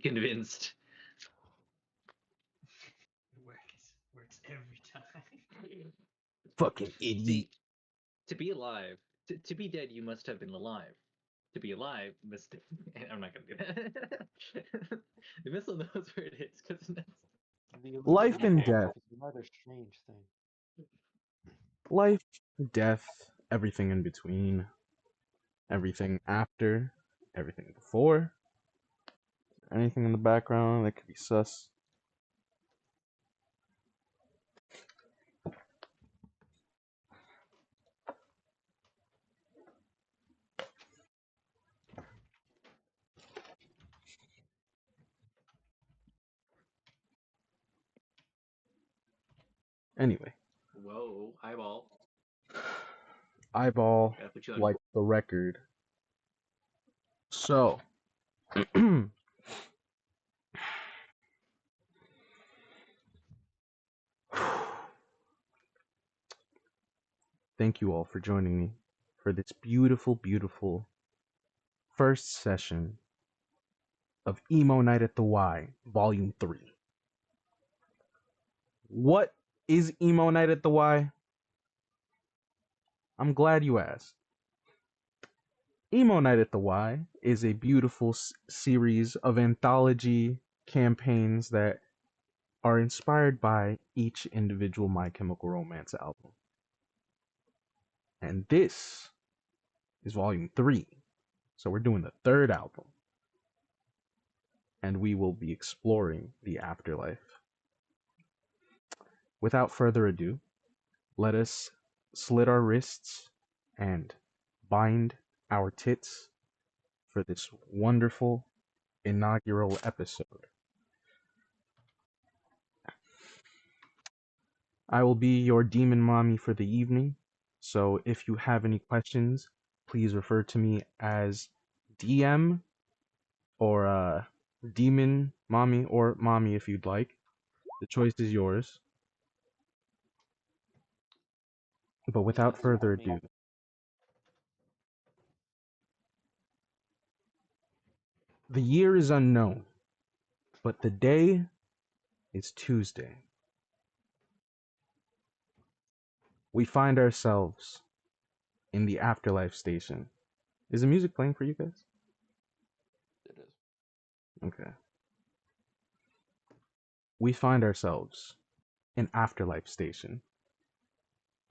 convinced. Works every time. Fucking idiot. See, to be alive, to be dead, you must have been alive. To be alive, must. I'm not gonna do that. The missile knows where it is because Life and death. It's another strange thing. Life, death, everything in between, everything after, everything before, anything in the background that could be sus. Anyway. Whoa, eyeball. Eyeball, Gotta put you on. like the record. So, thank you all for joining me for this beautiful, beautiful first session of EMO NITE at the Y, Volume 3. What is EMO NITE at the Y? I'm glad you asked. EMO NITE at the Y is a beautiful series of anthology campaigns that are inspired by each individual My Chemical Romance album. And this is Volume 3. So we're doing the third album. And we will be exploring the afterlife. Without further ado, let us slit our wrists and bind our tits for this wonderful inaugural episode. I will be your demon mommy for the evening, so if you have any questions, please refer to me as DM or demon mommy or mommy if you'd like. The choice is yours. But without further ado, the year is unknown, but the day is Tuesday. We find ourselves in the afterlife station. Is the music playing for you guys? It is. Okay. We find ourselves in afterlife station.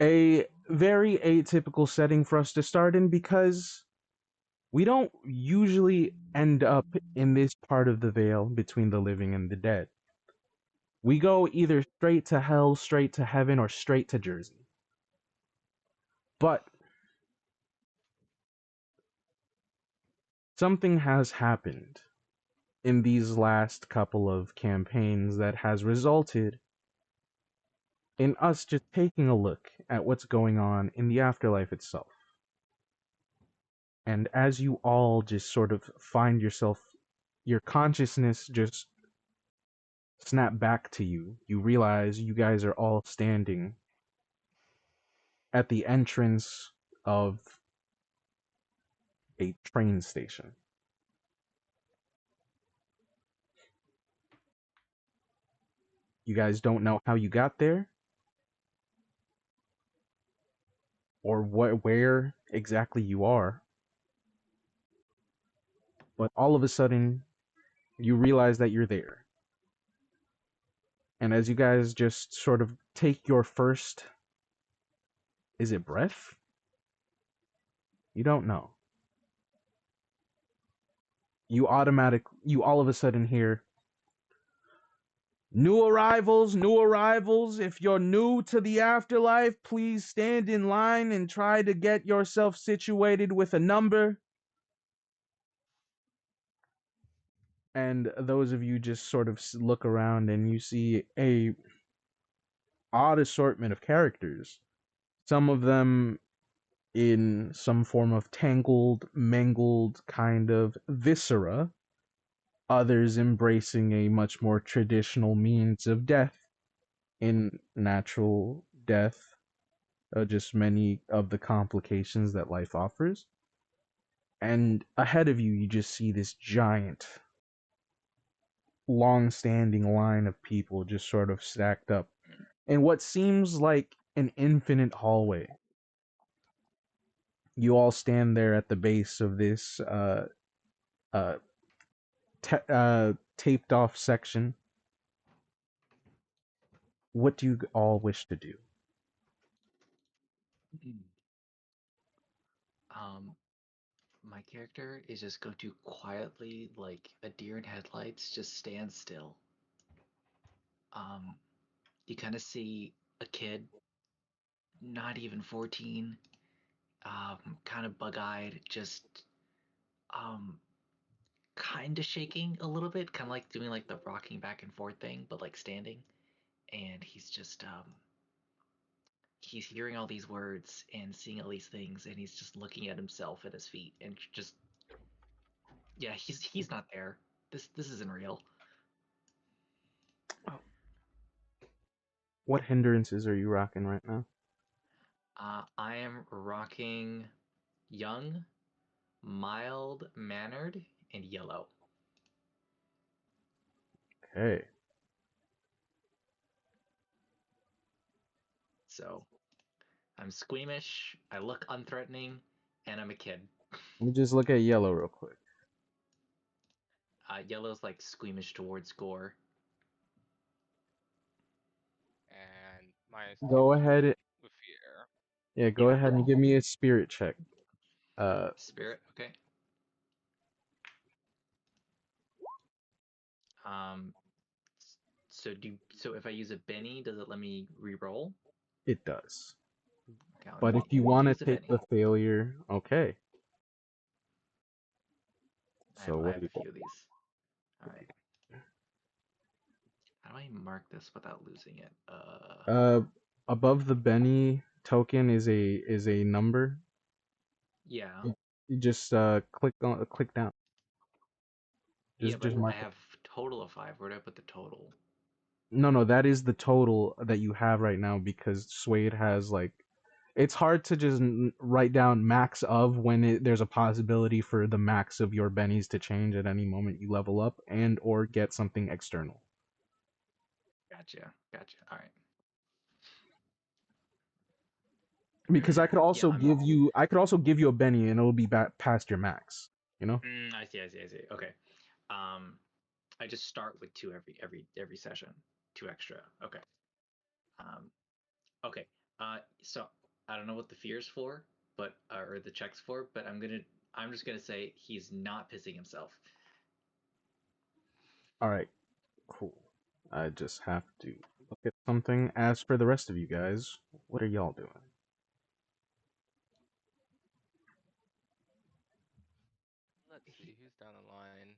A very atypical setting for us to start in because we don't usually end up in this part of the veil between the living and the dead. We go either straight to hell, straight to heaven, or straight to Jersey. But something has happened in these last couple of campaigns that has resulted in us just taking a look at what's going on in the afterlife itself. And as you all just sort of find yourself, your consciousness just snap back to you, you realize you guys are all standing at the entrance of a train station. You guys don't know how you got there or where exactly you are, but all of a sudden you realize that you're there. And as you guys just sort of take your first, is it breath? You don't know. You all of a sudden hear, new arrivals, if you're new to the afterlife, please stand in line and try to get yourself situated with a number. And those of you just sort of look around and you see a odd assortment of characters. Some of them in some form of tangled, mangled kind of viscera. Others embracing a much more traditional means of death in natural death. Just many of the complications that life offers. And ahead of you, you just see this giant long-standing line of people just sort of stacked up in what seems like an infinite hallway. You all stand there at the base of this uh, taped off section. What do you all wish to do? Um, my character is just going to quietly, like a deer in headlights, just stand still. You kind of see a kid, not even 14, kind of bug-eyed, just um, kind of shaking a little bit, kind of like doing like the rocking back and forth thing, but like standing. And he's just he's hearing all these words and seeing all these things, and he's just looking at himself at his feet, and just yeah, he's not there. This isn't real. What hindrances are you rocking right now? I am rocking young, mild mannered, and yellow. Okay. So I'm squeamish, I look unthreatening, and I'm a kid. Let me just look at yellow real quick. Yellow's like squeamish towards gore. And minus Go 2 ahead. with fear. Yeah, go ahead and give me a spirit check. Spirit, okay. Um, so if I use a Benny, does it let me re-roll? It does. Okay, But if you want to use a take Benny. the failure, okay. I So what have do a you got? few of these. All right. How do I mark this without losing it? Above the Benny token is a number. Yeah. You just click down. Yeah, Just but I mark it. have total of 5. Where do I put the total? No, that is the total that you have right now because Suede has like it's hard to just write down max of when there's a possibility for the max of your bennies to change at any moment you level up and or get something external. Gotcha. All right. Because Yeah, I could also give you a Benny and it'll be back past your max. You know? I see. Okay. Um, I just start with 2 every session. 2 extra. Okay. Um, okay. So I don't know what the fear's for, but or the check's for, but I'm just gonna say he's not pissing himself. All right, cool. I just have to look at something. As for the rest of you guys, what are y'all doing? Let's see who's down the line.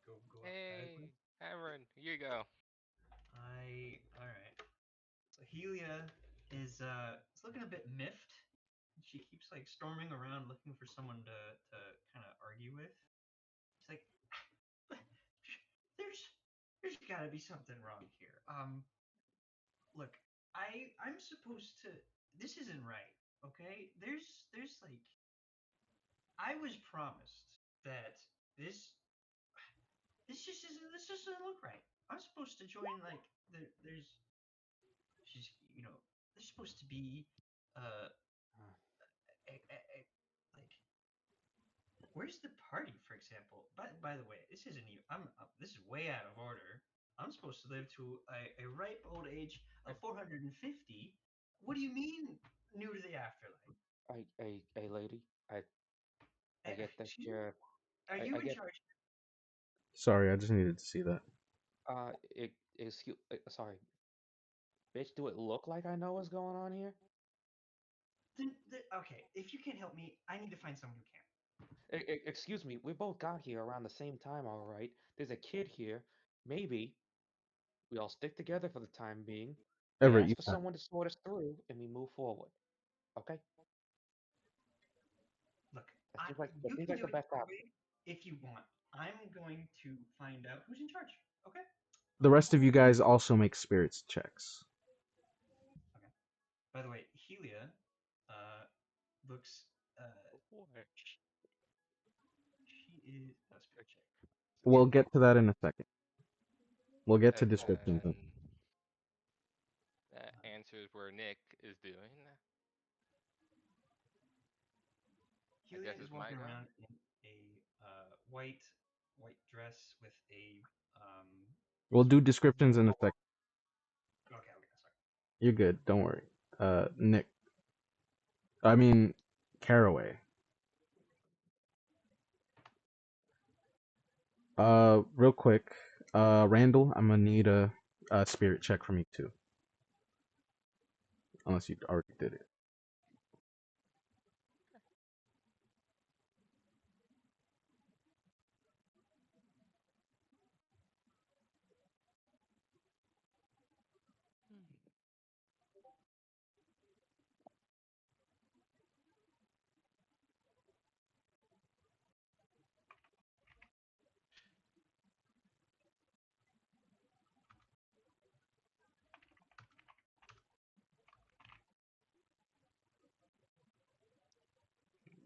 Go up Hey, Cameron, here you go. all right. So Helia is looking a bit miffed. She keeps like storming around looking for someone to kind of argue with. She's like, there's there's got to be something wrong here. Look, I'm supposed to. This isn't right. Okay. There's like I was promised that this this just doesn't look right. I'm supposed to join like there's she's there's supposed to be uh like where's the party, for example. By the way, this isn't even this is way out of order. I'm supposed to live to a ripe old age of 450. What do you mean new to the afterlife? Lady, I get that Excuse me? you're, Are you I in get, charge? Sorry, I just needed to see that. excuse, sorry, bitch, do it look like I know what's going on here? Then okay, if you can't help me, I need to find someone who can. Excuse me, we both got here around the same time, all right? There's a kid here. Maybe we all stick together for the time being. We Everett, ask you for got it. someone to sort us through, and we move forward. Okay? Look, That you seems can like do the it best your option. way if you want. I'm going to find out who's in charge. Okay? The rest of you guys also make spirits checks. Okay. By the way, Helia looks Oh boy. she please. No spirit check. We'll get to that in a second. We'll get to And descriptions. that answers where Nick is doing. Julia guess is it's my walking go. around in a white dress with a We'll do sort of descriptions in a second. Okay, sorry. You're good. Don't worry. Nick. I mean, Caraway. Real quick. Randall, I'm gonna need a spirit check from you too. Unless you already did it.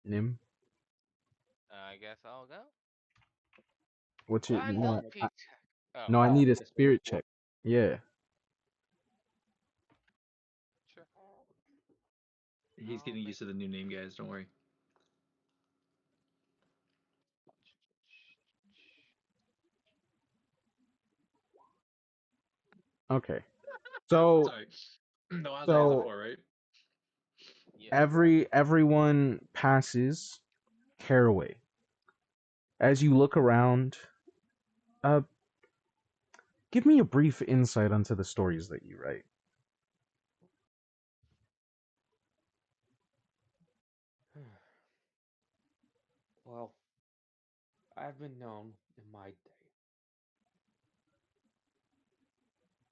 Nim, I guess I'll go. what's your One no? LP check. Oh, No, I need a The spirit check. check. Yeah. sure. He's I'll getting make used to the new name, guys. Don't worry. Okay. So Sorry. No, how's that so before, right? Yeah. everyone passes Caraway. As you look around, uh, give me a brief insight onto the stories that you write. Well, I've been known in my day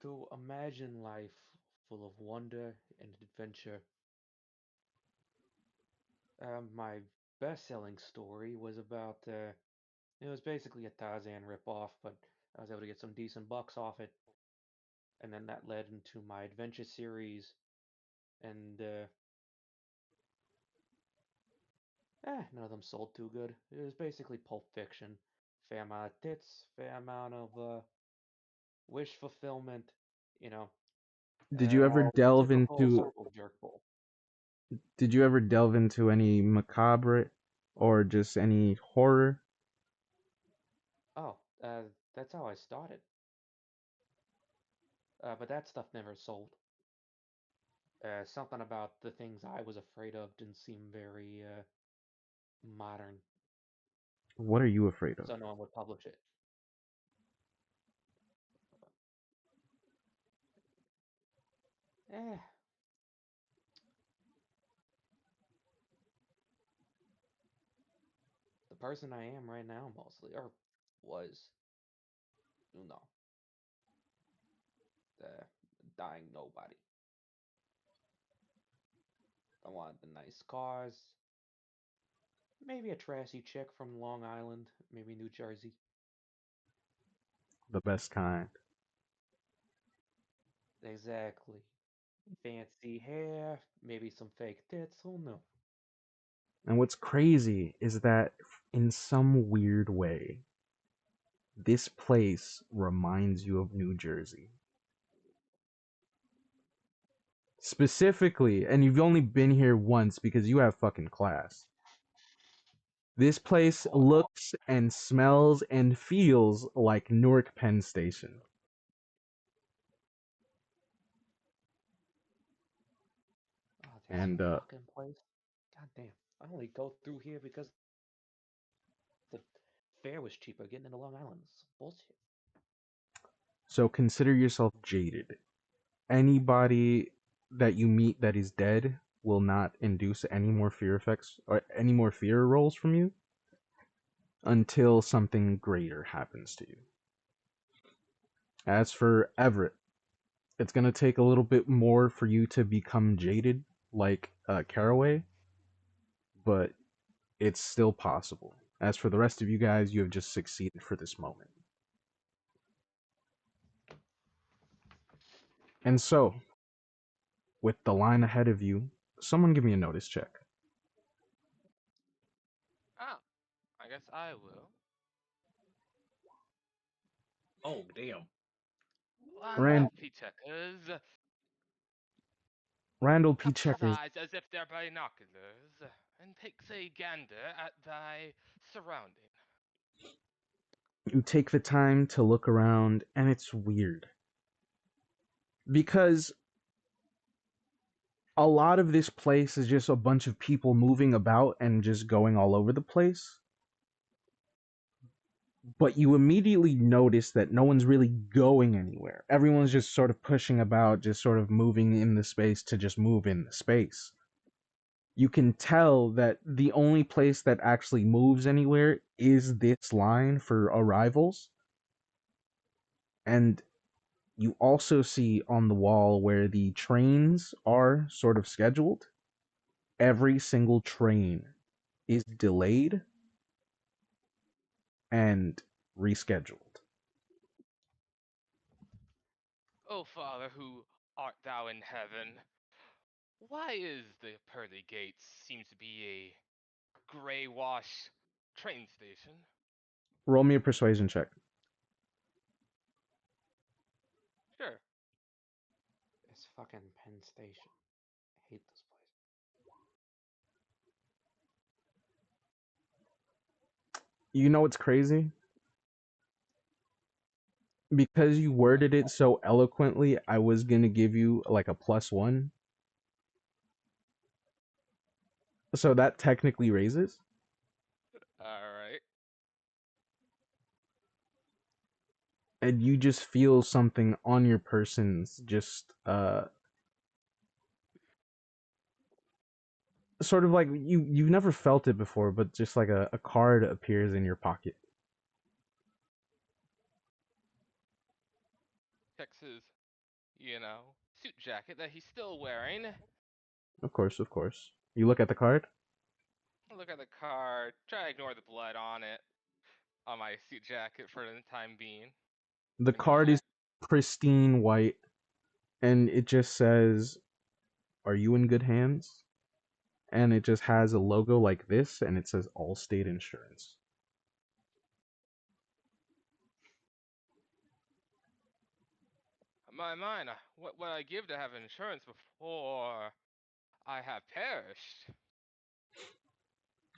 to imagine life full of wonder and adventure. My best-selling story was about it was basically a Tarzan ripoff, but I was able to get some decent bucks off it, and then that led into my adventure series, and none of them sold too good. It was basically Pulp Fiction, fair amount of tits, fair amount of wish fulfillment, you know, Did you ever delve typical into circle jerk bull. Did you ever delve into any macabre or just any horror? Oh, that's how I started. But that stuff never sold. Something about the things I was afraid of didn't seem very modern, What are you afraid of? so no one would publish it. Eh, the person I am right now, mostly, or was, you know, the dying nobody. I want the nice cars, maybe a trashy chick from Long Island, maybe New Jersey. The best kind. Exactly. Fancy hair, maybe some fake tits, who knew? And what's crazy is that in some weird way, this place reminds you of New Jersey. Specifically, and you've only been here once because you have fucking class. This place Oh, no. looks and smells and feels like Newark Penn Station. Oh, this And fucking place. God damn. I only go through here because the fare was cheaper getting into Long Island. It's bullshit. so consider yourself jaded. Anybody that you meet that is dead will not induce any more fear effects or any more fear rolls from you until something greater happens to you. As for Everett, it's going to take a little bit more for you to become jaded like Caraway, but it's still possible. As for the rest of you guys, you have just succeeded for this moment. And so, with the line ahead of you, someone give me a notice check. Oh, I guess I will. Oh, damn. Rand- Randall P. Checkers Randall P. cups his Checkers, eyes as if they're binoculars and takes a gander at thy surrounding. you take the time to look around, and it's weird. Because a lot of this place is just a bunch of people moving about and just going all over the place. But you immediately notice that no one's really going anywhere. Everyone's just sort of pushing about, just sort of moving in the space to just move in the space. You can tell that the only place that actually moves anywhere is this line for arrivals. And you also see on the wall where the trains are sort of scheduled, every single train is delayed and rescheduled. O Father, who art thou in heaven, why is the pearly gates seems to be a gray wash train station? Roll me a persuasion check. Sure. This fucking Penn Station. I hate this place. You know what's crazy? Because you worded it so eloquently, I was gonna give you like a +1. So that technically raises. Alright. And you just feel something on your person's just sort of like you've never felt it before, but just like a card appears in your pocket. Checks his, suit jacket that he's still wearing. Of course, of course. You look at the card. Look at the card. Try to ignore the blood on it. On my suit jacket for the time being. The card is pristine white, and it just says, "Are you in good hands?" And it just has a logo like this, and it says Allstate Insurance. My mind, what would I give to have insurance before I have perished?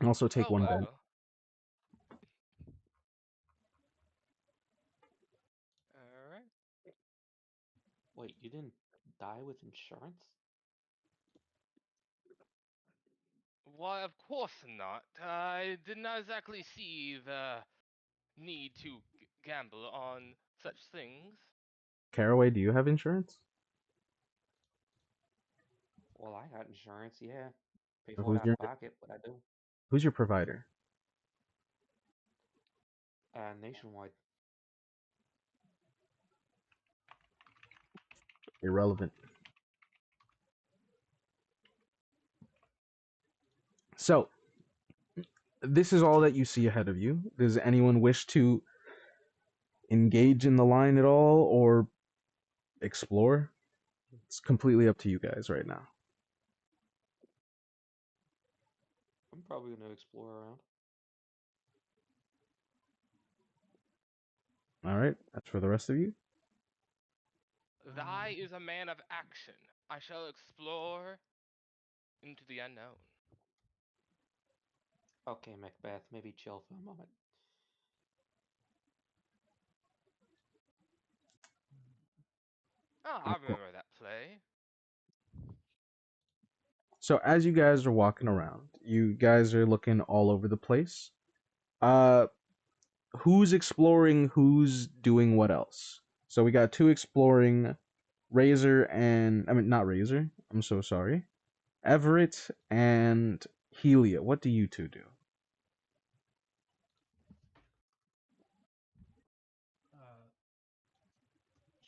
Also, take Oh one damage. well. Alright. Wait, you didn't die with insurance? Why, of course not. I did not exactly see the need to gamble on such things. Caraway, do you have insurance? Well, I got insurance, yeah. Pay for it Who's out your of pocket, but I do. Who's your provider? Nationwide. Irrelevant. So, this is all that you see ahead of you. Does anyone wish to engage in the line at all or explore? It's completely up to you guys right now. I'm probably gonna explore around. All right, that's for the rest of you. Thy is a man of action. I shall explore into the unknown. Okay, Macbeth, maybe chill for a moment. Oh, I remember that play. So as you guys are walking around, you guys are looking all over the place. Uh, who's exploring? Who's doing what else? So we got two exploring, Razor and not Razor. I'm so sorry, Everett and Helia. What do you two do? Uh,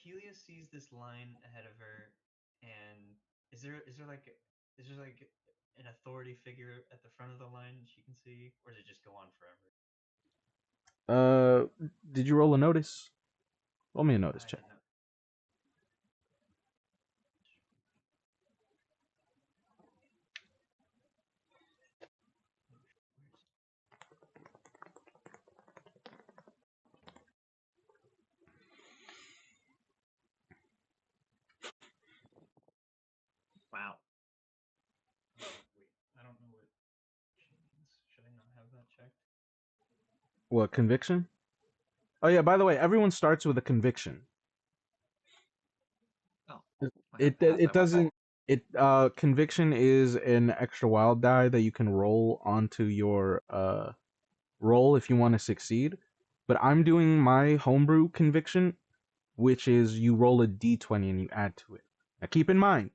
Helia sees this line ahead of her, and is there like an authority figure at the front of the line she can see, or does it just go on forever? Uh, did you roll a notice? Roll me a notice I check. did not. checked? What, conviction? Oh yeah, by the way, everyone starts with a conviction. Oh, how's It that work? doesn't it conviction is an extra wild die that you can roll onto your roll if you want to succeed. But I'm doing my homebrew conviction, which is you roll a d20 and you add to it. Now keep in mind,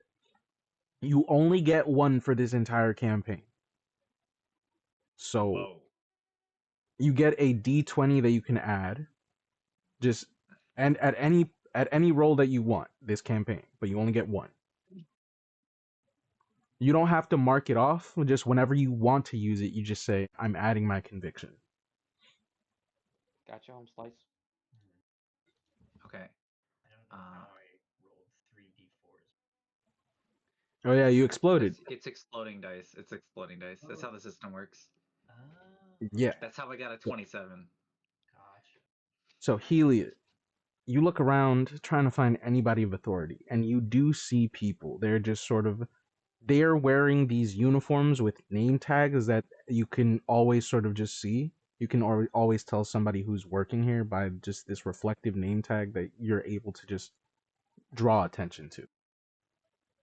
you only get one for this entire campaign. So Whoa. you get a d20 that you can add just and at any roll that you want this campaign, but you only get one. You don't have to mark it off. Just whenever you want to use it, you just say, "I'm adding my conviction." Gotcha, Slice. Okay. I don't know how I rolled 3d4s. Oh yeah, you exploded. It's exploding dice. It's exploding dice. That's how the system works. Yeah. That's how I got a 27. Gotcha. So Helia, you look around trying to find anybody of authority, and you do see people. They're just sort of they're wearing these uniforms with name tags that you can always sort of just see. You can always tell somebody who's working here by just this reflective name tag that you're able to just draw attention to.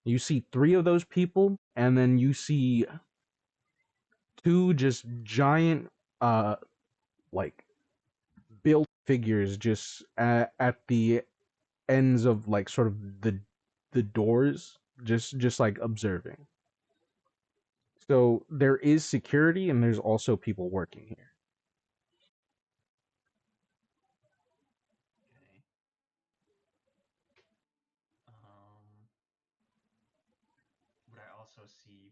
You see three of those people, and then you see two just giant, like built figures just at the ends of like sort of the doors, just like observing. So there is security, and there's also people working here. Okay. Would I also see?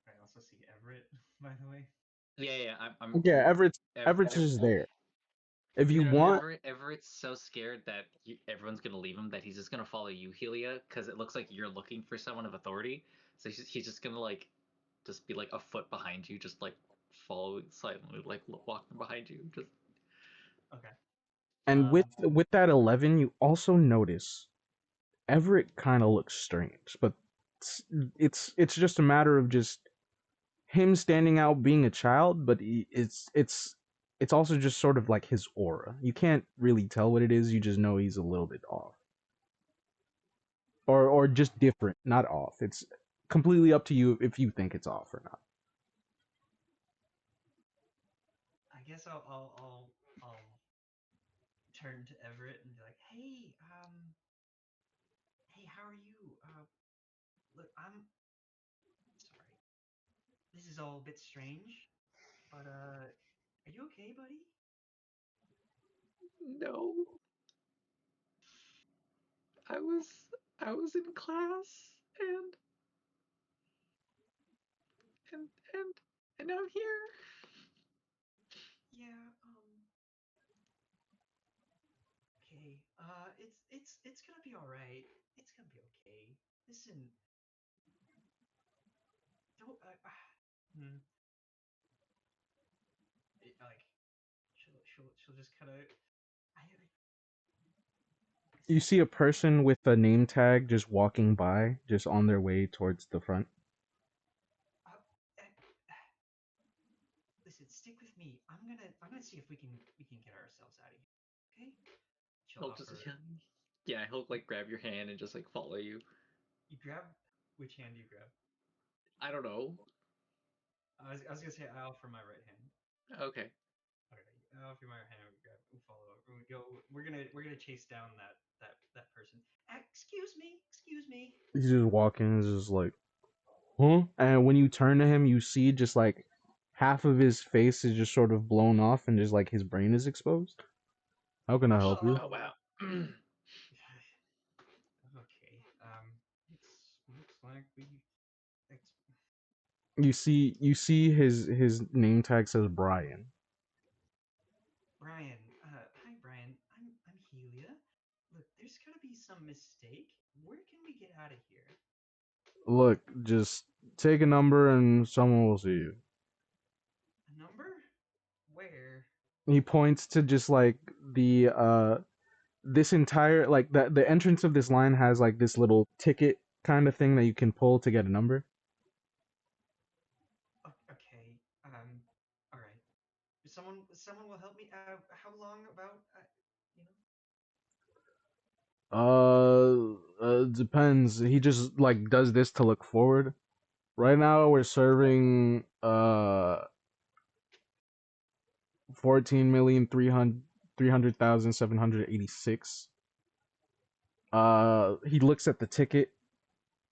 Would I also see Everett? By the way. Yeah, I'm Yeah, Everett's Ev- just there. If you no, want, Everett's so scared that everyone's gonna leave him that he's just gonna follow you, Helia, because it looks like you're looking for someone of authority. So he's just gonna like, just be like a foot behind you, just like follow silently, like walking behind you. Just Okay. and with that 11, you also notice Everett kind of looks strange, but it's, it's just a matter of just him standing out being a child, but it's also just sort of like his aura. You can't really tell what it is. You just know he's a little bit off, or just different, not off. It's completely up to you if you think it's off or not. I guess I'll turn to Everett and be like, hey, how are you? Look, I'm sorry. This is all a bit strange, but are you okay, buddy? no, I was I was in class and and and and I'm here. Yeah. Okay. It's gonna be all right. It's gonna be okay. Listen, don't. Like she'll just kind of. I You see a person with a name tag just walking by, just on their way towards the front. uh, listen, stick with me. I'm gonna see if we can get ourselves out of here. Okay? She'll He'll just offer. yeah, he'll like grab your hand and just like follow you. You grab. Which hand do you grab? I don't know. I was gonna say I offer my right hand. Okay. Okay, I offer my right hand. We grab. We follow. We go. We're gonna chase down that person. Excuse me. Excuse me. He's just walking, is just like, huh? And when you turn to him, you see just like half of his face is just sort of blown off, and just like his brain is exposed. How can I help you? Oh wow. Okay. Looks like we. You see his name tag says Brian. Brian. Hi, Brian. I'm Helia. Look, there's gotta be some mistake. Where can we get out of here? Look, just take a number and someone will see you. A number? Where? He points to just like the this entire like the entrance of this line has like this little ticket kind of thing that you can pull to get a number. Okay. someone will help me. How long about? You Depends. He just like does this to look forward. Right now we're serving 14,300,786. He looks at the ticket.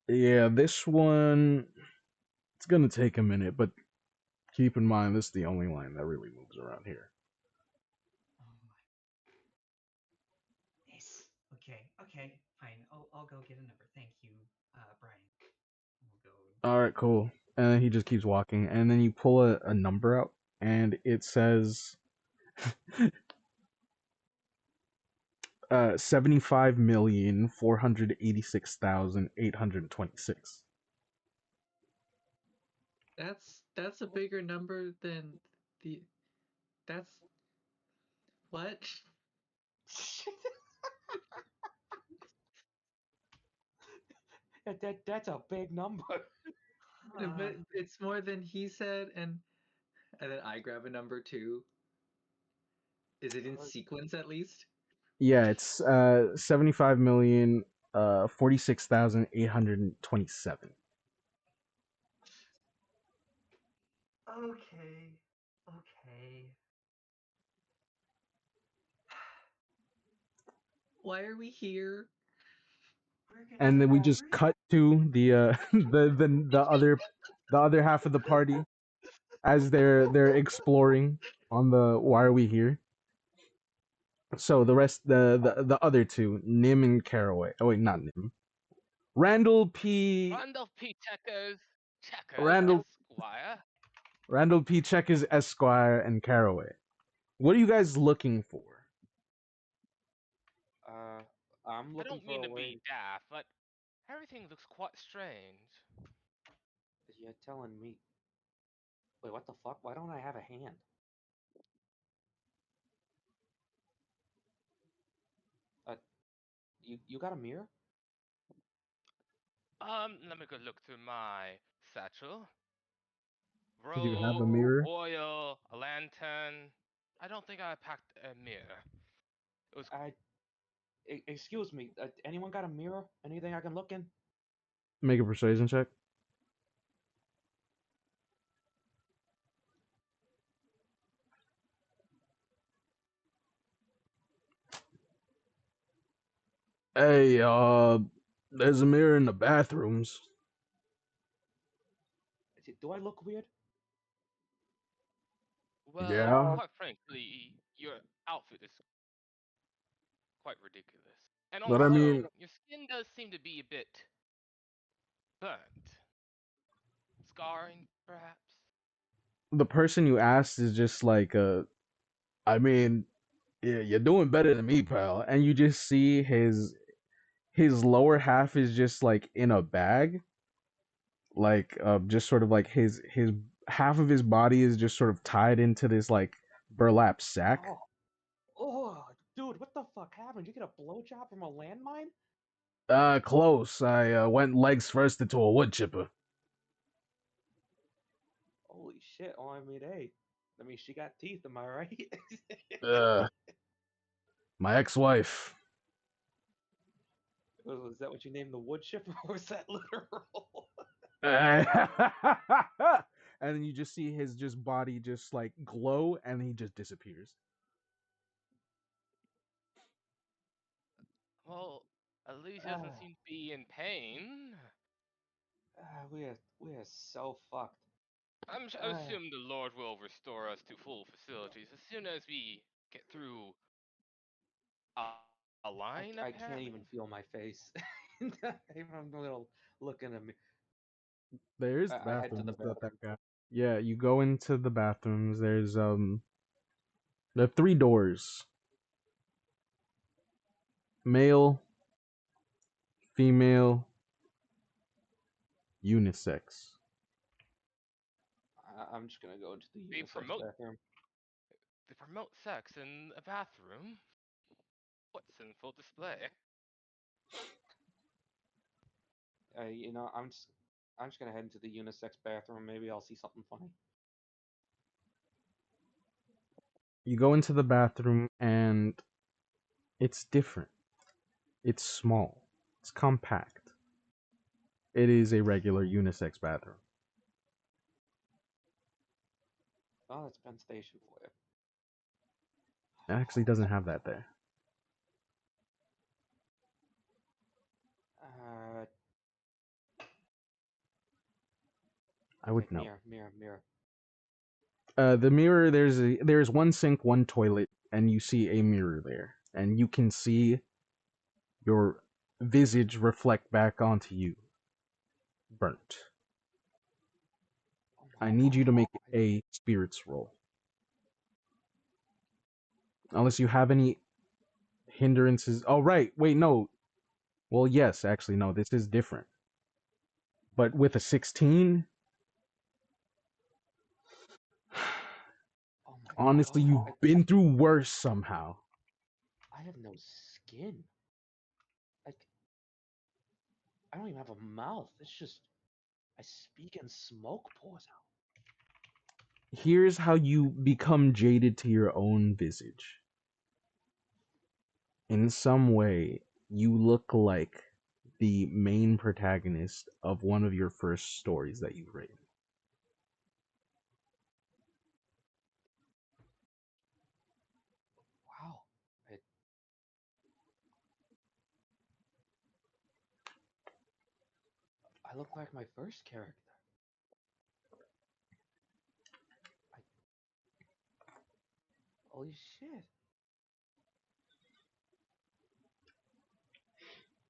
Yeah, this one it's gonna take a minute, but keep in mind this is the only line that really moves around here. Oh my. Nice. Okay. Okay. Fine. I'll go get a number. Thank you, Brian. We'll go. All right, cool. And then he just keeps walking, and then you pull a number out, and it says 75,486,826. That's a bigger number than the that's what? That's a big number. But it's more than he said, and then I grab a number too. Is it in sequence at least? Yeah, it's 75,000,000 46,827. Okay. Okay. Why are we here? We're gonna. And then we just We're. cut to the the other half of the party as they're exploring on the why are we here. So the rest the other two, Nim and Caraway. Oh wait, not Nim. Randall P. Randolph P. Checkers, Randall Esquire. Randall P. Checkers Esquire and Caraway. What are you guys looking for? Uh, I'm I looking don't for mean a to way. be daft, but everything looks quite strange. You're telling me. Wait, what the fuck? Why don't I have a hand? Uh, you got a mirror? Let me go look through my satchel. You have Rope, a mirror? oil, a lantern. I don't think I packed a mirror. It was I. Excuse me. Anyone got a mirror? Anything I can look in? Make a persuasion check. Hey, there's a mirror in the bathrooms. Do I look weird? well, Yeah, quite frankly, your outfit is quite ridiculous. And but I also, mean, your skin does seem to be a bit burnt. Scarring, perhaps? the person you asked is just like, I mean, yeah, you're doing better than me, pal. And you just see his lower half is just like in a bag, like just sort of like his half of his body is just sort of tied into this like burlap sack. Oh, oh, dude, what the fuck happened? Did you get a blowjob from a landmine? Close. I went legs first into a wood chipper. Holy shit! Oh, hey, she got teeth. Am I right? Uh, my ex-wife. Was that what you named the wood chipper, or was that literal? And then you just see his just body just like glow, and he just disappears. Well, at least he doesn't Ah, seem to be in pain. we're so fucked. I Ah, assume the Lord will restore us to full facilities as soon as we get through a, a line, I can't even apparently. feel my face. I'm a little looking at me. There's the I head to the bathrooms that bathroom. guy. Yeah, you go into the bathrooms. There are three doors: male, female, unisex. I'm just gonna go into the They unisex promote bathroom. they promote sex in a bathroom. What sinful display? I'm just gonna head into the unisex bathroom. Maybe I'll see something funny. You go into the bathroom and it's different. It's small. It's compact. It is a regular unisex bathroom. Oh, that's Penn Station for you. It actually doesn't have that there. Uh, I would okay, know. mirror. The mirror. There's one sink, one toilet, and you see a mirror there, and you can see your visage reflect back onto you, burnt. Oh my I need you to make God. a spirits roll. Unless you have any hindrances. Oh, right. Wait, no. Well, yes, actually, no. This is different. But with a 16, Oh my honestly, God. you've been through worse somehow. I have no skin. Like, I don't even have a mouth. It's just, I speak and smoke pours out. Here's how you become jaded to your own visage. In some way, you look like the main protagonist of one of your first stories that you've written. Wow. I look like my first character. I, holy shit.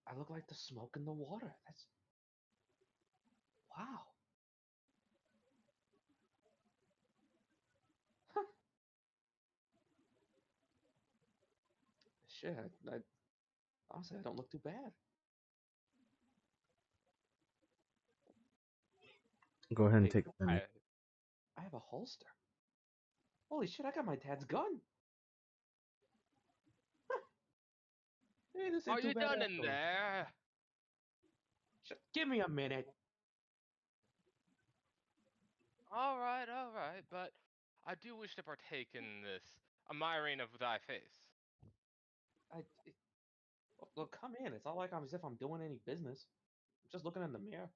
I look like the smoke in the water. That's, wow. Shit. Honestly, I don't look too bad. Go ahead and Wait, take a minute. I have a holster. Holy shit, I got my dad's gun. Hey, this Are ain't too you bad done after in all. there? Give me a minute. All right, but I do wish to partake in this admiring of thy face. I, it, look, come in. It's not like I'm as if I'm doing any business. I'm just looking in the mirror.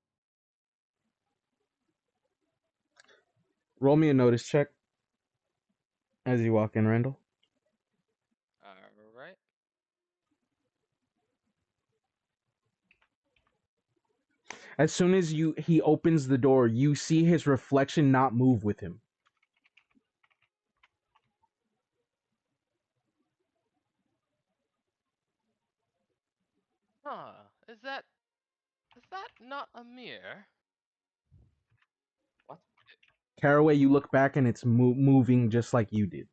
Roll me a notice check as you walk in, Randall. All right. As soon as he opens the door, you see his reflection not move with him. Huh? Is that not a mirror? What? Caraway, you look back and it's moving just like you did.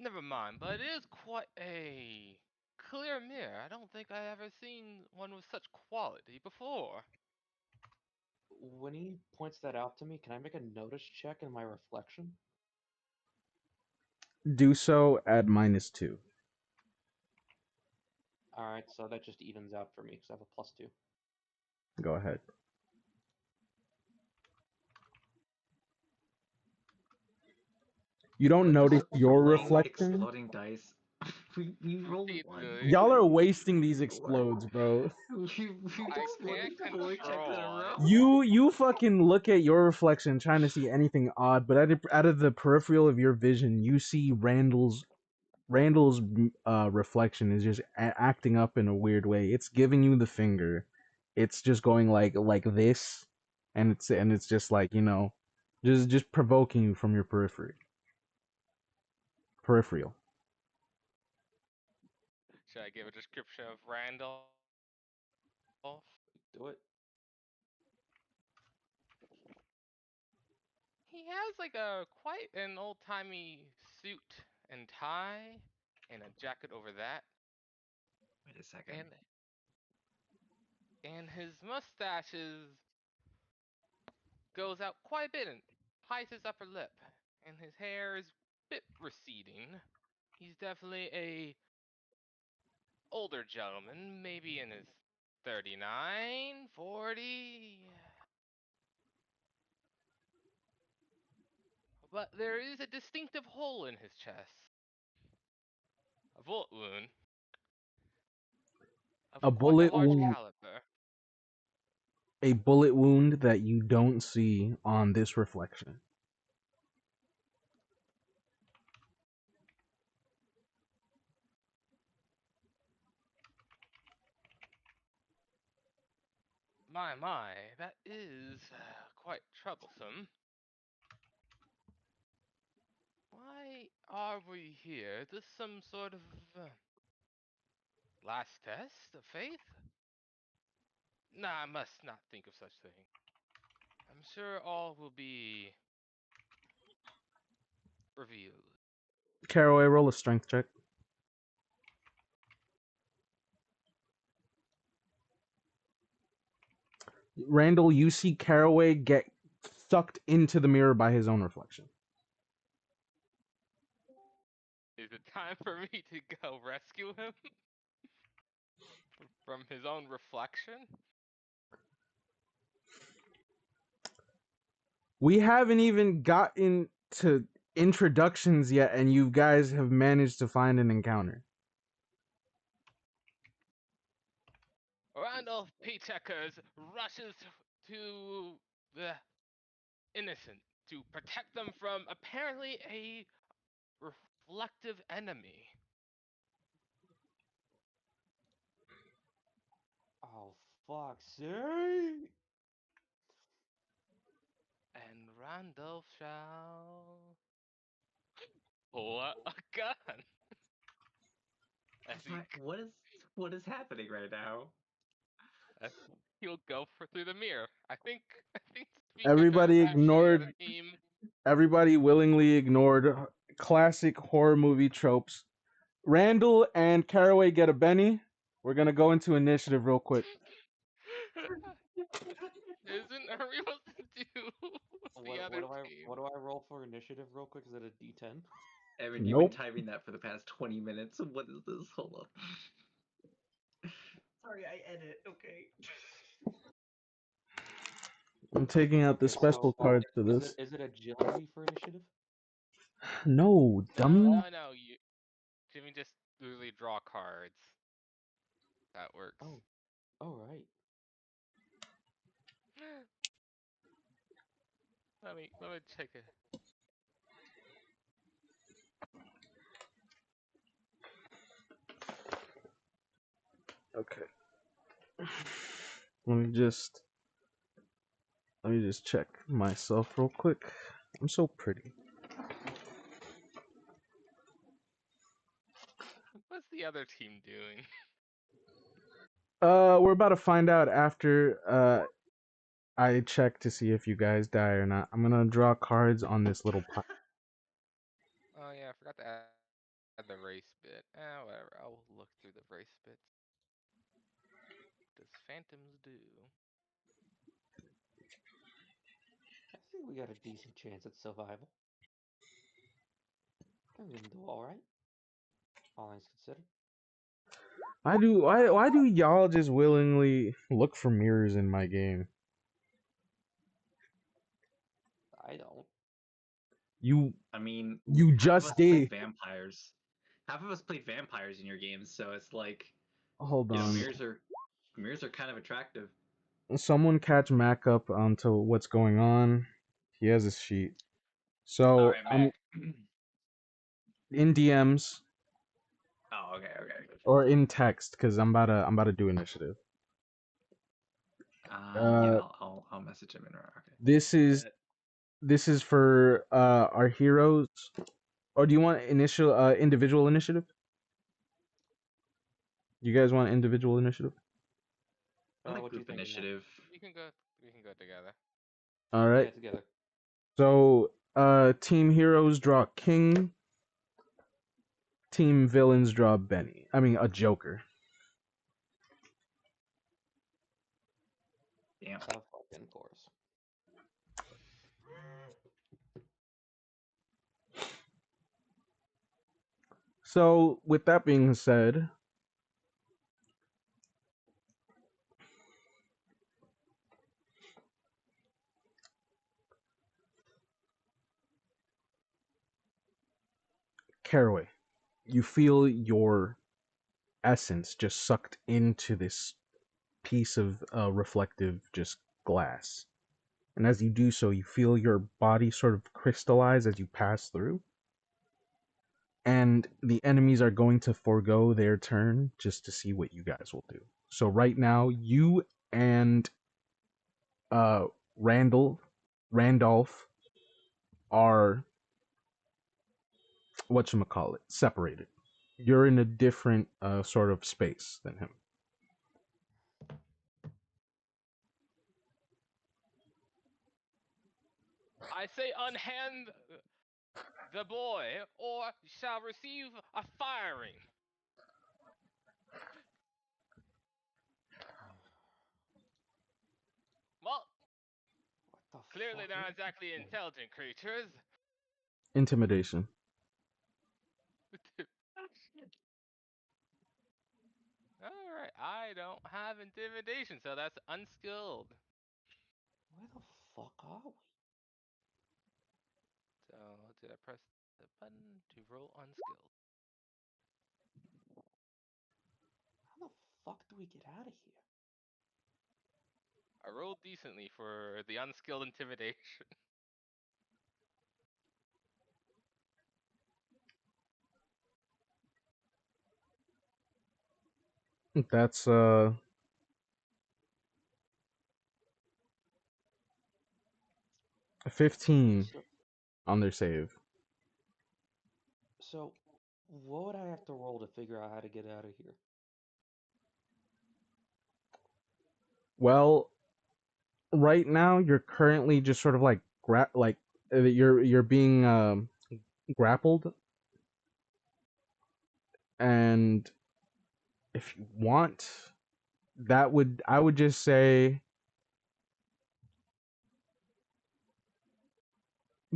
Never mind, but it is quite a clear mirror. I don't think I ever seen one with such quality before. When he points that out to me, can I make a notice check in my reflection? Do so at -2. Alright, so that just evens out for me because I have a +2. Go ahead. You don't What notice your rolling reflection. exploding dice? We rolled Indeed, one. Louis. Y'all are wasting these What? explodes, bro. We I just can't won 4 checks in a control row. it. You fucking look at your reflection trying to see anything odd, but out of the peripheral of your vision, you see Randall's reflection is just acting up in a weird way. It's giving you the finger. It's just going like this, and it's just like, just provoking you from your peripheral. Should I give a description of Randall? Do it. He has like a quite an old-timey suit and tie and a jacket over that. Wait a second. And his mustaches goes out quite a bit and hides his upper lip. And his hair is a bit receding. He's definitely a older gentleman, maybe in his 39, 40. but there is a distinctive hole in his chest. A bullet wound of A quite a bullet large wound, caliber. a bullet wound that you don't see on this reflection. My, that is quite troublesome. Why are we here? Is this some sort of last test of faith? Nah, I must not think of such thing. I'm sure all will be revealed. Caraway, roll a strength check. Randall, you see Caraway get sucked into the mirror by his own reflection. Is it time for me to go rescue him from his own reflection? We haven't even gotten to introductions yet, and you guys have managed to find an encounter. Randolph P. Checkers rushes to the innocent to protect them from apparently a reflective enemy. Oh, fuck's sake! And Randolph shall pull a gun as he What is happening right now? as he'll go for through the mirror. I think because Everybody actually the other ignored. team. Everybody willingly ignored classic horror movie tropes. Randall and Caraway get a Benny. We're gonna go into initiative real quick. Are we supposed to do the other team? What do I roll for initiative real quick? Is it a D10? Evan, you've been Nope. timing that for the past 20 minutes. What is this? Hold on. Sorry, I edit. Okay. I'm taking out the Okay, special so cards for is this. it agility for initiative? No, dummy. No. Jimmy just literally draw cards. That works. Oh, all right. Let me check it. Okay. Let me just check myself real quick. I'm so pretty. What's the other team doing? We're about to find out after I check to see if you guys die or not. I'm gonna draw cards on this little pot. Oh yeah, I forgot to add the race bit. Whatever. I'll look through the race bits. What does Phantoms do? I think we got a decent chance at survival. I think we're gonna do all right. All things considered. Why do y'all just willingly look for mirrors in my game? I don't. I mean, You half of just us played did. vampires. Half of us played vampires in your games, so it's like, Hold you know, on. mirrors are kind of attractive. Someone catch Mac up onto what's going on. He has his sheet. All So right, I'm Mac. in DMs Oh, okay. or in text because I'm about to do initiative. Yeah, Uh, I'll message him in. Okay. this is for our heroes. Or do you want individual initiative? You guys want individual initiative? I like What you group thinking, Matt? initiative. We can go together. All right. Yeah, together. So, team heroes draw king. Team villains draw Benny. I mean, a Joker. Damn. Of fucking course. So, with that being said, Caraway, you feel your essence just sucked into this piece of reflective just glass. And as you do so, you feel your body sort of crystallize as you pass through. And the enemies are going to forego their turn just to see what you guys will do. So right now, you and uh, Randolph are whatchamacallit, separated. You're in a different sort of space than him. I say unhand the boy, or shall receive a firing. Well, What the clearly fuck? they're not exactly intelligent creatures. Intimidation. Alright, I don't have intimidation, so that's unskilled. Where the fuck are we? So, did I press the button to roll unskilled? How the fuck do we get out of here? I rolled decently for the unskilled intimidation. That's 15 So, on their save. so what would I have to roll to figure out how to get out of here? Well, right now you're currently just sort of like you're being grappled, and if you want, I would just say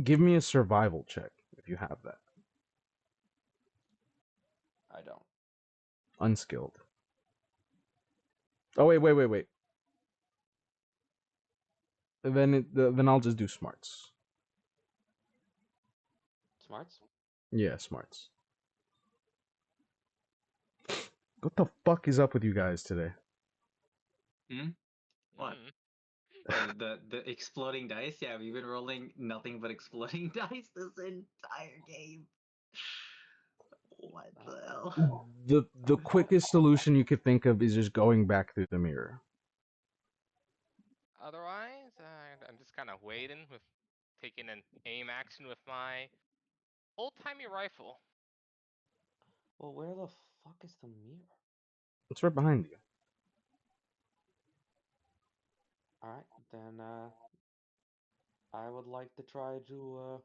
give me a survival check if you have that. I don't. Unskilled. Oh wait. Then I'll just do smarts. Smarts? Yeah, smarts. What the fuck is up with you guys today? What? Mm. The exploding dice? Yeah, we've been rolling nothing but exploding dice this entire game. What the hell? The quickest solution you could think of is just going back through the mirror. Otherwise, I'm just kind of waiting with taking an aim action with my old-timey rifle. Well, where the fuck is the mirror? It's right behind you. Alright, then, I would like to try to,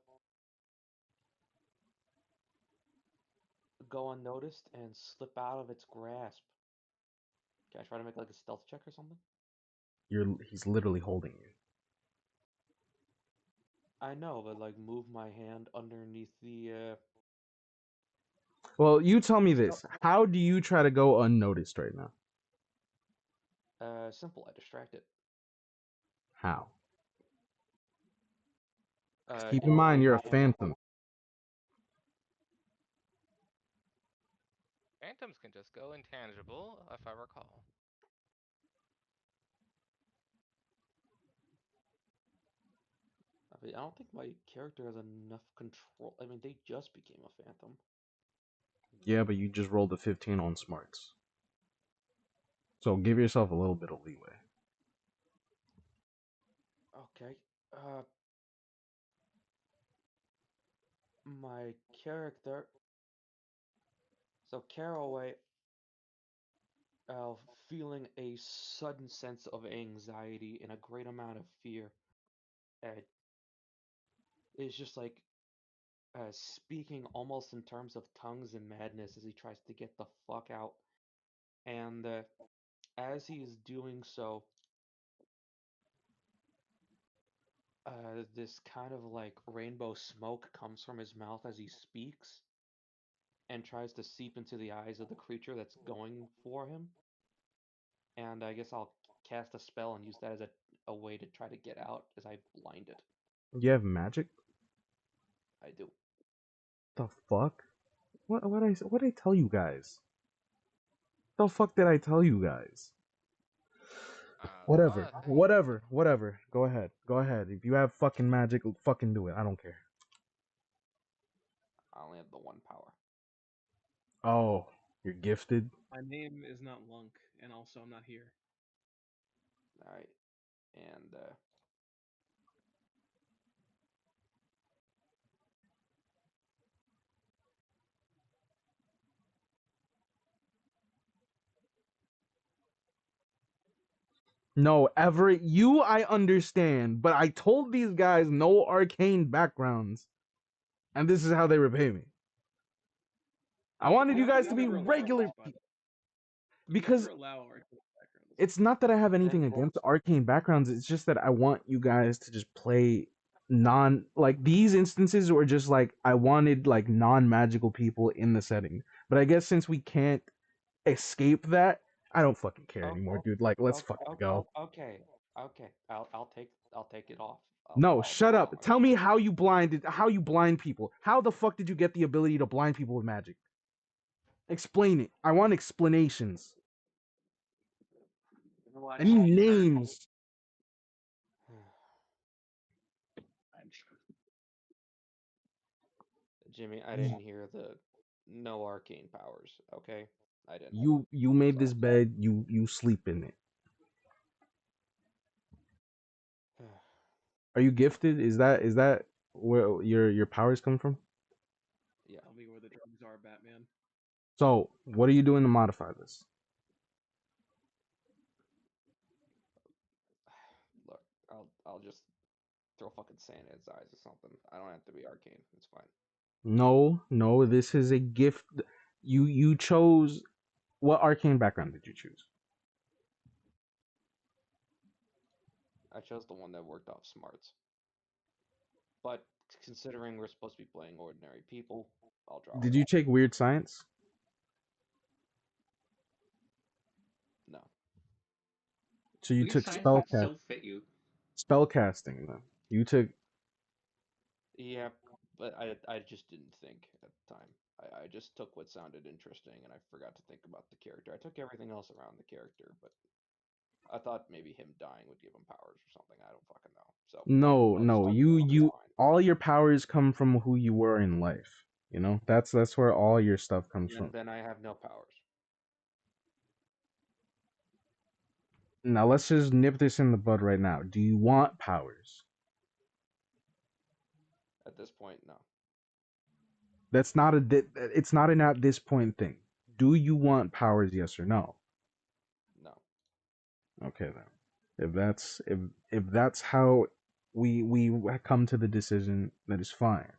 go unnoticed and slip out of its grasp. Can I try to make like a stealth check or something? He's literally holding you. I know, but like move my hand underneath the Well, you tell me this. How do you try to go unnoticed right now? simple, I distract it. How? 'Cause keep in It mind, you're a basically phantom. Phantoms can just go intangible, if I recall. I mean, I don't think my character has enough control. I mean, they just became a phantom. Yeah, but you just rolled a 15 on smarts. So give yourself a little bit of leeway. Okay. My character. So Caraway, feeling a sudden sense of anxiety and a great amount of fear, uh, is just like speaking almost in terms of tongues and madness as he tries to get the fuck out. And as he is doing so, this kind of like rainbow smoke comes from his mouth as he speaks and tries to seep into the eyes of the creature that's going for him. And I guess I'll cast a spell and use that as a way to try to get out as I blind it. You have magic? I do. The fuck? What I tell you guys? The fuck did I tell you guys? Whatever, What? whatever. Go ahead, go ahead. If you have fucking magic, fucking do it. I don't care. I only have the one power. Oh, you're gifted. My name is not Lunk, and also I'm not here. All right, and No, Everett, you I understand, but I told these guys no arcane backgrounds, and this is how they repay me. I wanted you guys to be regular people because Never allow arcane backgrounds. it's not that I have anything And- against arcane backgrounds. It's just that I want you guys to just play non like these instances were just like I wanted like non-magical people in the setting. But I guess since we can't escape that, I don't fucking care Oh, anymore, oh, dude. Like let's oh, fucking oh, go. okay. I'll take it off. No, I'll shut go up. along with Tell it. me how you blind people. How the fuck did you get the ability to blind people with magic? Explain it. I want explanations. Watch I need names. Jimmy, I didn't hear the no arcane powers. Okay, I didn't. You made So. this bed, you sleep in it. Are you gifted? Is that where your powers come from? Yeah. Tell me where the drugs are, Batman. So, what are you doing to modify this? Look, I'll just throw fucking sand in his eyes or something. I don't have to be arcane. It's fine. No, this is a gift. You chose what arcane background did you choose? I chose the one that worked off smarts. But considering we're supposed to be playing ordinary people, I'll draw Did it. you take weird science? No. So you Weird took science would so fit you. spellcasting then. You took Yeah, but I just didn't think at the time. I just took what sounded interesting and I forgot to think about the character. I took everything else around the character, but I thought maybe him dying would give him powers or something. I don't fucking know. So I'll just no. talk about it. It's You fine. all your powers come from who you were in life. You know that's where all your stuff comes from. Then I have no powers. Now let's just nip this in the bud right now. Do you want powers? At this point, no. That's not it's not an at this point thing. Do you want powers? Yes or no? No. Okay then. If that's how we come to the decision, that is fine.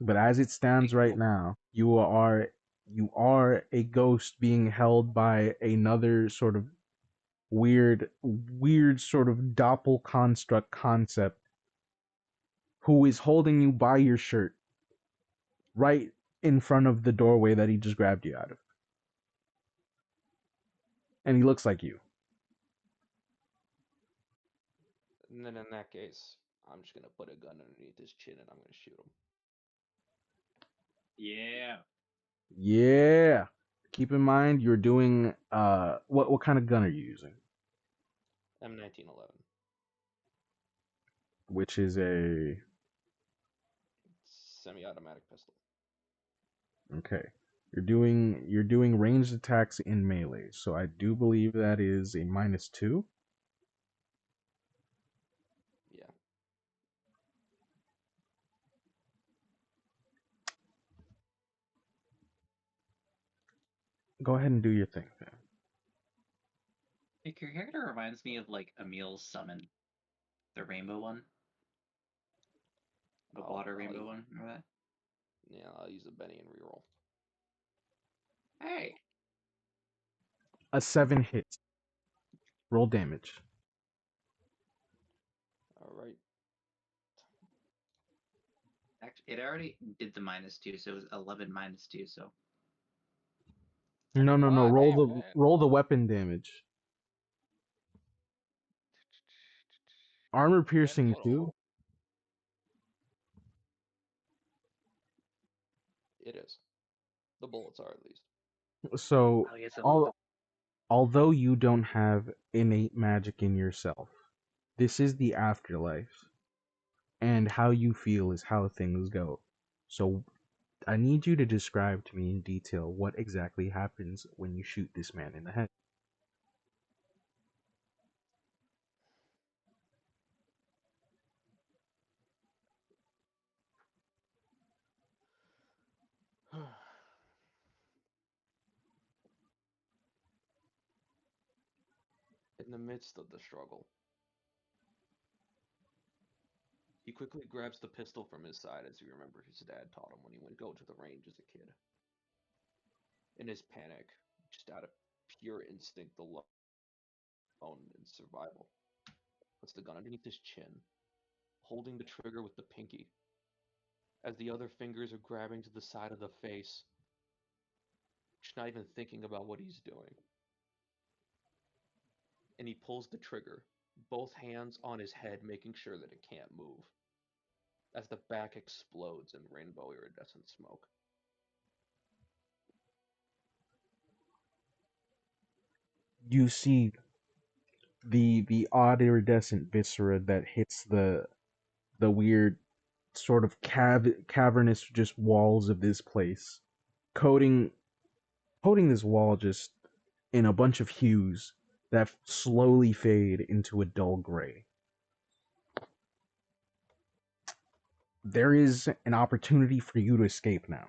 But as it stands right now, you are a ghost being held by another sort of weird sort of doppel construct concept who is holding you by your shirt right in front of the doorway that he just grabbed you out of. And he looks like you. And then in that case, I'm just gonna put a gun underneath his chin and I'm gonna shoot him. Yeah. Yeah. Keep in mind you're doing what kind of gun are you using? M1911. Which is a Semi-automatic pistol. okay. You're doing ranged attacks in melee, so I do believe that is a -2. Yeah. Go ahead and do your thing, man. Like, your character reminds me of like Emil's summon, the rainbow one, the water rainbow one. Remember that? Yeah, I'll use a Benny and reroll. Hey. A 7 hits. Roll damage. Alright. Actually, it already did the -2, so it was 11 -2. So No. Ah, Roll damn, the man. roll the weapon damage. Armor 10 piercing, 2. total. It is. The bullets are, at least. So, Oh, yes, although you don't have innate magic in yourself, this is the afterlife, and how you feel is how things go. So, I need you to describe to me in detail what exactly happens when you shoot this man in the head. In the midst of the struggle, he quickly grabs the pistol from his side as he remembers his dad taught him when he went go to the range as a kid. In his panic, just out of pure instinct alone and survival, puts the gun underneath his chin, holding the trigger with the pinky, as the other fingers are grabbing to the side of the face, just not even thinking about what he's doing. And he pulls the trigger, both hands on his head, making sure that it can't move, as the back explodes in rainbow iridescent smoke. You see the odd iridescent viscera that hits the weird sort of cavernous just walls of this place, coating this wall just in a bunch of hues that slowly fade into a dull gray. There is an opportunity for you to escape now.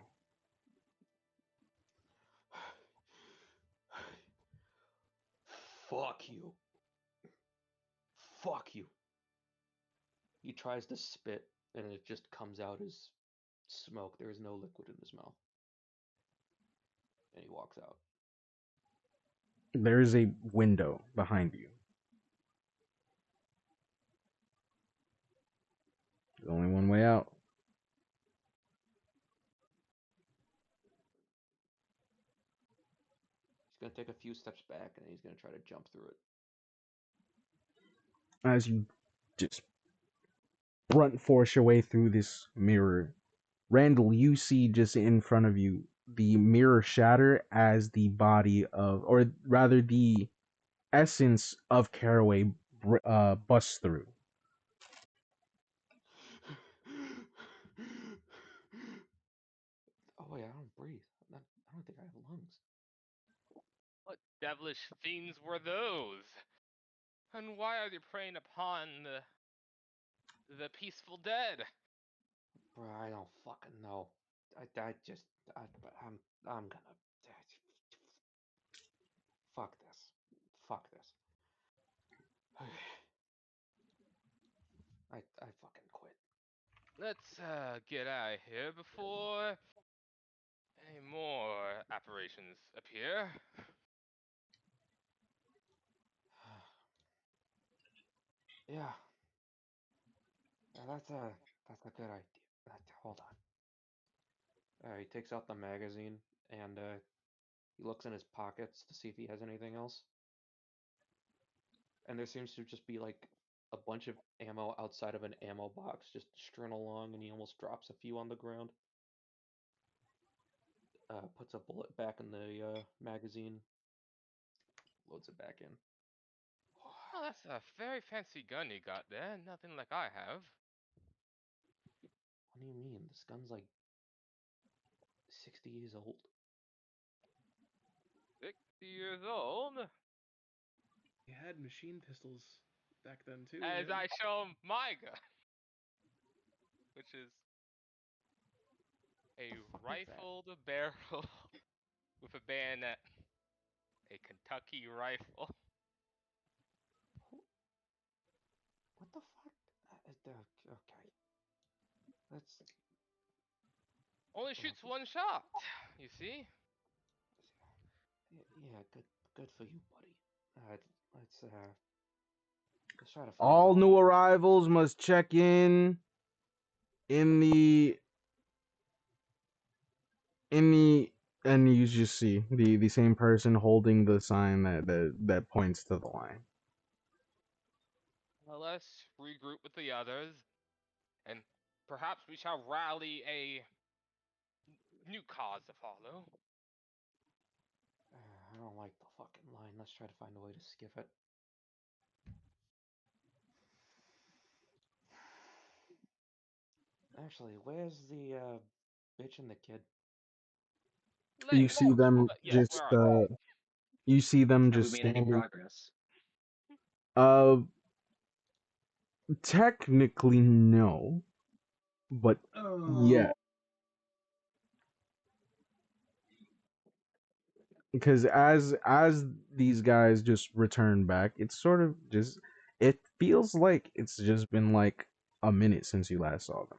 Fuck you. Fuck you. He tries to spit, and it just comes out as smoke. There is no liquid in his mouth. And he walks out. There is a window behind you. There's only one way out. He's gonna take a few steps back, and he's gonna try to jump through it. As you just brunt force your way through this mirror, Randall, you see just in front of you the mirror shatter as the body of, or rather the essence of Caraway busts through. Oh wait, I don't breathe. I don't think I have lungs. What devilish fiends were those? And why are they preying upon the peaceful dead? Bro, I don't fucking know. I'm gonna. Fuck this. Fuck this. I fucking quit. Let's get out of here before any more apparitions appear. Yeah, that's a good idea. Hold on. He takes out the magazine and he looks in his pockets to see if he has anything else. And there seems to just be like a bunch of ammo outside of an ammo box just strewn along, and he almost drops a few on the ground. Puts a bullet back in the magazine, loads it back in. Oh, that's a very fancy gun you got there. Nothing like I have. What do you mean? This gun's like 60 years old. 60 years old. He had machine pistols back then too. As man. I show him my gun, which is a What the fuck is that? rifled barrel with a bayonet. A Kentucky rifle. What the fuck? Okay. Let's. Only Yeah, shoots one shot, you see? yeah, good for you, buddy. Uh, let's uh, let's try to find All out. new arrivals must check in the and you just see the same person holding the sign that points to the line. Well, let's regroup with the others, and perhaps we shall rally a new cause to follow. I don't like the fucking line. Let's try to find a way to skip it. Actually, where's the bitch and the kid? You Later. see them But yes, just where are they? you see them Have we just made any standing. progress? Uh, technically no, but yeah, because as these guys just return back, it's sort of just it feels like it's just been like a minute since you last saw them.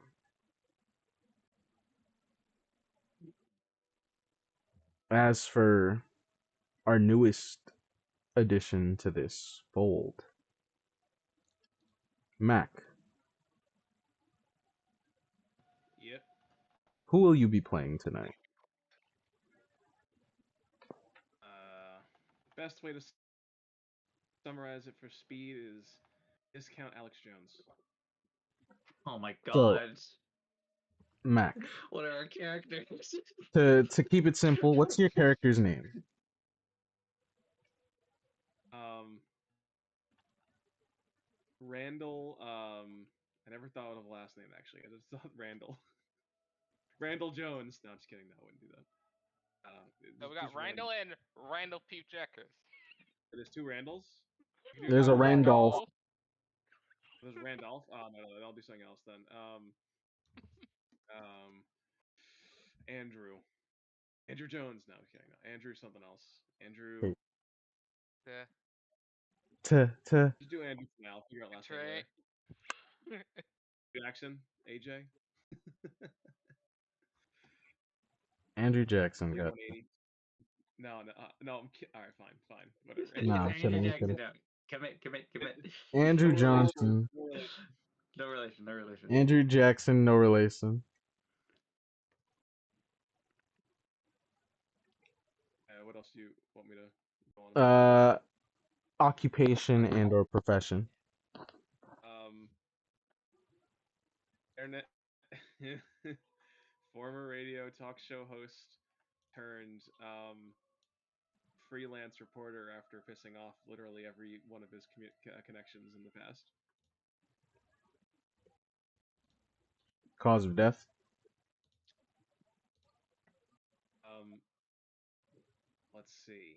As for our newest addition to this fold, Mac, Yep. who will you be playing tonight? Best way to summarize it for speed is discount Alex Jones. Oh my So, god. Mac, What are our characters? to keep it simple, what's your character's name? Randall. I never thought of a last name actually. I just thought Randall. Randall Jones. No, I'm just kidding. No, I wouldn't do that. So we got Just Randall and Randall Peep Jackers. There's two Randalls. You can do There's a Randolph. Randolph. There's Randolph. Oh no, I'll do something else then. Andrew. Andrew Jones. No, I'm kidding. No, Andrew something else. Andrew. Hey. Yeah. To Just do Andrew for now. Figure out last name Trey. later. Jackson. AJ. Andrew Jackson got 180. No. All right, fine, whatever. nah, I'm Andrew kidding, I'm Jackson, kidding. no. Commit. Andrew No relation. Johnson. No relation. No relation, no relation. Andrew Jackson, no relation. What else do you want me to go on about? Occupation and or profession. Internet former radio talk show host turned freelance reporter after pissing off literally every one of his connections in the past. Cause of death. Let's see.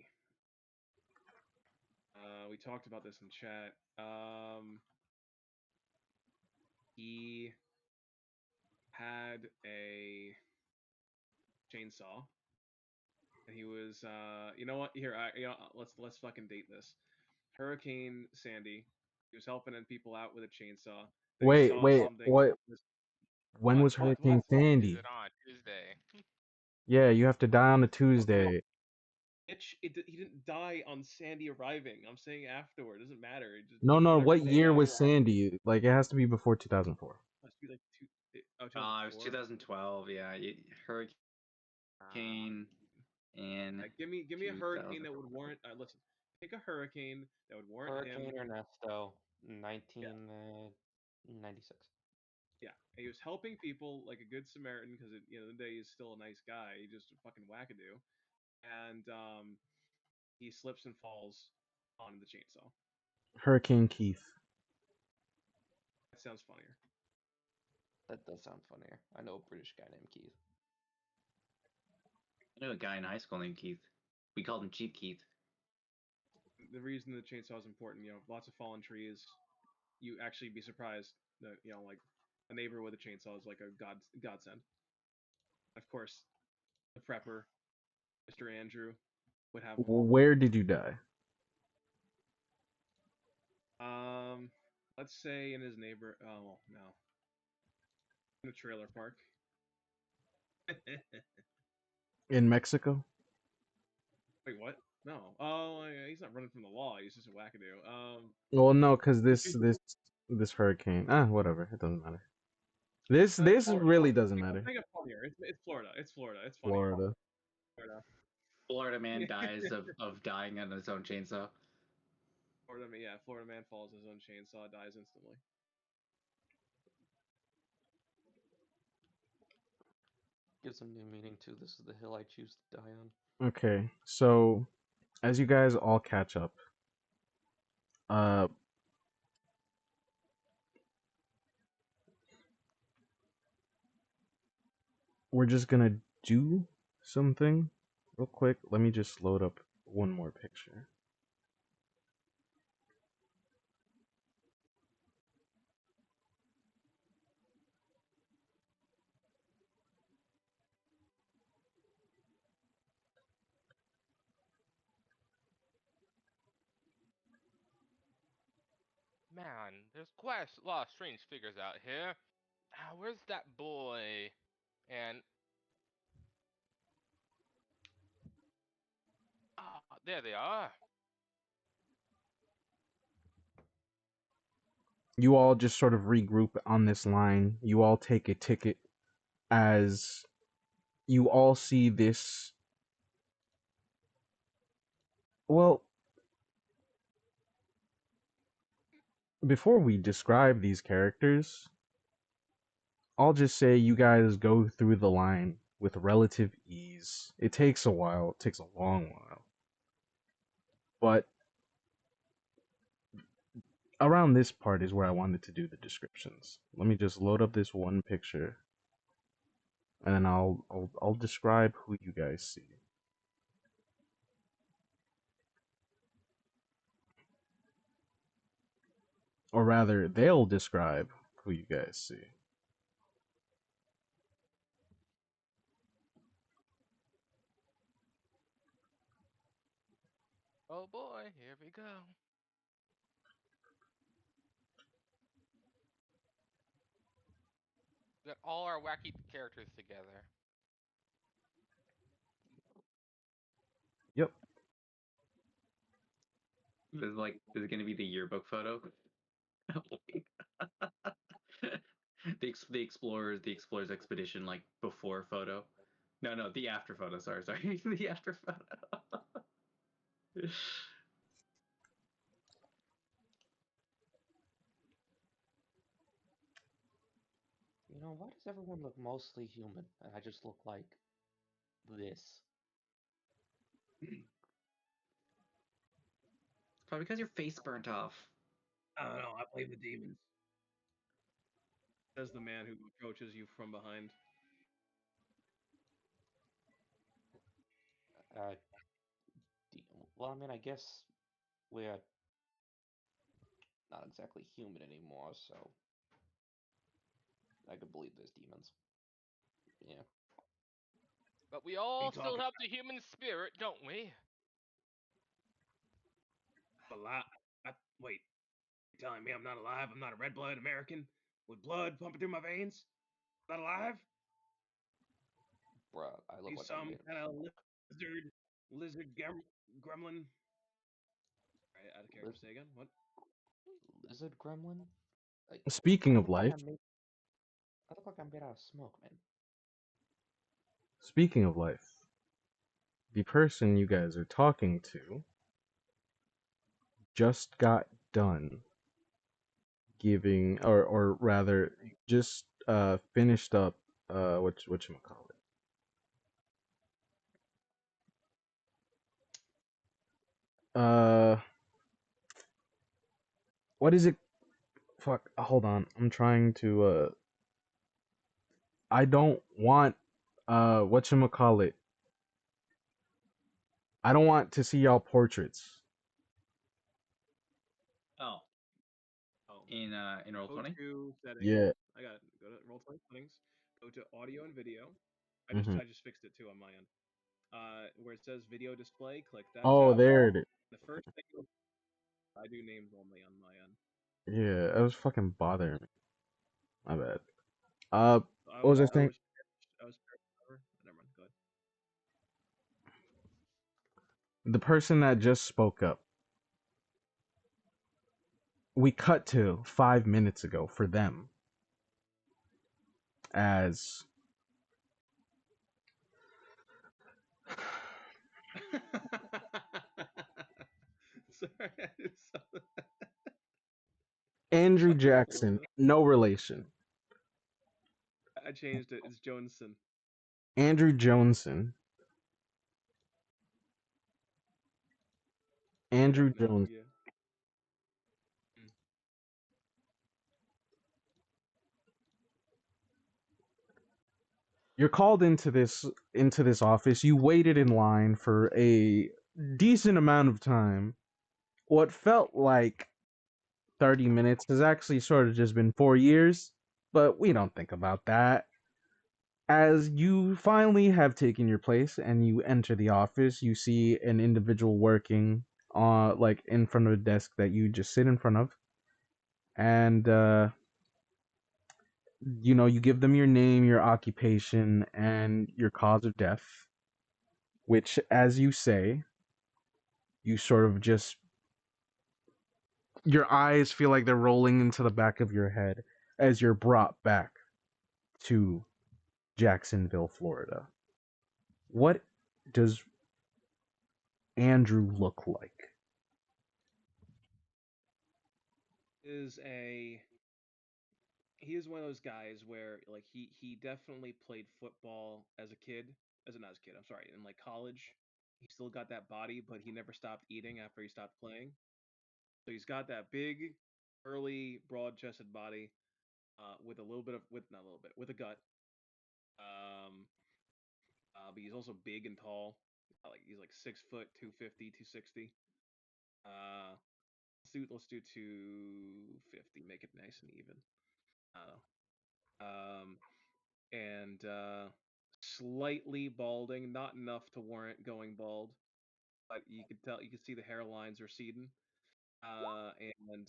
We talked about this in chat. He had a chainsaw, and he was, you know what? Here, let's fucking date this. Hurricane Sandy. He was helping people out with a chainsaw. Then he saw Wait, something. what? When was Hurricane What? Is Sandy? it on Tuesday? Yeah, you have to die on a Tuesday. He didn't die on Sandy arriving. I'm saying afterward. It doesn't matter. No, no. Whatever What day year was after. Sandy? Like, it has to be before 2004. Must be like It was 2012, yeah. Hurricane in Give me a hurricane that 2004. would warrant. Listen, pick a hurricane that would warrant Hurricane him. Ernesto, Yeah, 1996. yeah. And he was helping people like a good Samaritan because at the end of the day he's still a nice guy. He's just a fucking wackadoo, and he slips and falls on the chainsaw. Hurricane Keith. That sounds funnier. That does sound funnier. I know a British guy named Keith. I knew a guy in high school named Keith. We called him Cheap Keith. The reason the chainsaw is important, lots of fallen trees. You actually be surprised that like a neighbor with a chainsaw is like a godsend. Of course, the prepper, Mr. Andrew, would have them all. Where did you die? Let's say in his neighbor. Oh well, no, in a trailer park. In Mexico? Wait, what? No. Oh, he's not running from the law. He's just a wackadoo. Well, no, because this hurricane. Whatever. It doesn't matter. This Florida. really doesn't matter. Think of funnier. It's Florida. It's funnier. Florida. Florida. Florida man dies of dying on his own chainsaw. Florida man falls his own chainsaw, dies instantly. Give some new meaning to this is the hill I choose to die on. Okay, so as you guys all catch up, uh, we're just gonna do something real quick. Let me just load up one more picture. Man, there's quite a lot of strange figures out here. Where's that boy? And there they are. You all just sort of regroup on this line. You all take a ticket as you all see this. Well, before we describe these characters, I'll just say you guys go through the line with relative ease. It takes a while, it takes a long while. But around this part is where I wanted to do the descriptions. Let me just load up this one picture and then I'll describe who you guys see. Or rather, they'll describe who you guys see. Oh boy, here we go. We got all our wacky characters together. Yep. This is gonna be the yearbook photo. The explorers expedition like before photo. No, the after photo. Sorry, the after photo. You know, why does everyone look mostly human and I just look like this? Probably because your face burnt off. I don't know. I play the demons. Says the man who approaches you from behind. Uh, well, I mean, I guess we're not exactly human anymore, so I could believe there's demons. Yeah. But we You all still talking have the human spirit, don't we? alive? Wait, you telling me I'm not alive? I'm not a red blooded American with blood pumping through my veins? Not alive? Bruh, I look You like I'm some made kind of lizard gremlin? Right, out of character. Liz Say again. What? lizard gremlin? Like, Speaking I of look like life, I'm made. I look like I'm made out of smoke, man. speaking of life, the person you guys are talking to just got done giving, or rather, just finished up whatchamacallit. Uh, what is it? Fuck. Hold on. I'm trying to. I don't want. Whatchamacallit. I don't want to see y'all portraits. Oh, Oh, in roll go 20. to settings. Yeah. I got it. Go to roll 20 settings. Go to audio and video. Hmm. I just fixed it too on my end. Where it says video display, click that Oh, tab. there it is. The first thing I do names only on my end. Yeah, that was fucking bothering me. My bad. I What was was I I saying? was I was never mind. Go ahead. The person that just spoke up. We cut to 5 minutes ago for them as Sorry, I just saw that. Andrew Fucking Jackson, cool. no relation. I changed it. It's Joneson. Andrew Johnson. Andrew No, Jones. yeah. Mm. You're called into this office. You waited in line for a decent amount of time. What felt like 30 minutes has actually sort of just been 4 years, but we don't think about that. As you finally have taken your place and you enter the office, you see an individual working like in front of a desk that you just sit in front of. And you give them your name, your occupation, and your cause of death, which, as you say, you sort of just your eyes feel like they're rolling into the back of your head as you're brought back to Jacksonville, Florida. What does Andrew look like? Is a He is one of those guys where like he definitely played football as a kid, not as a kid. I'm sorry, in like college. He still got that body, but he never stopped eating after he stopped playing. So he's got that big, early, broad-chested body, with a little bit of with not a little bit with a gut. Um, but he's also big and tall. Like he's like 6 foot, 250, 260. Uh, let's do 250. Make it nice and even. I don't know. And slightly balding, not enough to warrant going bald, but you could see the hairlines receding. Uh, and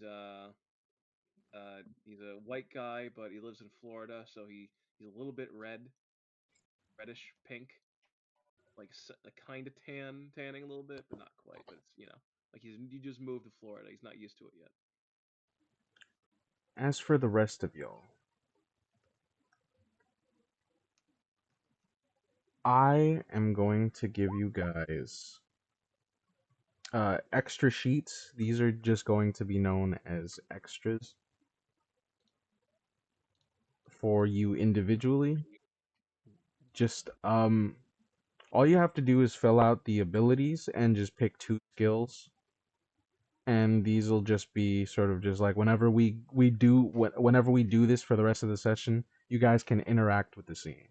he's a white guy, but he lives in Florida, so he's a little bit reddish pink, like a kind of tanning a little bit, but not quite. But it's like he just moved to Florida. He's not used to it yet. As for the rest of y'all, I am going to give you guys extra sheets. These are just going to be known as extras for you individually. Just all you have to do is fill out the abilities and just pick 2 skills, and these will just be sort of just like whenever we do this for the rest of the session, you guys can interact with the scene.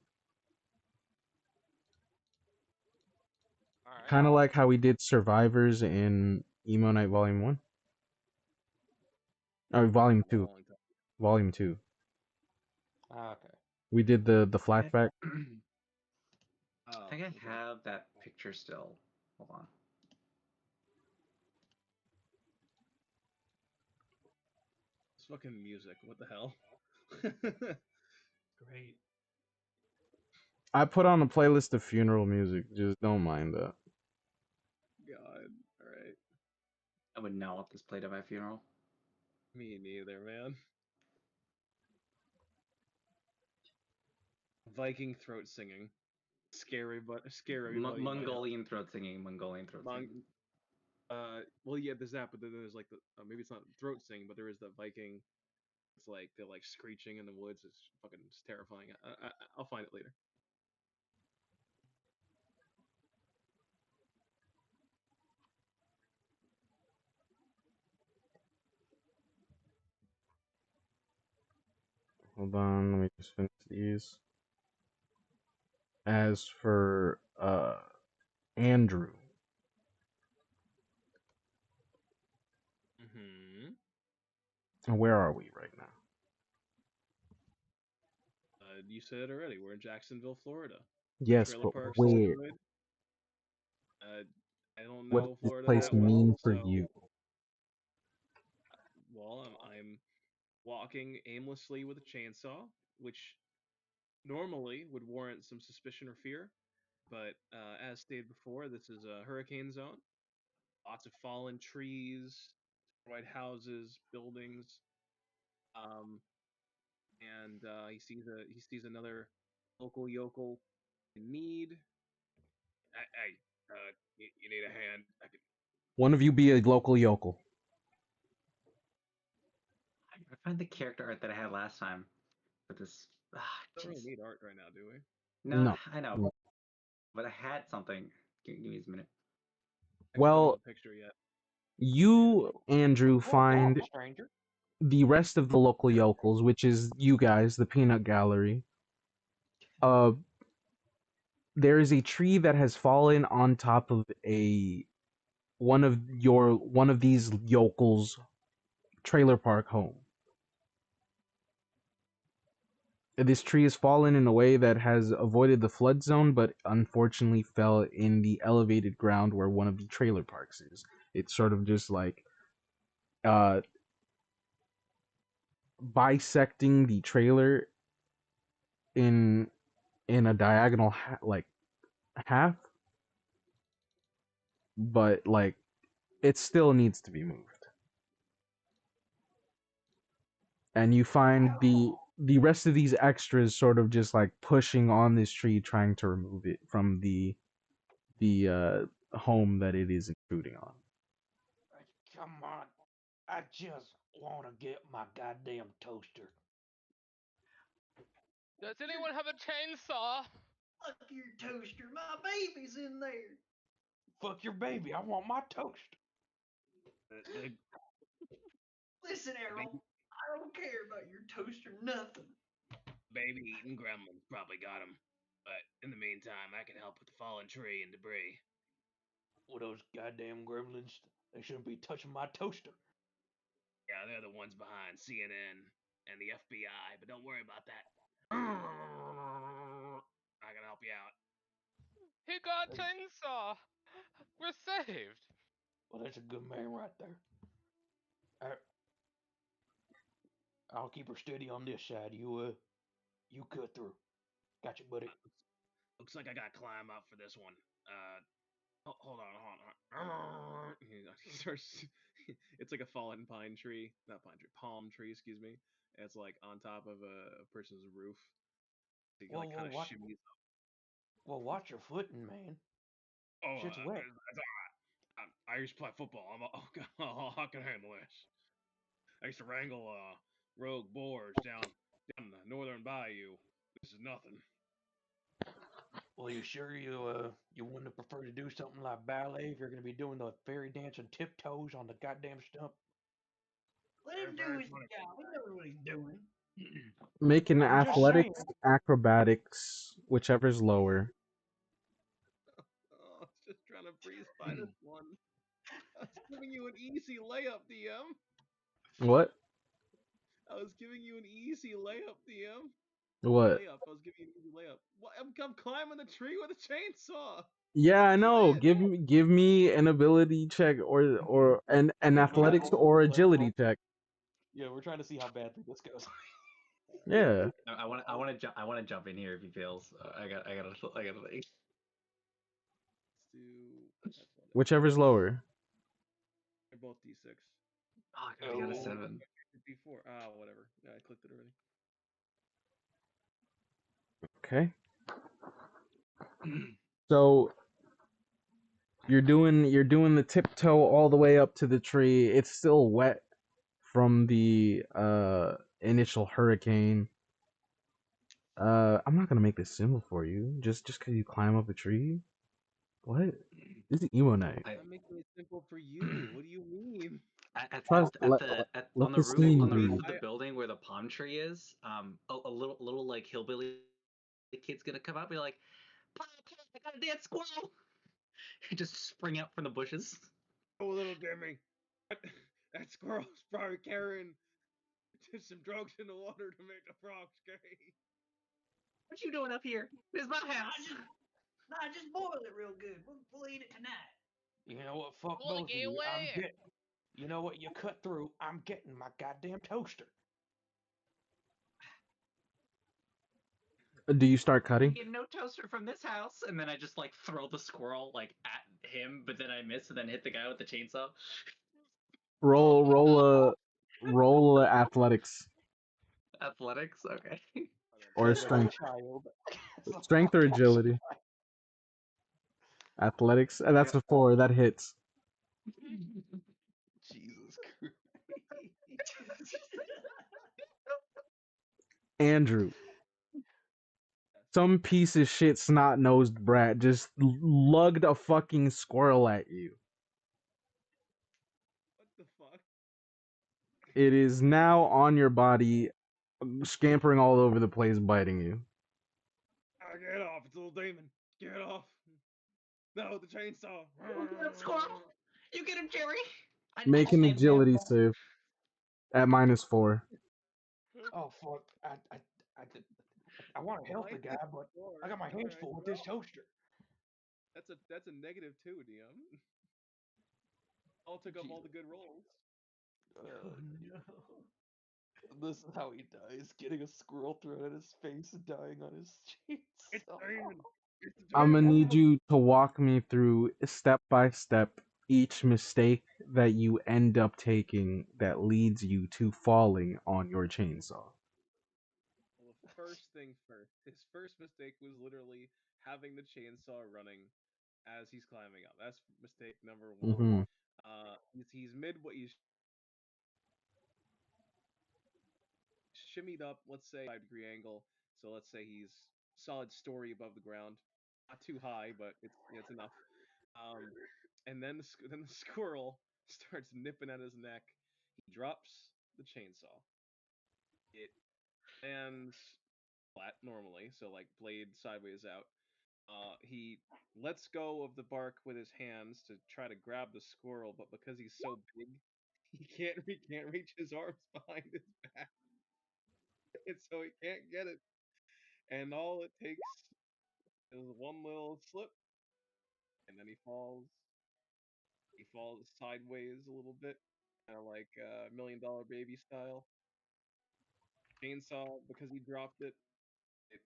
All right. Kind of like how we did Survivors in Emo Night Volume 1. Or Volume 2. Long time. Volume 2. Ah, okay. We did the flashback. I think I Okay. have that picture still. Hold on. It's fucking music. What the hell? Great. I put on a playlist of funeral music. Just don't mind that. God. All right. I would not want this played at my funeral. Me neither, man. Viking throat singing. Scary, but scare everybody. Mongolian throat singing. Mongolian throat Mong- singing. well, yeah, there's that, but then there's like the maybe it's not throat singing, but there is the Viking. It's like they're like screeching in the woods. It's terrifying. I'll find it later. Hold on, let me just finish these. As for Andrew, Mm-hmm. where are we right now? You said it already. We're in Jacksonville, Florida. Yes, Trailer but parks where? destroyed. Uh, I don't What does know this Florida place that well, mean for so you? well, I'm walking aimlessly with a chainsaw, which normally would warrant some suspicion or fear. But as stated before, this is a hurricane zone. Lots of fallen trees, destroyed houses, buildings. Um, and he sees another local yokel in need. You need a hand. I can. One of you be a local yokel. I find the character art that I had last time for this. Don't really Jeez. need art right now, do we? No, No. I know, No. but I had something. Give me a minute. I just don't have Well, a picture yet. you, Andrew, Well, find talk, stranger. the rest of the local yokels, which is you guys, the Peanut Gallery. Uh, there is a tree that has fallen on top of one of these yokels' trailer park home. This tree has fallen in a way that has avoided the flood zone, but unfortunately fell in the elevated ground where one of the trailer parks is. It's sort of just like uh, bisecting the trailer in a diagonal like half, but like it still needs to be moved. And you find the rest of these extras sort of just like pushing on this tree, trying to remove it from the home that it is intruding on. Come on. I just want to get my goddamn toaster. Does anyone have a chainsaw? Fuck your toaster. My baby's in there. Fuck your baby. I want my toast. The Listen, Errol. baby, I don't care about your toaster, nothing. baby eating gremlins probably got him. But in the meantime, I can help with the fallen tree and debris. Well, those goddamn gremlins, they shouldn't be touching my toaster. Yeah, they're the ones behind CNN and the FBI, but don't worry about that. I can help you out. He got chainsaw. We're saved. Well, that's a good man right there. I, I'll keep her steady on this side. You cut through. Got you, buddy. Looks like I got to climb up for this one. Hold on. He starts. It's like a fallen pine tree, not pine tree, palm tree. Excuse me. And it's like on top of a person's roof. So you Whoa, like whoa, kind of watch. shimmies up. Well, watch your footing, man. Oh, Shit's wet. that's all right. I used to play football. I can handle this. I used to wrangle rogue boars down the northern bayou. This is nothing. Well, you sure you wouldn't prefer to do something like ballet if you're gonna be doing the fairy dance and tiptoes on the goddamn stump? Let him do Very his funny. job. He knows what he's doing. Make an I'm just saying. athletics, acrobatics, whichever's lower. Oh, I was just trying to breeze by this one. I was giving you an easy layup, DM. What? I was giving you an easy layup, DM. What? Layup. I was giving you an easy layup. What? I'm climbing the tree with a chainsaw. Yeah, I This is know. it. Give me an ability check or an Yeah, we got athletics multiple or players. agility check. Yeah, we're trying to see how badly this goes. Yeah. I want to jump in here if he fails. I gotta think. Let's do athletics. Whichever's lower. They're both D6. Oh, I got a Oh. 7. D4. Ah, whatever. Yeah, I clicked it already. Okay. So you're doing the tiptoe all the way up to the tree. It's still wet from the initial hurricane. I'm not gonna make this simple for you. Just because you climb up a tree. What? This is EMO NITE. I'm making it simple for you. What do you mean? Trust. Let the steam On the roof breathe. of the building where the palm tree is, a little like hillbilly kid's gonna come out and be like, "Papa, I got a dead squirrel!" And just spring out from the bushes. Oh, little Demi. That squirrel's probably carrying some drugs in the water to make the frogs gay. What you doing up here? This is my house. Just boil it real good. We'll eat it tonight. You know what? Fuck Well, both of get you. I'm where? getting. You know what? You cut through. I'm getting my goddamn toaster. Do you start cutting? Get no toaster from this house, and then I just like throw the squirrel like at him, but then I miss and then hit the guy with the chainsaw. Roll athletics Athletics, okay. or Sounds like a strength. child. Strength or agility. Athletics. And that's a 4. That hits. Jesus Christ. Andrew. some piece of shit snot nosed brat just lugged a fucking squirrel at you. What the fuck? It is now on your body, scampering all over the place, biting you. Ah, get off! It's a little demon. Get off! No, the chainsaw. You get him, squirrel. You get him, Jerry. Make an saved him. agility save at -4. Oh fuck! I want to help the guy, but I got my hands full with this toaster. That's a -2, DM. All took up all the good rolls. Oh no! This is how he dies: getting a squirrel thrown at his face and dying on his It's chainsaw. the demon. It's the I'm gonna demon. need you to walk me through step by step each mistake that you end up taking that leads you to falling on your chainsaw. Well, the first thing first. His first mistake was literally having the chainsaw running as he's climbing up. That's mistake number one. Mm-hmm. He's mid what he's shimmied up, let's say 5-degree angle. So let's say he's solid story above the ground, not too high, but it's enough. Um, and then then the squirrel starts nipping at his neck. He drops the chainsaw. It lands flat normally, so like blade sideways out. He lets go of the bark with his hands to try to grab the squirrel, but because he's so big, he can't reach his arms behind his back, and so he can't get it. And all it takes is one little slip, and then he falls. He falls sideways a little bit, kind of like $1 Million Baby style. Chainsaw, because he dropped it.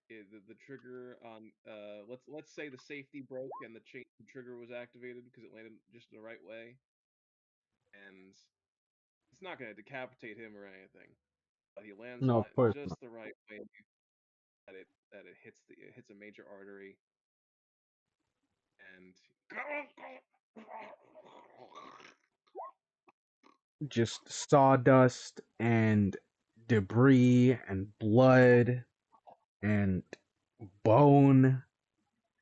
The trigger on let's say the safety broke and the trigger was activated because it landed just the right way, and it's not gonna decapitate him or anything, but he lands No, on of it course not. just the right way that it hits a major artery, and Just sawdust and debris and blood and bone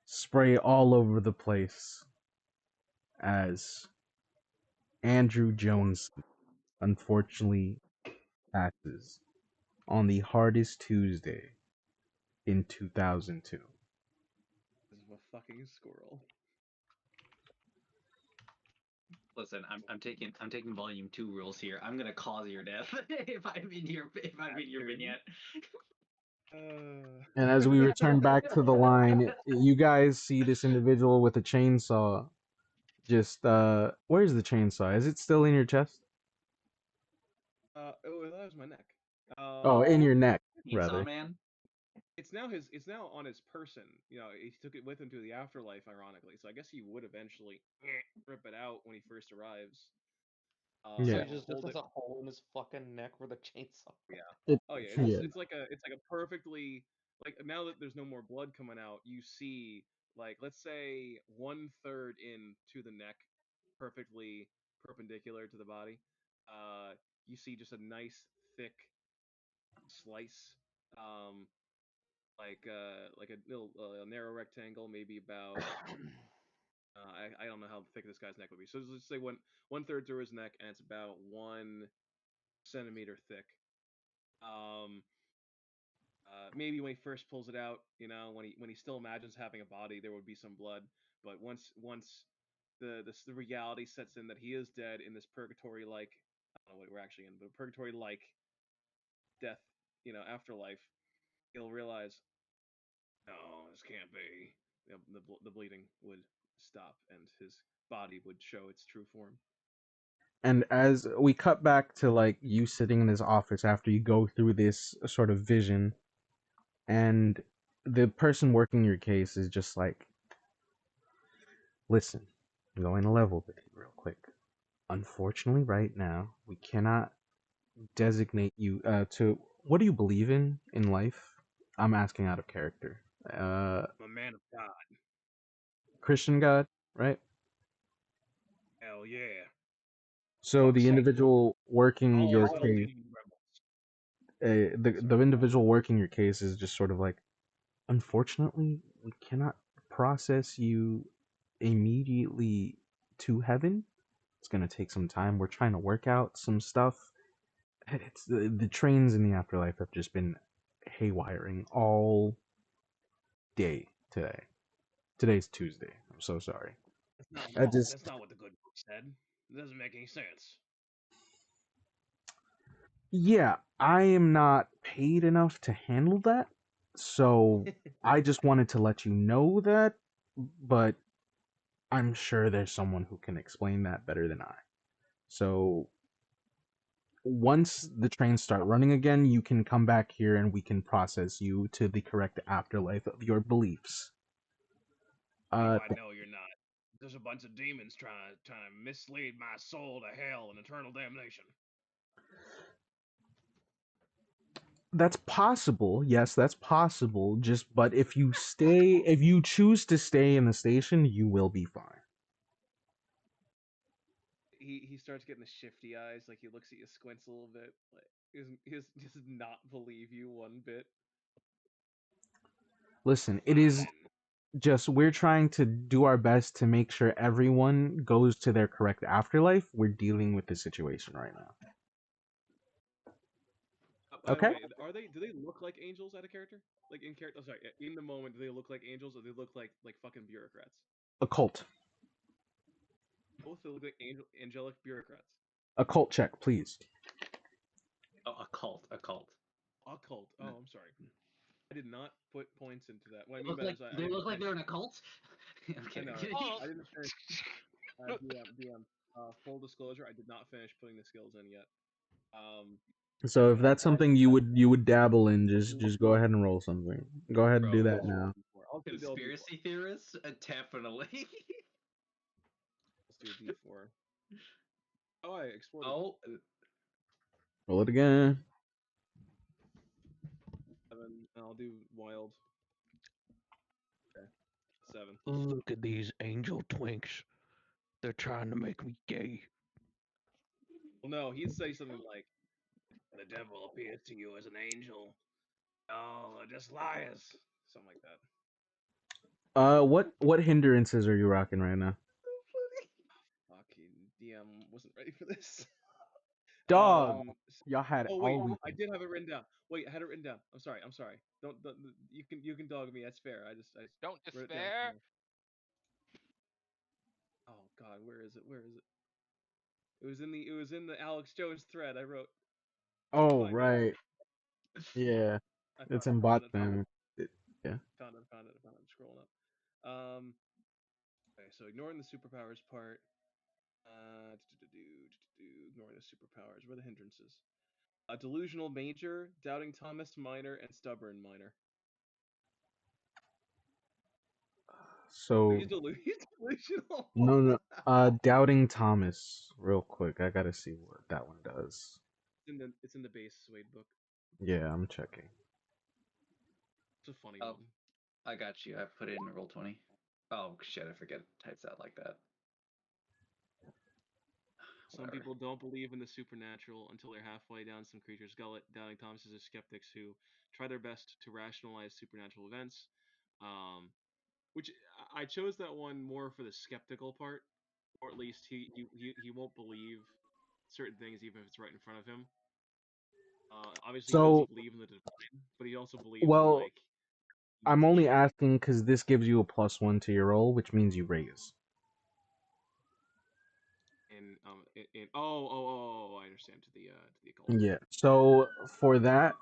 spray all over the place as Andrew Jones unfortunately passes on the hardest Tuesday in 2002. this is a fucking squirrel. Listen, I'm taking volume 2 rules here. I'm gonna cause your death if I'm in your vignette. And as we return back to the line, you guys see this individual with a chainsaw. Just where's the chainsaw? Is it still in your chest? Oh, that was my neck. Oh, in your neck, Chainsaw rather. man. It's now on his person. You know, he took it with him to the afterlife, ironically. So I guess he would eventually rip it out when he first arrives. So Yeah. he just Hold has it. a hole in his fucking neck where the chainsaw. Yeah. It, Oh yeah. yeah. It's like a perfectly, like, now that there's no more blood coming out, you see, like, let's say 1/3 into the neck, perfectly perpendicular to the body. Uh, you see just a nice thick slice. Like a little narrow rectangle, maybe about I don't know how thick this guy's neck would be. So let's say 1/3 through his neck, and it's about 1 centimeter thick. Um, Maybe when he first pulls it out, you know, when he still imagines having a body, there would be some blood. But once the reality sets in that he is dead in this purgatory like, I don't know what we're actually in, but a purgatory like death, you know, afterlife, he'll realize, no, this can't be. You know, the bleeding would stop, and his body would show its true form. And as we cut back to like you sitting in his office after you go through this sort of vision, and the person working your case is just like, listen, I'm going to level with you real quick. Unfortunately, right now, we cannot designate you to what do you believe in life? I'm asking out of character. I'm a man of God. Christian God, right? Hell yeah. So Fuck the Satan. individual working All your hail case, you rebels. the individual working your case is just sort of like, unfortunately, we cannot process you immediately to heaven. It's gonna take some time. We're trying to work out some stuff. It's the trains in the afterlife have just been haywiring all day today. Today's Tuesday. I'm so sorry. I just That's not what the good book said. It doesn't make any sense. Yeah, I am not paid enough to handle that. So I just wanted to let you know that, but I'm sure there's someone who can explain that better than I. So once the trains start running again, you can come back here and we can process you to the correct afterlife of your beliefs. I know you're not. There's a bunch of demons trying to mislead my soul to hell and eternal damnation. That's possible. Yes, that's possible. But if you choose to stay in the station, you will be fine. He starts getting the shifty eyes, like he looks at you, squints a little bit, like he does not believe you one bit. Listen, it is Fine. just we're trying to do our best to make sure everyone goes to their correct afterlife. We're dealing with the situation right now. By the Okay? way, do they look like angels out of character? Like in character? Oh, sorry, in the moment, do they look like angels or do they look like fucking bureaucrats? Occult. Both they look like angelic bureaucrats. Occult check, please. Oh, a cult. Occult. Oh, I'm sorry. I did not put points into that. What I They mean look by that like is I they didn't look like finish. they're in a cult. I'm I kidding. know. Oh, I didn't finish. DM. Full disclosure, I did not finish putting the skills in yet. So if But that's something you would dabble in, just go ahead and roll something. Go ahead and do that now. I'll do a D4. Conspiracy theorists? Definitely. Let's do a D4. Oh, I exploded. Oh, Roll it again. 7, and I'll do wild. Okay. 7. Look at these angel twinks. They're trying to make me gay. Well, no, he'd say something like, "The devil appears to you as an angel. Oh, they're just liars." Something like that. What hindrances are you rocking right now? Fucking DM wasn't ready for this. Dog, y'all had Oh wait, all I weekend. did have it written down. Wait, I had it written down. I'm sorry. Don't you can dog me. That's fair. I don't wrote it down despair. somewhere. Oh God, where is it? Where is it? It was in the Alex Jones thread. I wrote. Oh Find it. right. Yeah. I It's found in it. bot Found it. Found it. fam. Yeah. Found it. Found it. Found it. I'm scrolling up. Okay, so ignoring the superpowers part. Ignoring the superpowers. Where are the hindrances? A delusional major, doubting Thomas minor, and stubborn minor. So He's delusional. no. Doubting Thomas. Real quick, I gotta see what that one does. It's in the base Suede book. Yeah, I'm checking. It's a funny oh, one. I got you. I put it in roll 20. Oh shit! I forget it types out like that. Some Whatever. people don't believe in the supernatural until they're halfway down some creature's gullet. Doubting Thomases are skeptics who try their best to rationalize supernatural events. Which I chose that one more for the skeptical part, or at least he won't believe certain things even if it's right in front of him. Obviously, he So doesn't believe in the divine, but he also believes in well, like I'm demons and only shit. asking because this gives you a +1 to your roll, which means you raise. I understand to the occult. Yeah. So for that,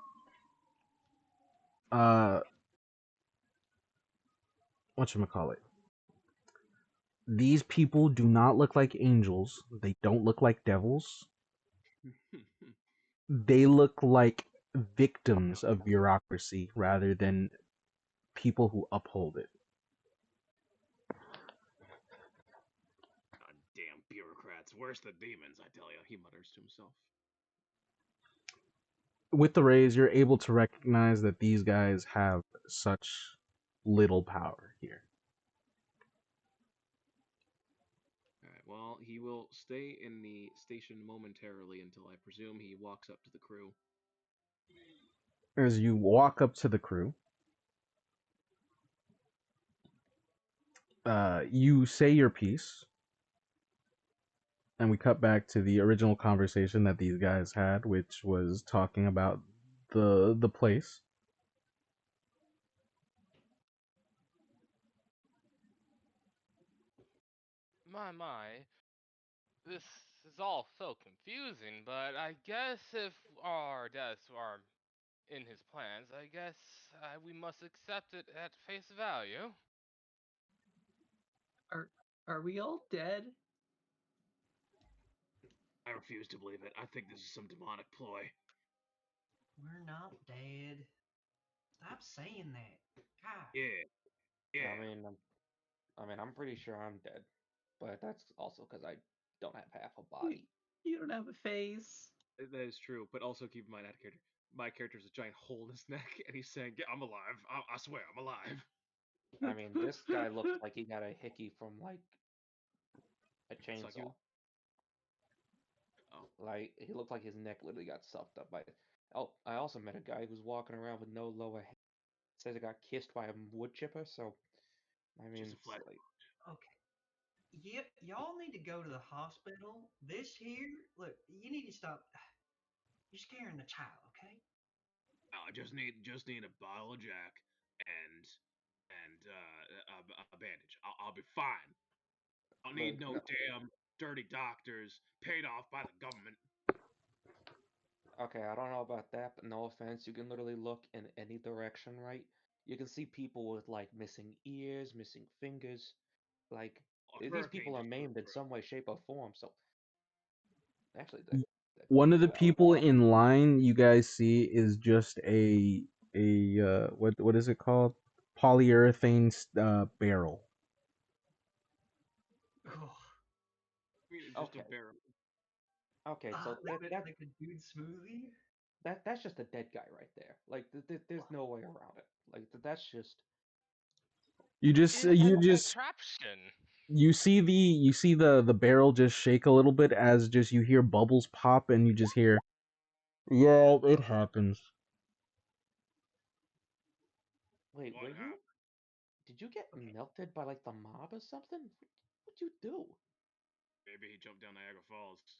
uh, whatchamacallit? These people do not look like angels. They don't look like devils. They look like victims of bureaucracy rather than people who uphold it. God damn bureaucrats, worse than demons, I tell you. He mutters to himself. With the raise, you're able to recognize that these guys have such little power here. Alright, well, he will stay in the station momentarily until I presume he walks up to the crew. As you walk up to the crew, You say your piece, and we cut back to the original conversation that these guys had, which was talking about the place. My. This is all so confusing, but I guess if our deaths are in his plans, I guess we must accept it at face value. Are are we all dead? I refuse to believe it. I think this is some demonic ploy. We're not dead. Stop saying that. God. Yeah, yeah. I mean, I'm pretty sure I'm dead, but that's also because I don't have half a You, body. you don't have a face. That is true. But also keep in mind, that character, my character's a giant hole in his neck, and he's saying, yeah, "I'm alive. I swear, I'm alive." I mean, this guy looks like he got a hickey from like a Suck you. chainsaw. Oh, Like he looked like his neck literally got sucked up by. Oh, I also met a guy who's walking around with no lower. Says he got kissed by a wood chipper. So I mean, just a flat. like, Okay. Y'all need to go to the hospital. This here, look, you need to stop. You're scaring the child, okay? I just need a bottle of Jack and a bandage. I'll be fine. I don't need look, no no, damn dirty doctors paid off by the government. okay, I don't know about that, but no offense, you can literally look in any direction, right? You can see people with like missing ears, missing fingers. Like Oh, these hurricane people are just blew maimed in through. some way, shape, or form. So actually, that could One be of the valid. people in line you guys see is just a what is it called? Polyurethane barrel. Oh, I mean, it's just a Okay, barrel. okay, so like a dude smoothie. that's just a dead guy right there. Like there's no way around it. Like that's just It's a contraption. You see the barrel just shake a little bit as just you hear bubbles pop and you just hear, yeah, it happens. wait. What Were you? happened? Did you get Okay. melted by like the mob or something? What'd you do? Maybe he jumped down Niagara Falls.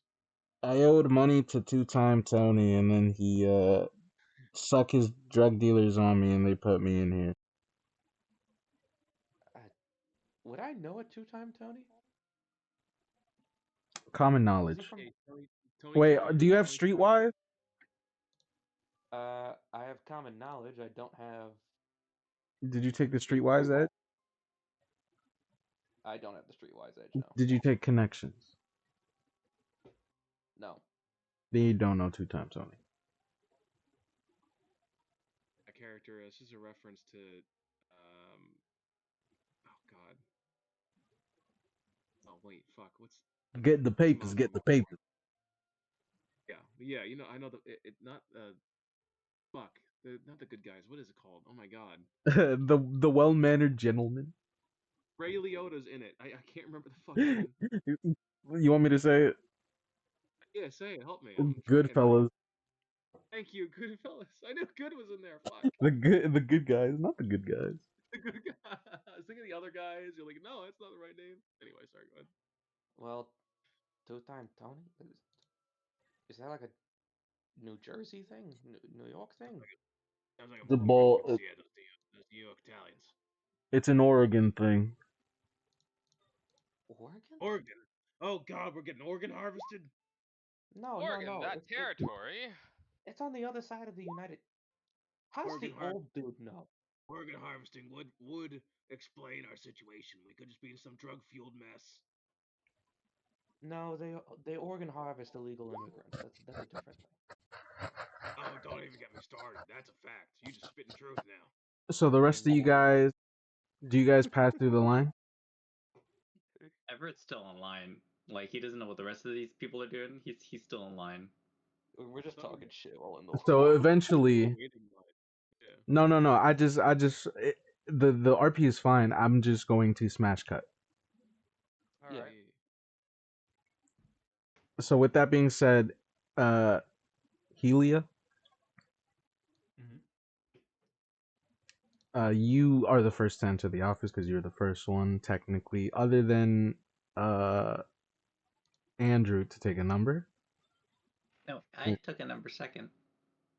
I owed money to two-time Tony, and then he suck his drug dealers on me, and they put me in here. Uh, would I know a two-time Tony? Common Was he knowledge. from? Hey, Tony, Wait, do you have Tony tried. Streetwise? I have common knowledge. I don't have. Did you take the Hey, Streetwise edge? I don't have the Streetwise Edge. No. Did you take Connections? No. Then you don't know two-time Tony. a character. This is a reference to, oh god. Oh wait, fuck. What's Get the some papers, other get the one? papers. Yeah. You know, I know it not fuck not the good guys. What is it called? Oh my god. The well-mannered gentleman. Ray Liotta's in it. I can't remember the fucking name. You want me to say it? Yeah, say it. Help me. I'm trying. Goodfellas. Thank you, Goodfellas. I knew Good was in there. Fuck. The good guys, not the good guys. The good guy. I was thinking of the other guys. You're like, no, that's not the right name. Anyway, sorry. Go ahead. Well, two-time Tony is that like a New Jersey thing? New York thing? Sounds like a The movie reference. ball. Yeah, those New York Italians. It's an Oregon thing. Oregon? Oregon. Oh God, we're getting Oregon harvested. No, no, Oregon, no. that territory. It's on the other side of the United. How's Oregon the old dude know? Oregon harvesting would explain our situation. We could just be in some drug fueled mess. No, they Oregon harvest illegal immigrants. That's a different thing. Oh, don't even get me started. That's a fact. You just spitting truth now. So the I rest mean, of you guys, do you guys pass through the line? Everett's still online. Like he doesn't know what the rest of these people are doing. He's still in line. we're just So talking shit all in the So we're eventually, waiting line. Yeah. no. The RP is fine. I'm just going to smash cut. All Yeah. right. So with that being said, uh, Helia, Mm-hmm. You are the first to enter the office because you're the first one, technically, other than uh, Andrew to take a number. No, I took a number second.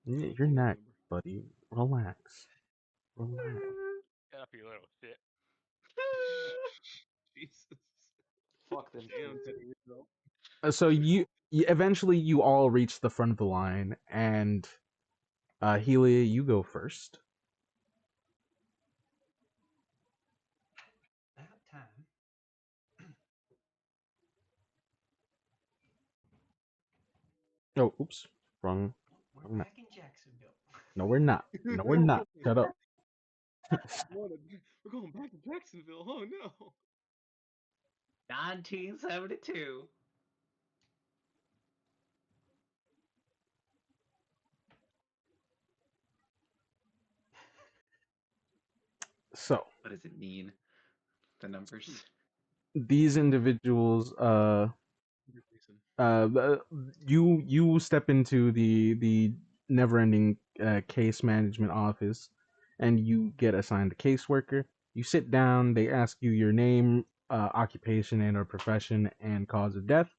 You're I'll get a next, number. buddy. Relax. Relax. Get up, you little shit. Jesus. Fuck them Damn, kids. Teddy Roosevelt. So eventually you all reach the front of the line, and Helia, you go first. About time. Oh, oops, wrong. We're wrong back in Jacksonville. No, we're not. No, we're not. Shut up. We're going back to Jacksonville. Oh no. 1972. So What does it mean? The numbers. these individuals, Reason. you step into the never-ending case management office, and you get assigned a caseworker. You sit down. They ask you your name, occupation, and/or profession, and cause of death.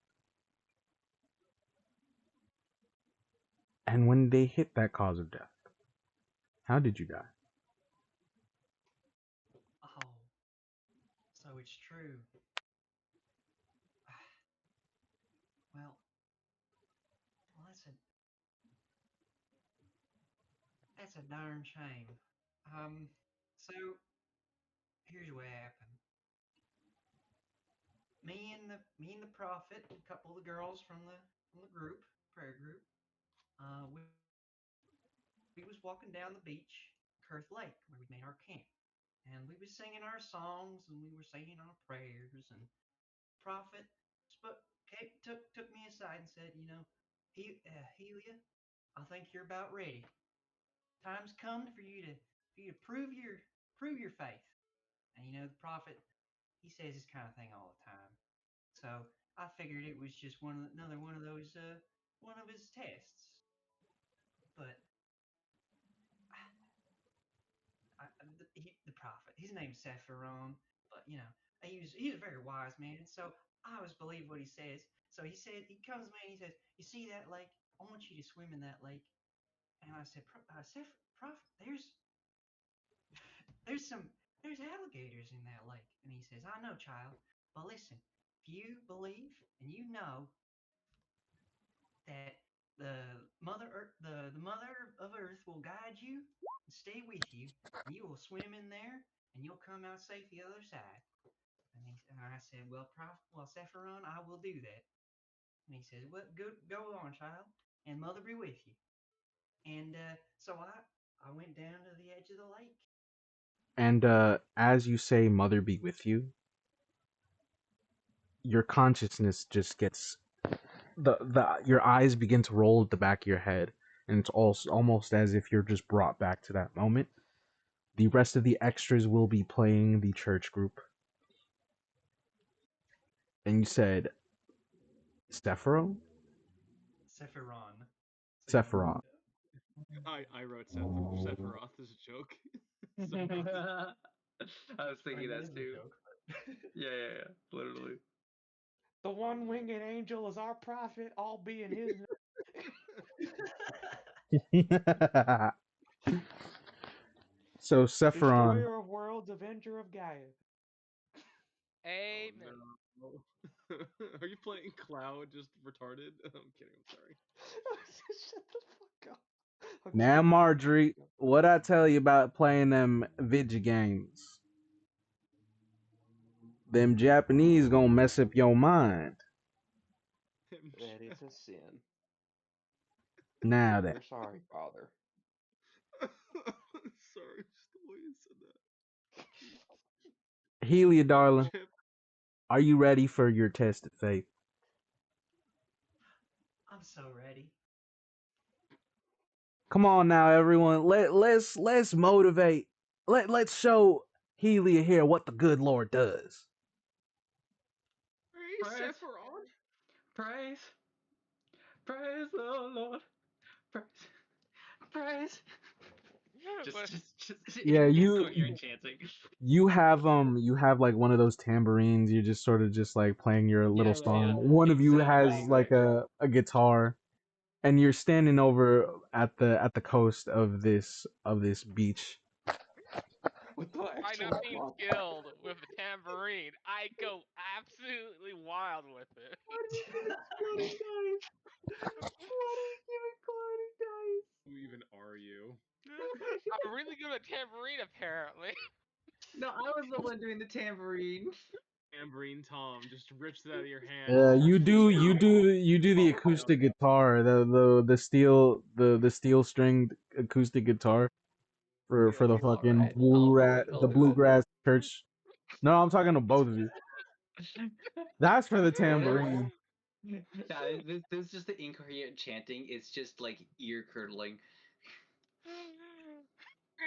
And when they hit that cause of death, how did you die? Oh, so it's true. Well, that's a darn shame. So here's what happened. Me and the prophet, a couple of the girls from the group, prayer group, we was walking down the beach, Kurth Lake, where we made our camp, and we was singing our songs and we were saying our prayers. And prophet took me aside and said, Helia, I think you're about ready. Time's come for you to prove your faith. And the prophet, he says this kind of thing all the time. So I figured it was just another one of those one of his tests. But the prophet, his name's Sephiron, but he's a very wise man. So I always believe what he says. So he comes to me and he says, "You see that lake? I want you to swim in that lake." And I said, Prophet, there's some there's alligators in that lake." And he says, "I know, child, but listen, if you believe and you know that the mother of Earth will guide you and stay with you, and you will swim in there, and you'll come out safe the other side." And I said, well, Sephiron, I will do that." And he says, "Well, go on, child, and mother be with you." And so I went down to the edge of the lake. And as you say, "Mother be with you," your consciousness just gets the your eyes begin to roll at the back of your head, and it's also almost as if you're just brought back to that moment. The rest of the extras will be playing the church group, and you said Sephiroth? Sephiron. Sephiroth. I wrote Sephiroth as a joke. Sorry. I was thinking That that is a too. joke. Yeah, literally. The one winged angel is our prophet, all be in his name. So Sephiron, Destroyer of worlds, avenger of Gaia. Oh Amen. no. Are you playing Cloud just retarded? I'm kidding, I'm sorry. Shut the fuck up. I'm now kidding. Marjorie, what I tell you about playing them video games? Them Japanese gonna mess up your mind. That is a sin. Now then, We're sorry, Father. Sorry, just the way you said that. Helia, darling, Chip. are you ready for your test of faith? I'm so ready. Come on now, everyone. Let's motivate. Let's show Helia here what the good Lord does. Hey, Praise, Sephiroth. praise, praise the Lord. Praise, praise. But Just Yeah, incoherent chanting. you have like one of those tambourines. You're just sort of just like playing your little song. One of you has like a guitar, and you're standing over at the coast of this beach. What the by actual not being fuck? skilled with a tambourine, I go absolutely wild with it. Exploding dice. What is exploding dice? Who even are you? I'm really good at tambourine, apparently. No, I was the one doing the tambourine. Tambourine Tom just rips it out of your hand. Yeah, Just you do the acoustic guitar, the steel stringed acoustic guitar for the fucking Alright, I'll the do it. bluegrass church. No, I'm talking to both of you. That's for the tambourine. Yeah, this is just the incoherent chanting. It's just like ear curdling.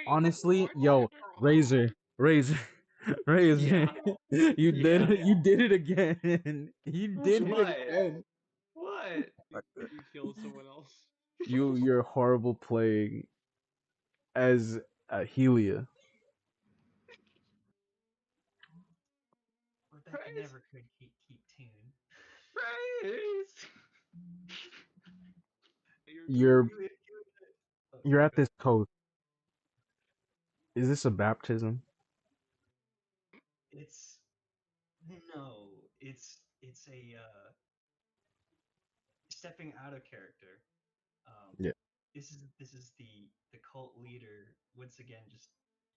Honestly, yo, Razor, Razor, Yeah, yeah. you did it again. You did it What? again. What? you killed someone else. You're horrible playing as Helia. Rebecca Praise, never could keep tune. praise. You're You're You, oh, you're sorry, at go this ahead. coast. Is this a baptism? It's no, it's a stepping out of character. Yeah. This is the cult leader once again just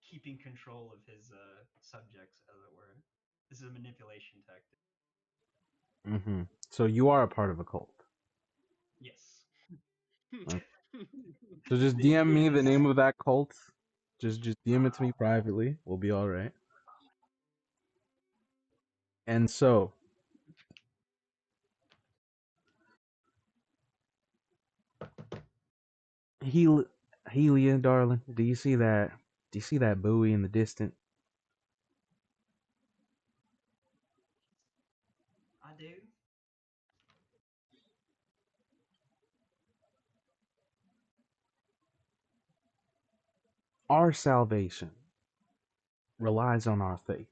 keeping control of his subjects, as it were. This is a manipulation tactic. Mm-hmm. So you are a part of a cult. Yes. Okay. So just The DM me the yes. name of that cult. Just DM it to me privately. We'll be all right. And so, Hel- Helia, darling, do you see that? Do you see that buoy in the distance? I do. Our salvation relies on our faith.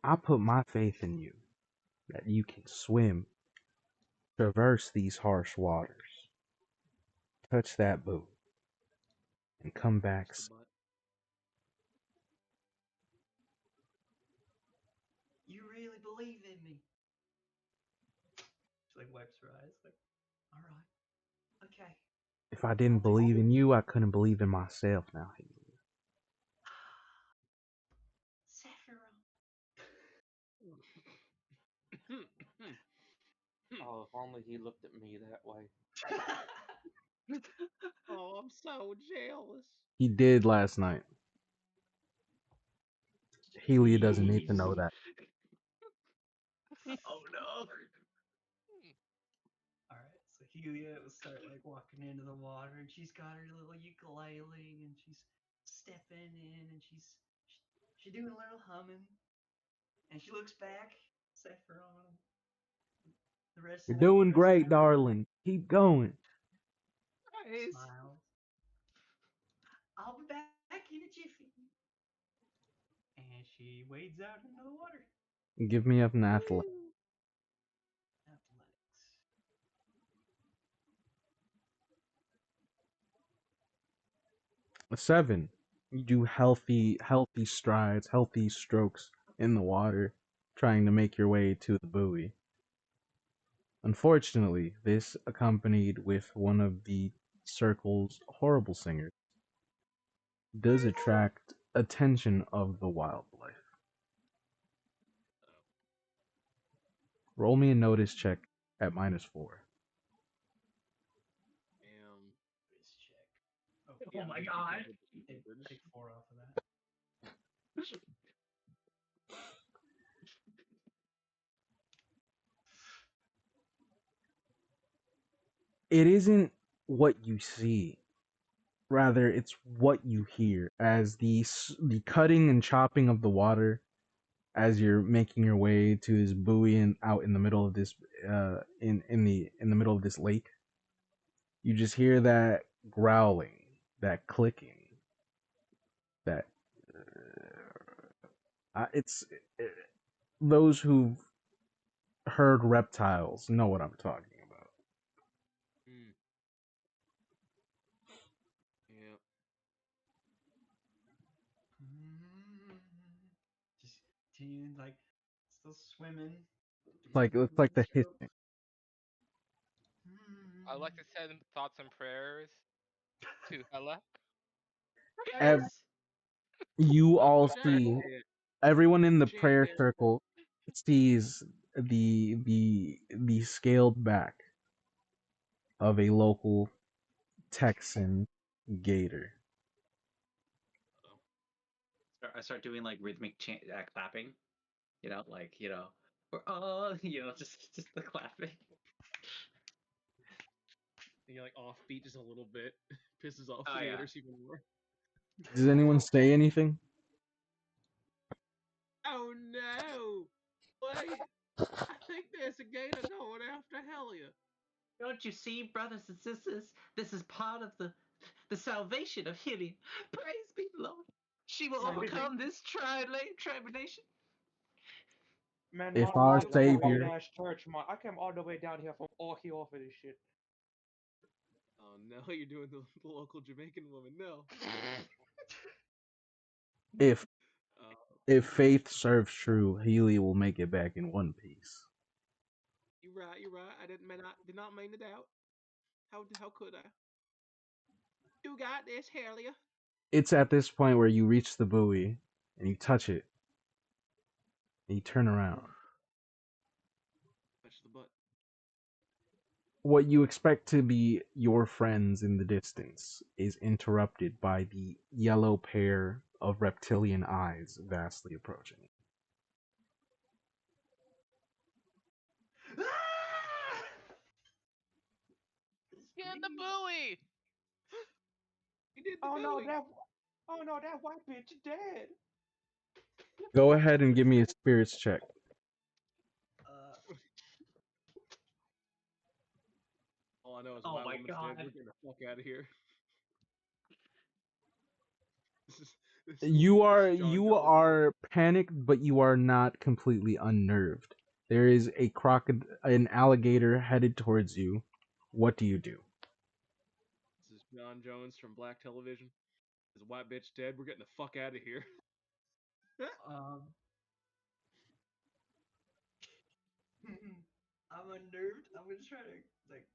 I put my faith in you that you can swim, traverse these harsh waters, touch that buoy, and come back. the butt. You really believe in me. She like wipes her eyes, like, all right, okay. If I didn't believe in you, I couldn't believe in myself now, Helia. Sephiroth. Oh, if only he looked at me that way. Oh, I'm so jealous. He did last night. Helia doesn't need to Jeez. know that. Oh no. All right, so Helia will start like walking into the water, and she's got her little ukulele, and she's stepping in, and she's doing a little humming, and she looks back, Sephiroth, the rest You're of doing the rest of great, darling. Keep going. Praise. smiles. I'll be back in a jiffy. And she wades out into the water. Give me up an athlete. Athletics. A 7. You do healthy strides, healthy strokes in the water, trying to make your way to the buoy. Unfortunately, this accompanied with one of the circle's horrible singers does attract attention of the wildlife. Roll me a notice check at -4. Damn. Let's check. Oh, Oh yeah. my god. Take 4 off of that. It isn't what you see, rather it's what you hear as the cutting and chopping of the water as you're making your way to this buoy and out in the middle of this in the middle of this lake. You just hear that growling that clicking, that it's those who've heard reptiles know what I'm talking about. Mm. Yep. Just continue like still swimming. It's like the Stroke. hissing. I'd like to send thoughts and prayers to Hella. Ev- Prayers. you all She ain't see, dead. everyone in the She ain't prayer dead. circle sees the scaled back of a local Texan gator. I start doing like rhythmic clapping. Like or just the clapping. And you're like offbeat just a little bit. Pisses off Oh the yeah. gators even more. Does anyone say anything? Oh no! Wait! I think there's a gator going after Helia. Don't you see, brothers and sisters? This is part of the salvation of Hylia. Praise be the Lord. She will Man, overcome this tribulation. man, If my our life is a white savior, ass church, man. I came all the way down here from Ohio for this shit. Oh no, you're doing the local Jamaican woman. No. if Uh, if faith serves true, Healy will make it back in one piece. you're right. You're right. I did not mean to doubt. How could I? You got this, Helia. It's at this point where you reach the buoy and you touch it and you turn around. Touch the butt. What you expect to be your friends in the distance is interrupted by the yellow pair of reptilian eyes vastly approaching. Ah! Get in the Scream. buoy! He did the Oh no, buoy. that white bitch is dead. Go ahead and give me a spirits check. Uh, All I know is a Oh white my woman's dead. god. We're getting the fuck out of here. This is this You this are is John you Jones. are panicked, but you are not completely unnerved. There is an alligator headed towards you. What do you do? This is John Jones from Black Television. There's a white bitch dead. We're getting the fuck out of here. um, I'm unnerved. I'm gonna try to like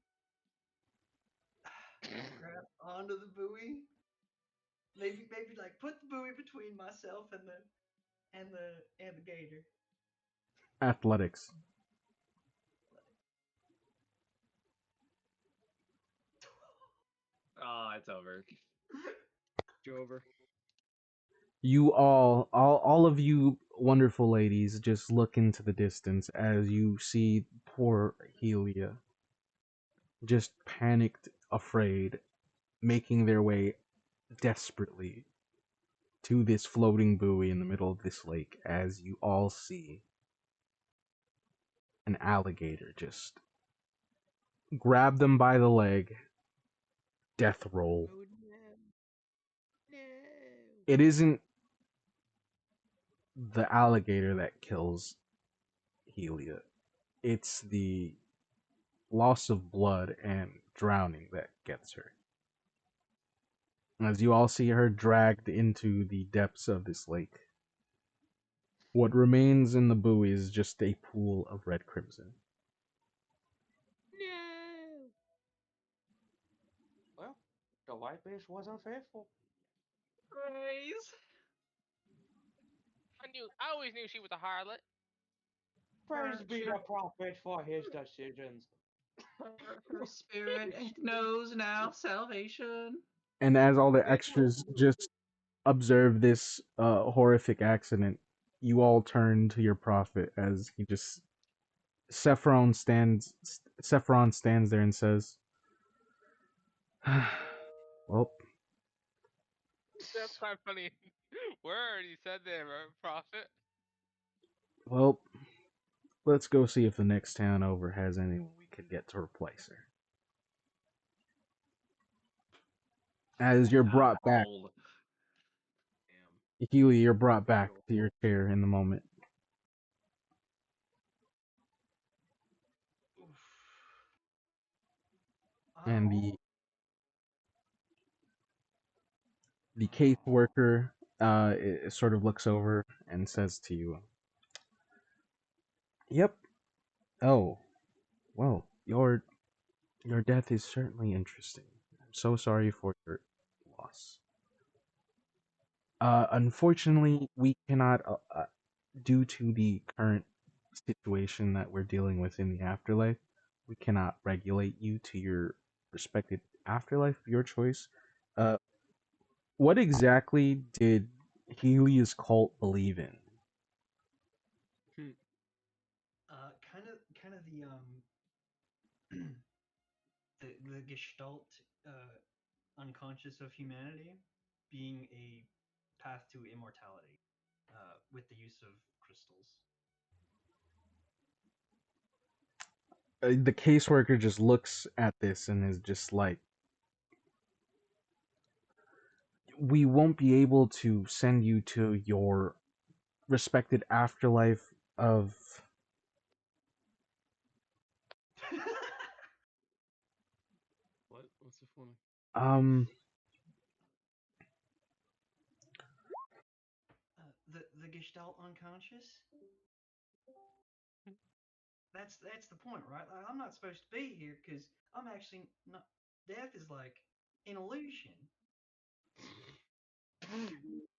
grab onto the buoy. Maybe like put the buoy between myself and the gator. Athletics. Oh, it's over. Jover. You all of you wonderful ladies just look into the distance as you see poor Helia just panicked, afraid, making their way desperately to this floating buoy in the middle of this lake as you all see an alligator just grab them by the leg, death roll. Oh no. No. It isn't the alligator that kills Helia. It's the loss of blood and drowning that gets her. As you all see her dragged into the depths of this lake, what remains in the buoy is just a pool of red crimson. No. Well, the white bitch was unfaithful. Praise. I always knew she was a harlot. Praise be the prophet for his decisions. Her spirit knows now salvation. And as all the Bitch, what extras just observe this horrific accident, you all turn to your prophet as he just Saffron stands there and says, "Well, That's quite funny word you said there, Prophet. well, let's go see if the next town over has anyone we could get to replace her." As you're brought back, Cold. Damn. Healy, you're brought back to your chair in the moment, Oof. and Oh. the caseworker sort of looks over and says to you, "Yep. Oh, well, your death is certainly interesting. I'm so sorry for your loss. Unfortunately, we cannot, due to the current situation that we're dealing with in the afterlife, we cannot regulate you to your respected afterlife of your choice. Uh, what exactly did Helia's cult believe in?" Kind of the gestalt unconscious of humanity being a path to immortality with the use of crystals. The caseworker just looks at this and is just like, "We won't be able to send you to your respected afterlife of What? What's the funny? um The gestalt unconscious. That's the point, right? Like, I'm not supposed to be here because I'm actually not. Death is like an illusion.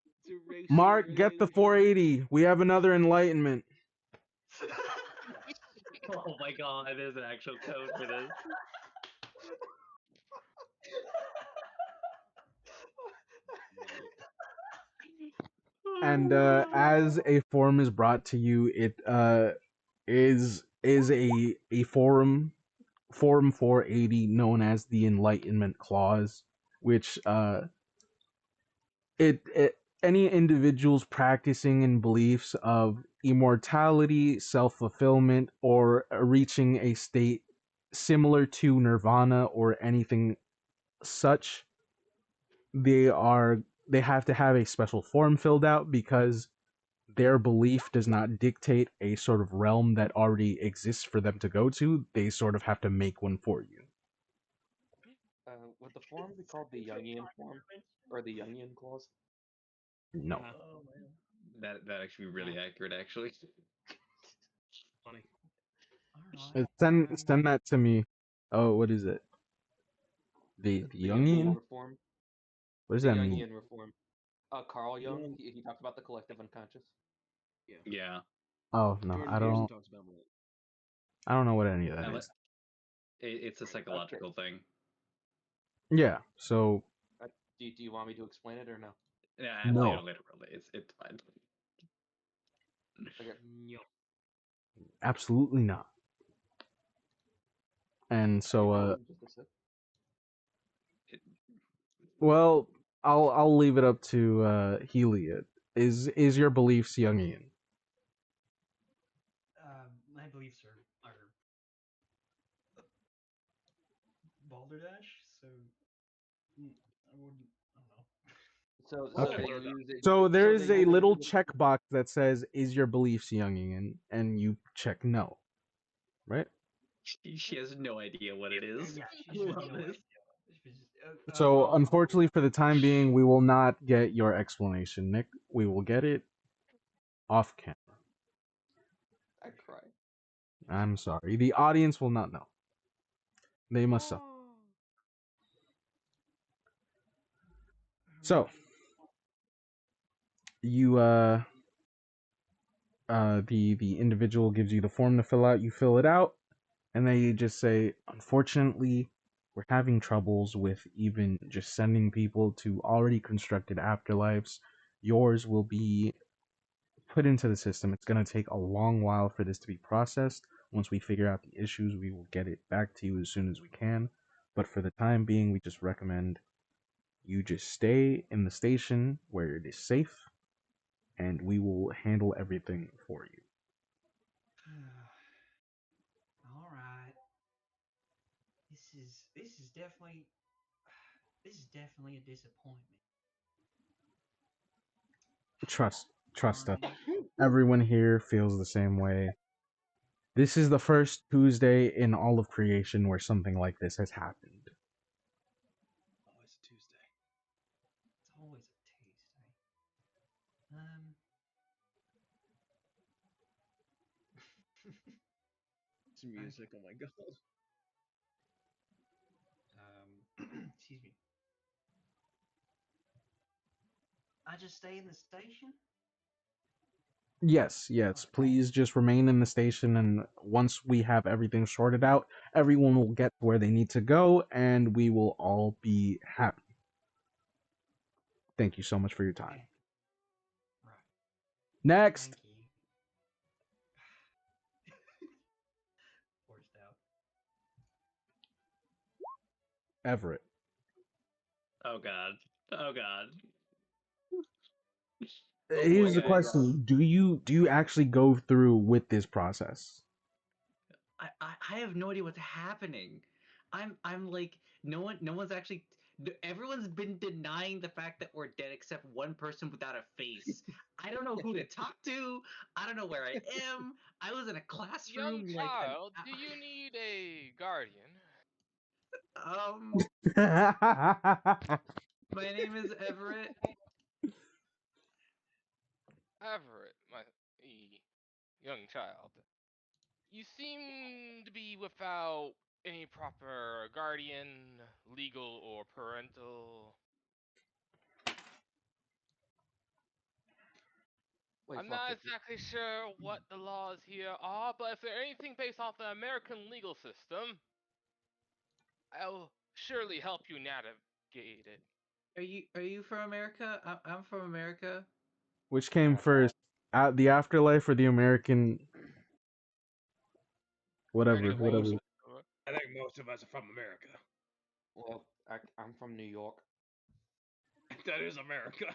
It's erasing Mark, your get the illusion. 480. We have another enlightenment." Oh my god, there's an actual code for this. And as a form is brought to you, it is a form 480 known as the Enlightenment Clause, which it any individuals practicing in beliefs of immortality, self-fulfillment, or reaching a state similar to nirvana or anything such, they are they have to have a special form filled out because their belief does not dictate a sort of realm that already exists for them to go to. They sort of have to make one for you. Would the form be called the Jungian form or the Jungian clause? No. Oh man. That actually be really accurate, actually. Funny. All right. Send that to me. Oh, what is it? The The Jungian Jungian? reform. What does The that mean? Jungian reform. Carl Jung, Jung. he talked about the collective unconscious. Yeah. Yeah. Oh no, Jordan I Peterson don't. talks about it. I don't know what any of that And is. it's a Okay. psychological thing. Yeah. So Do you want me to explain it or no? Yeah, no, later, it's fine. Okay. No. absolutely not. And I can so tell it in just a sec. It, well, I'll leave it up to Helia. Is your beliefs Jungian? My beliefs are balderdash, so I wouldn't. I don't know. So Okay. they use it. So there So is they a use it little for the. checkbox that says, "Is your beliefs Jungian?" and you check no, right? she has no idea what it is. Yeah, she I should love know this. it. She's just, So well, unfortunately, for the time being, we will not get your explanation, Nick. We will get it off camera. I cry. I'm sorry. The audience will not know. They must suffer. So you the individual gives you the form to fill out. You fill it out, and they just say, "Unfortunately, we're having troubles with even just sending people to already constructed afterlives. Yours will be put into the system. It's going to take a long while for this to be processed. Once we figure out the issues, we will get it back to you as soon as we can. But for the time being, we just recommend you just stay in the station where it is safe, and we will handle everything for you." all right. This is definitely This is definitely a disappointment. Trust us. Fine. Everyone here feels the same way. This is the first Tuesday in all of creation where something like this has happened. Oh, it's a Tuesday. It's always a taste. Um. Some music. Oh my god. Excuse me. I just stay in the station. Yes, yes. Please just remain in the station, and once we have everything sorted out, everyone will get where they need to go, and we will all be happy. Thank you so much for your time. Okay. Right. Next, Thank you. Forced out. Everett. Oh god. Oh god. Oh boy, Here's the guys. question: Do you actually go through with this process? I have no idea what's happening. I'm like no one's actually everyone's been denying the fact that we're dead except one person without a face. I don't know who to talk to. I don't know where I am. I was in a Young classroom like an child, do you need a guardian? my name is Everett. Everett, my young child. You seem to be without any proper guardian, legal or parental. Wait, I'm not Fluffy. exactly sure what the laws here are, but if they're anything based off the American legal system, I'll surely help you navigate it. Are you from America? I'm from America. Which came No. first, the afterlife or the American? Whatever, American American legal whatever. legal. system. I think most of us are from America. Well, I'm from New York. That is America.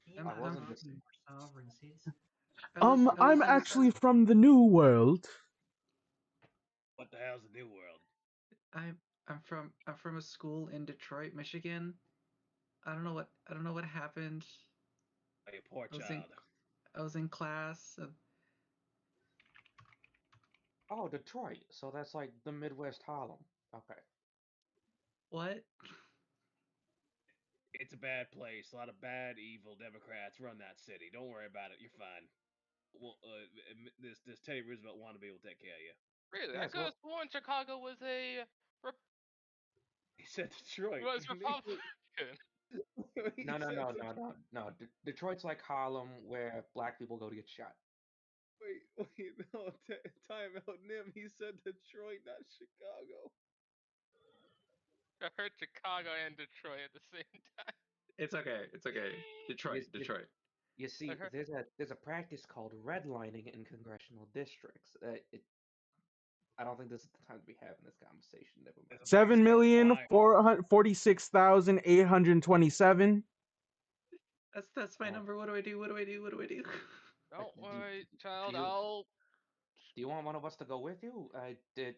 He I might I'm wasn't not just. be more sovereign citizen. I'm actually from the New World. What the hell's the new world? I'm from a school in Detroit, Michigan. I don't know what happened. Oh, you poor I was in child. I was in class. Oh, Detroit. So that's like the Midwest Harlem. Okay. What? It's a bad place. A lot of bad, evil Democrats run that city. Don't worry about it. You're fine. Well, this Teddy Roosevelt wannabe will take care of you. Really, I Yes. could have Well. sworn Chicago was a He said Detroit. was Republican. He No, no, said no, no, Detroit. no, no. Detroit's like Harlem, where black people go to get shot. Wait, no, time out, Nim. He said Detroit, not Chicago. I heard Chicago and Detroit at the same time. It's okay. It's okay. You, Detroit, you, Detroit. you I see, heard there's a practice called redlining in congressional districts. I don't think this is the time to be having this conversation. Never There's mind. a Seven practice called million crime. 446,827. That's my Uh, number. What do I do? What do I do? What do I do? don't do, worry, do child. you I'll do you want one of us to go with you?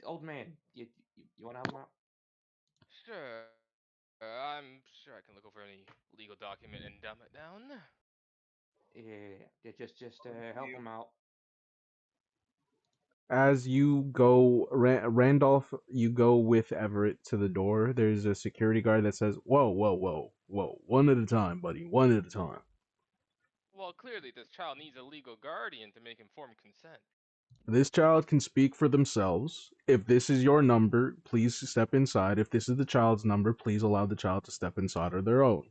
Old man, you want to help him out? sure. I'm sure I can look over any legal document and dumb it down. Yeah, just help You, him out. As you go, Randolph, you go with Everett to the door. There's a security guard that says, "Whoa, whoa, whoa, whoa! One at a time, buddy. One at a time." Well, clearly this child needs a legal guardian to make informed consent. This child can speak for themselves. If this is your number, please step inside. If this is the child's number, please allow the child to step inside on their own.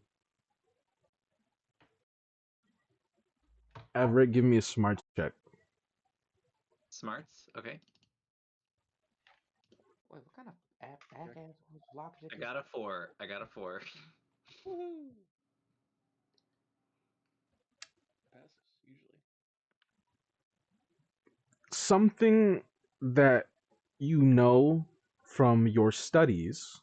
Everett, give me a smart check. Smarts. Okay. Wait, what kind of back ass logic I is got a that? 4. I got a 4. woohoo! Passes usually. Something that you know from your studies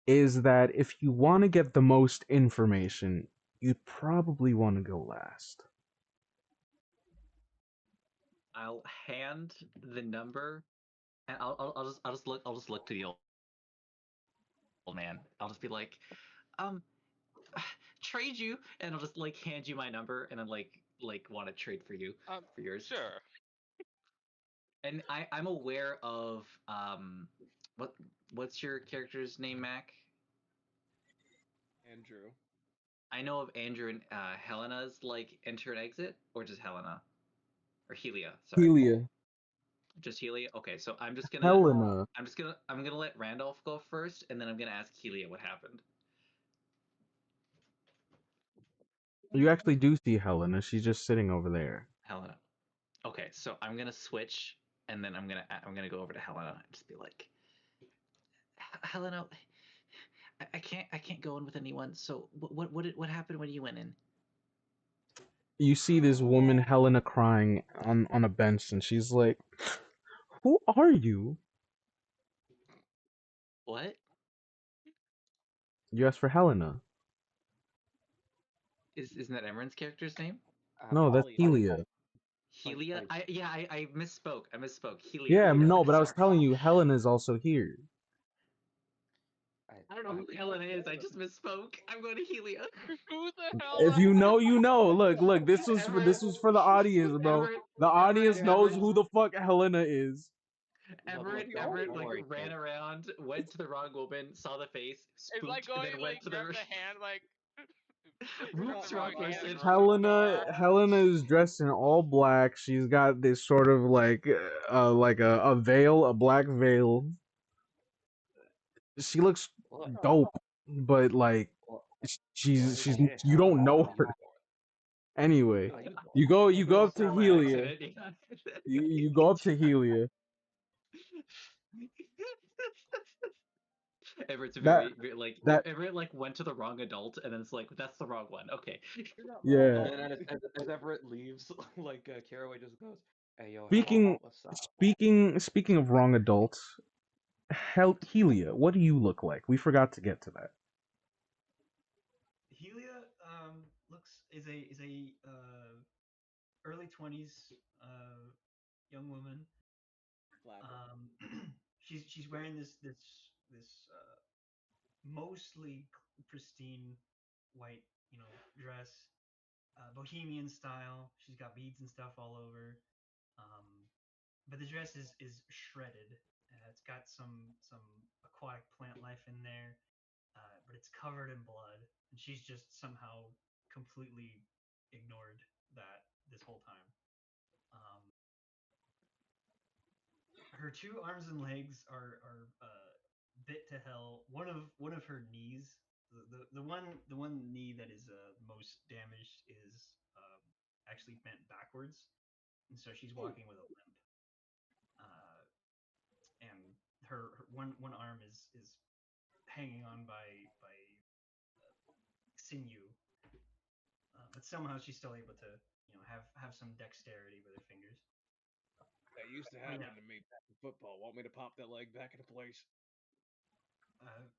is that if you want to get the most information, you probably want to go last. I'll hand the number, and I'll just look to the old old man. I'll just be like, um, trade you, and I'll just like hand you my number, and then like want to trade for you for yours. Sure. And I'm aware of what what's your character's name, Mac? Andrew. I know of Andrew and Helena's like enter and exit, or just Helena or Helia. Sorry, Helia. just Helia. Okay, so Helena. I'm gonna let Randolph go first, and then I'm gonna ask Helia what happened. You actually do see Helena. She's just sitting over there. Helena. Okay, so I'm gonna switch, and then I'm gonna go over to Helena and just be like, Helena, I can't go in with anyone. So what happened when you went in? You see this woman, Helena, crying on a bench, and she's like, "Who are you?" What You ask for Helena. isn't that Emran's character's name? No, that's Helia. Helia. I misspoke. I misspoke. Helia. Yeah, no, but I was Sorry. telling you, Helena is also here. I don't know who Helena is. I just misspoke. I'm going to Helia. Who the hell If the you hell? know, you know. Look. Everett, This was for the audience, bro. Everett, The audience knows Everett, who the fuck Helena is. Everett like ran around, went to the wrong woman, saw the face, It's like spooked, and going then like went to grab the the hand like from the whoops, wrong wrong hand and person. run to the Helena bar. Helena is dressed in all black. She's got this sort of like a veil, a black veil. She looks dope, but like she's you don't know her. Anyway, you go up to By Helia. accident. Yeah. You go up to Helia. Everett's That like that Everett like went to the wrong adult, and then it's like that's the wrong one. Okay. You're not wrong. yeah. And then as Everett leaves, like Caraway just goes, "Hey yo, Helena, Speaking what's up?" speaking of wrong adults, Helia, what do you look like? We forgot to get to that. Helia is a early 20s young woman. Flapper. She's wearing this mostly pristine white dress, bohemian style. She's got beads and stuff all over. Um, but the dress is shredded. It's got some aquatic plant life in there, but it's covered in blood, and she's just somehow completely ignored that this whole time. Um, her two arms and legs are bit to hell. One of her knees, the one knee that is most damaged is actually bent backwards, and so she's walking with a limp. Uh, and her one arm is hanging on by sinew, but somehow she's still able to have some dexterity with her fingers. That used to But happen yeah, to me back in football. Want me to pop that leg back into place?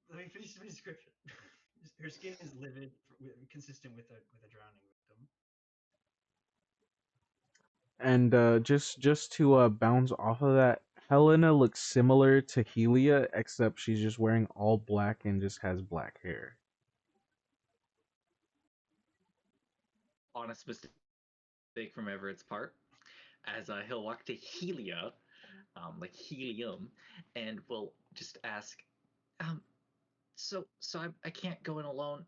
let me finish the description. Her skin is livid, consistent with a drowning victim. And just to bounce off of that, Helena looks similar to Helia, except she's just wearing all black and just has black hair. Honest mistake from Everett's part, as he'll walk to Helia, like helium, and will just ask, um, I can't go in alone.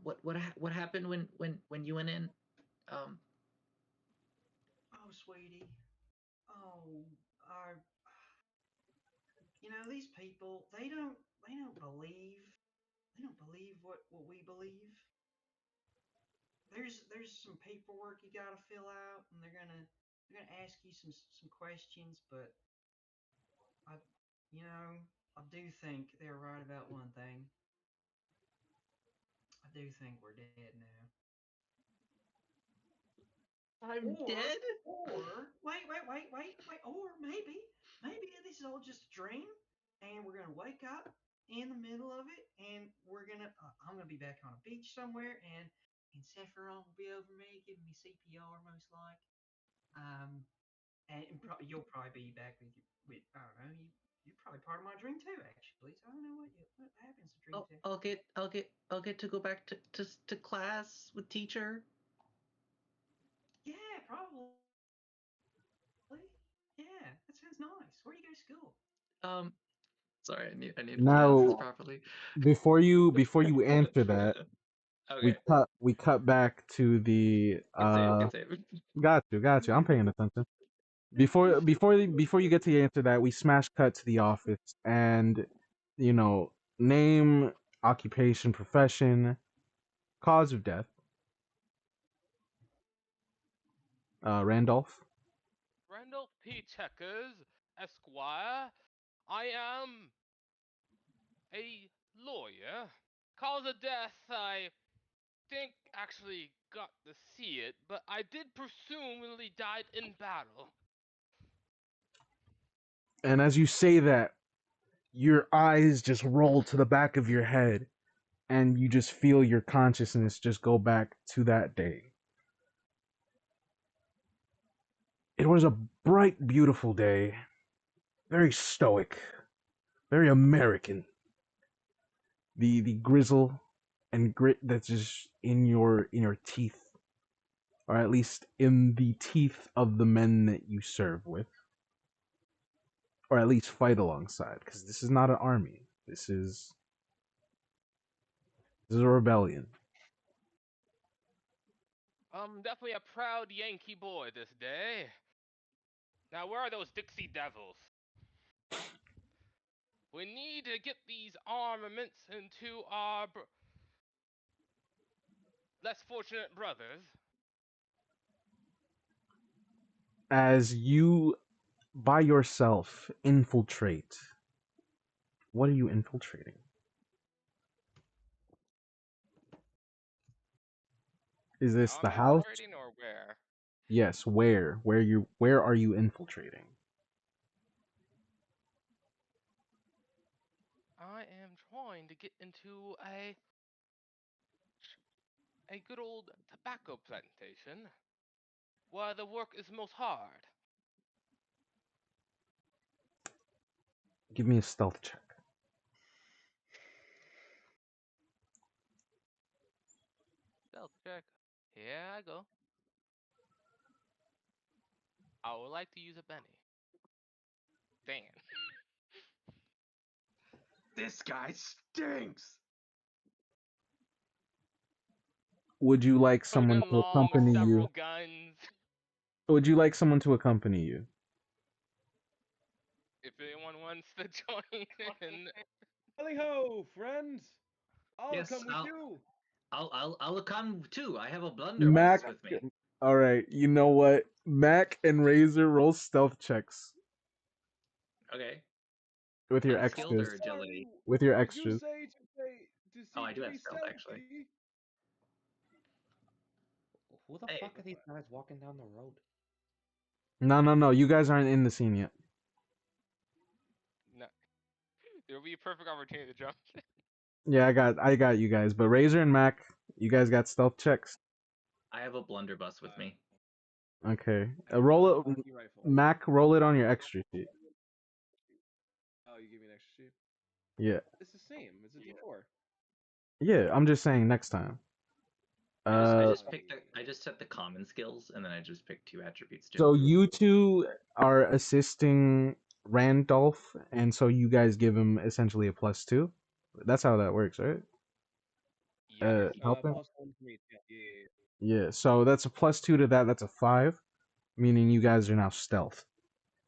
What happened when you went in? Um, Oh, sweetie. Oh, our these people, they don't believe what we believe. There's some paperwork you got to fill out, and they're gonna ask you some questions, but I you know I do think they're right about one thing. I do think we're dead now. I'm Or dead. or wait, or maybe this is all just a dream, and we're gonna wake up in the middle of it, and I'm gonna be back on a beach somewhere, and Sephiron will be over me giving me CPR most like, and you'll probably be back with I don't know, You're probably part of my dream too, actually. So I don't know what happens to dream Oh, too. I'll get to go back to class with teacher. Yeah, probably. Yeah, that sounds nice. Where do you go to school? Um, sorry, I need to plan this Now, properly. before you answer that, we Okay, cut back to the good save, good save. got you. I'm paying attention. Before you get to answer that, we smash cut to the office and you know, name, occupation, profession, cause of death. Randolph. Randolph P. Checkers, Esquire. I am a lawyer. Cause of death, I think actually got to see it, but I did presumably died in battle. And as you say that, your eyes just roll to the back of your head and you just feel your consciousness just go back to that day. It was a bright, beautiful day, very stoic, very American. The grizzle and grit that's just in your teeth, or at least in the teeth of the men that you serve with, or at least fight alongside. Because this is not an army. This is a rebellion. Definitely a proud Yankee boy this day. Now, where are those Dixie Devils? We need to get these armaments into our less fortunate brothers. As you by yourself infiltrate. What are you infiltrating? Is this How the I'm house? infiltrating or where? Yes. Where? Where are you infiltrating? I am trying to get into a good old tobacco plantation where the work is most hard. Give me a stealth check. Stealth check. Here I go. I would like to use a penny. Damn. This guy stinks. Would you like Could have someone been to long, accompany several you? guns. Would you like someone to accompany you? If anyone wants to join in. Tally ho, friends! I'll Yes, come with you. I'll come too. I have a blunderbuss Mac. with me. All right. You know what? Mac and Razor roll stealth checks Okay, with your unskilled extras. or agility? With your Did you extras. say to Oh, see I to do have be stealth actually. stealthy? Who the Hey, fuck are these guys walking down the road? No. You guys aren't in the scene yet. No. There will be a perfect opportunity to jump. Yeah, I got you guys. But Razor and Mac, you guys got stealth checks. I have a blunderbuss with me. Okay. I have Roll a it, hunting rifle. Mac. Roll it on your extra sheet. Oh, you give me an extra sheet? Yeah. It's the same. It's a D4. Yeah. I'm just saying next time. I Uh. just picked I just set the common skills and then I just picked 2 attributes too. So you two are assisting Randolph, and so you guys give him essentially a +2. That's how that works, right? Yes. Helping. +1 for me. Yeah. Yeah. So that's a +2 to that. That's a 5, meaning you guys are now stealth.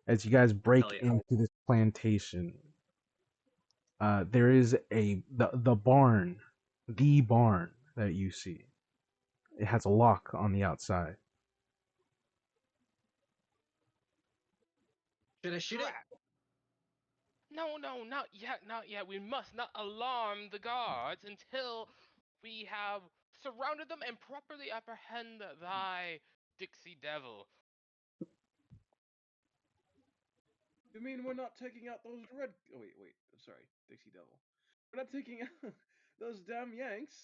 As you guys break Hell yeah. into this plantation, there is the barn, the barn that you see. It has a lock on the outside. Should I shoot it? Crap. No, not yet, not yet. We must not alarm the guards until we have surrounded them and properly apprehend thy Dixie Devil. You mean we're not taking out those red? Oh wait. I'm sorry, Dixie Devil. We're not taking out those damn Yanks.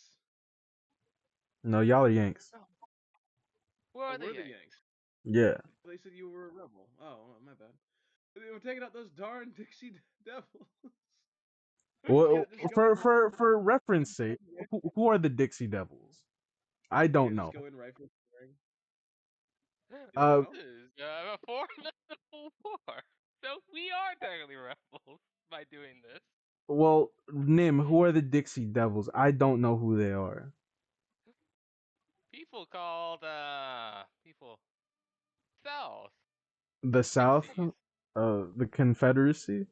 No, y'all are Yanks. Oh, where Oh, are the we're the Yanks? Yanks. Yeah. They said you were a rebel. Oh, my bad. We're taking out those darn Dixie Devils. Well, Can't just go in for reference sake, yeah, who are the Dixie Devils? I you don't can't know. just go in rifle firing. You don't Uh, know? This is a formidable war. So we are technically rebels by doing this. well, Nim, who are the Dixie Devils? I don't know who they are. People called people South The South, Pixies, the Confederacy.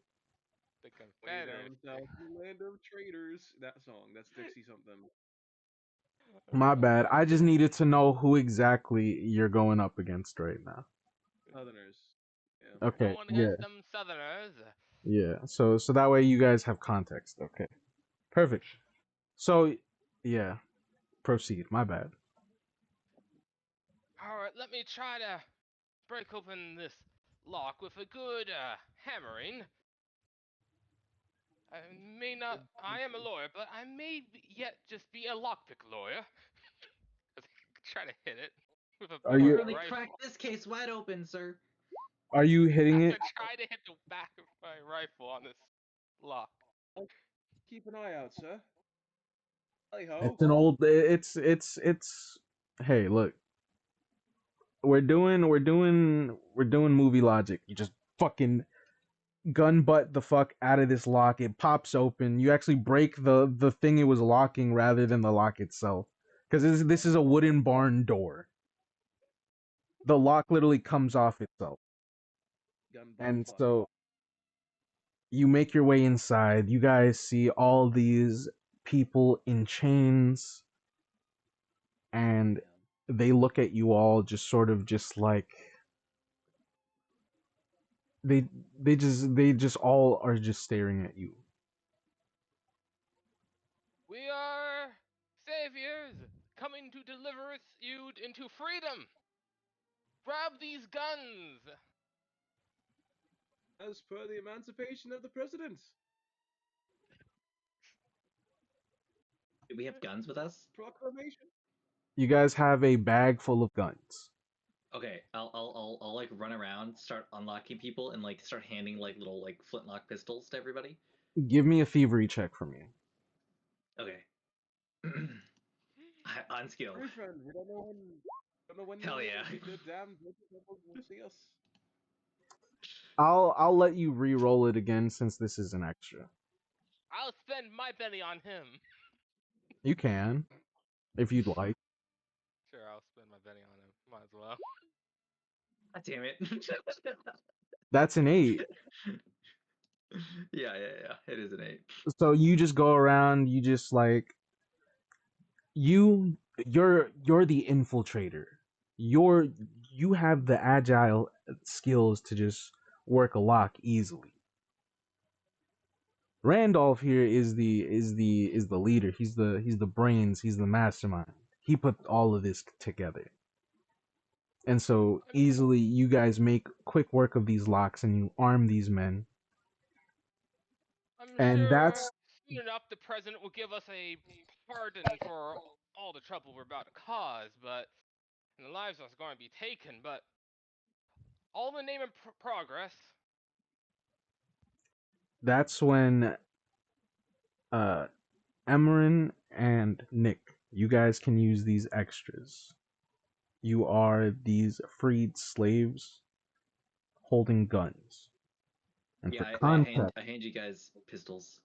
the Way down Confederacy. south, the land of traitors. That song, that's Dixie something. My bad. I just needed to know who exactly you're going up against right now. Southerners. Yeah. We're Okay, going yeah, against them Southerners. yeah. So that way you guys have context. Okay, perfect. So, yeah, proceed. My bad. Alright, let me try to break open this lock with a good hammering. I may not. I am a lawyer, but I may yet just be a lockpick lawyer. Try to hit it with a Are butt of you my Really rifle. cracked this case wide open, sir. are you hitting I'm it? gonna try to hit the back of my rifle on this lock. Keep an eye out, sir. Hey ho. It's an old. It's. Hey, look. We're doing movie logic. You just fucking gun butt the fuck out of this lock. It pops open. You actually break the thing it was locking rather than the lock itself. Because this is a wooden barn door. The lock literally comes off itself. Gun butt And fuck. so you make your way inside. You guys see all these people in chains, and they look at you all just sort of just like they they just all are just staring at you. We are saviors coming to deliver you into freedom. Grab these guns. As per the emancipation of the president. Do we have guns with us? Proclamation. You guys have a bag full of guns. Okay, I'll like run around, start unlocking people, and like start handing like little like flintlock pistols to everybody. Give me a thievery check from you. Okay. Unskilled. My friend, we don't know when Hell yeah. the damn devils will see us. I'll let you re-roll it again since this is an extra. I'll spend my penny on him. You can, if you'd like. Sure, I'll spend my penny on him. Might as well. God damn it. That's an 8. Yeah. It is an 8. So you just go around, you just like you you're the infiltrator. You're you have the agile skills to just work a lock easily. Randolph here is the leader. He's the brains, he's the mastermind. He put all of this together. And so easily you guys make quick work of these locks and you arm these men. I'm And sure that's soon enough the president will give us a pardon for all the trouble we're about to cause, but and the lives are going to be taken, but all in the name of progress. that's when uh Emran and Nick, you guys can use these extras. You are these freed slaves holding guns. And Yeah, for I context, hand you guys pistols.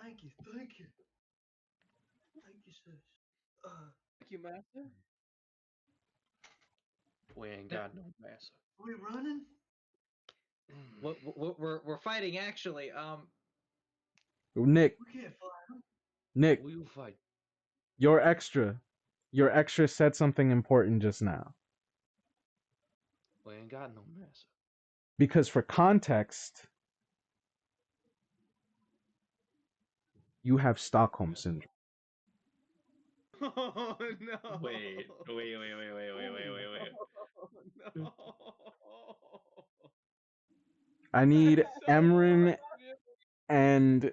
Thank you, sis. Thank you, master. We ain't got no master. Are we running? We're fighting actually. Nick, We can't fly. Nick, Who you fight? your extra said something important just now. We ain't got no master. Because for context, you have Stockholm syndrome. Oh no. Wait. Oh, no. I need So Emran unfortunate. and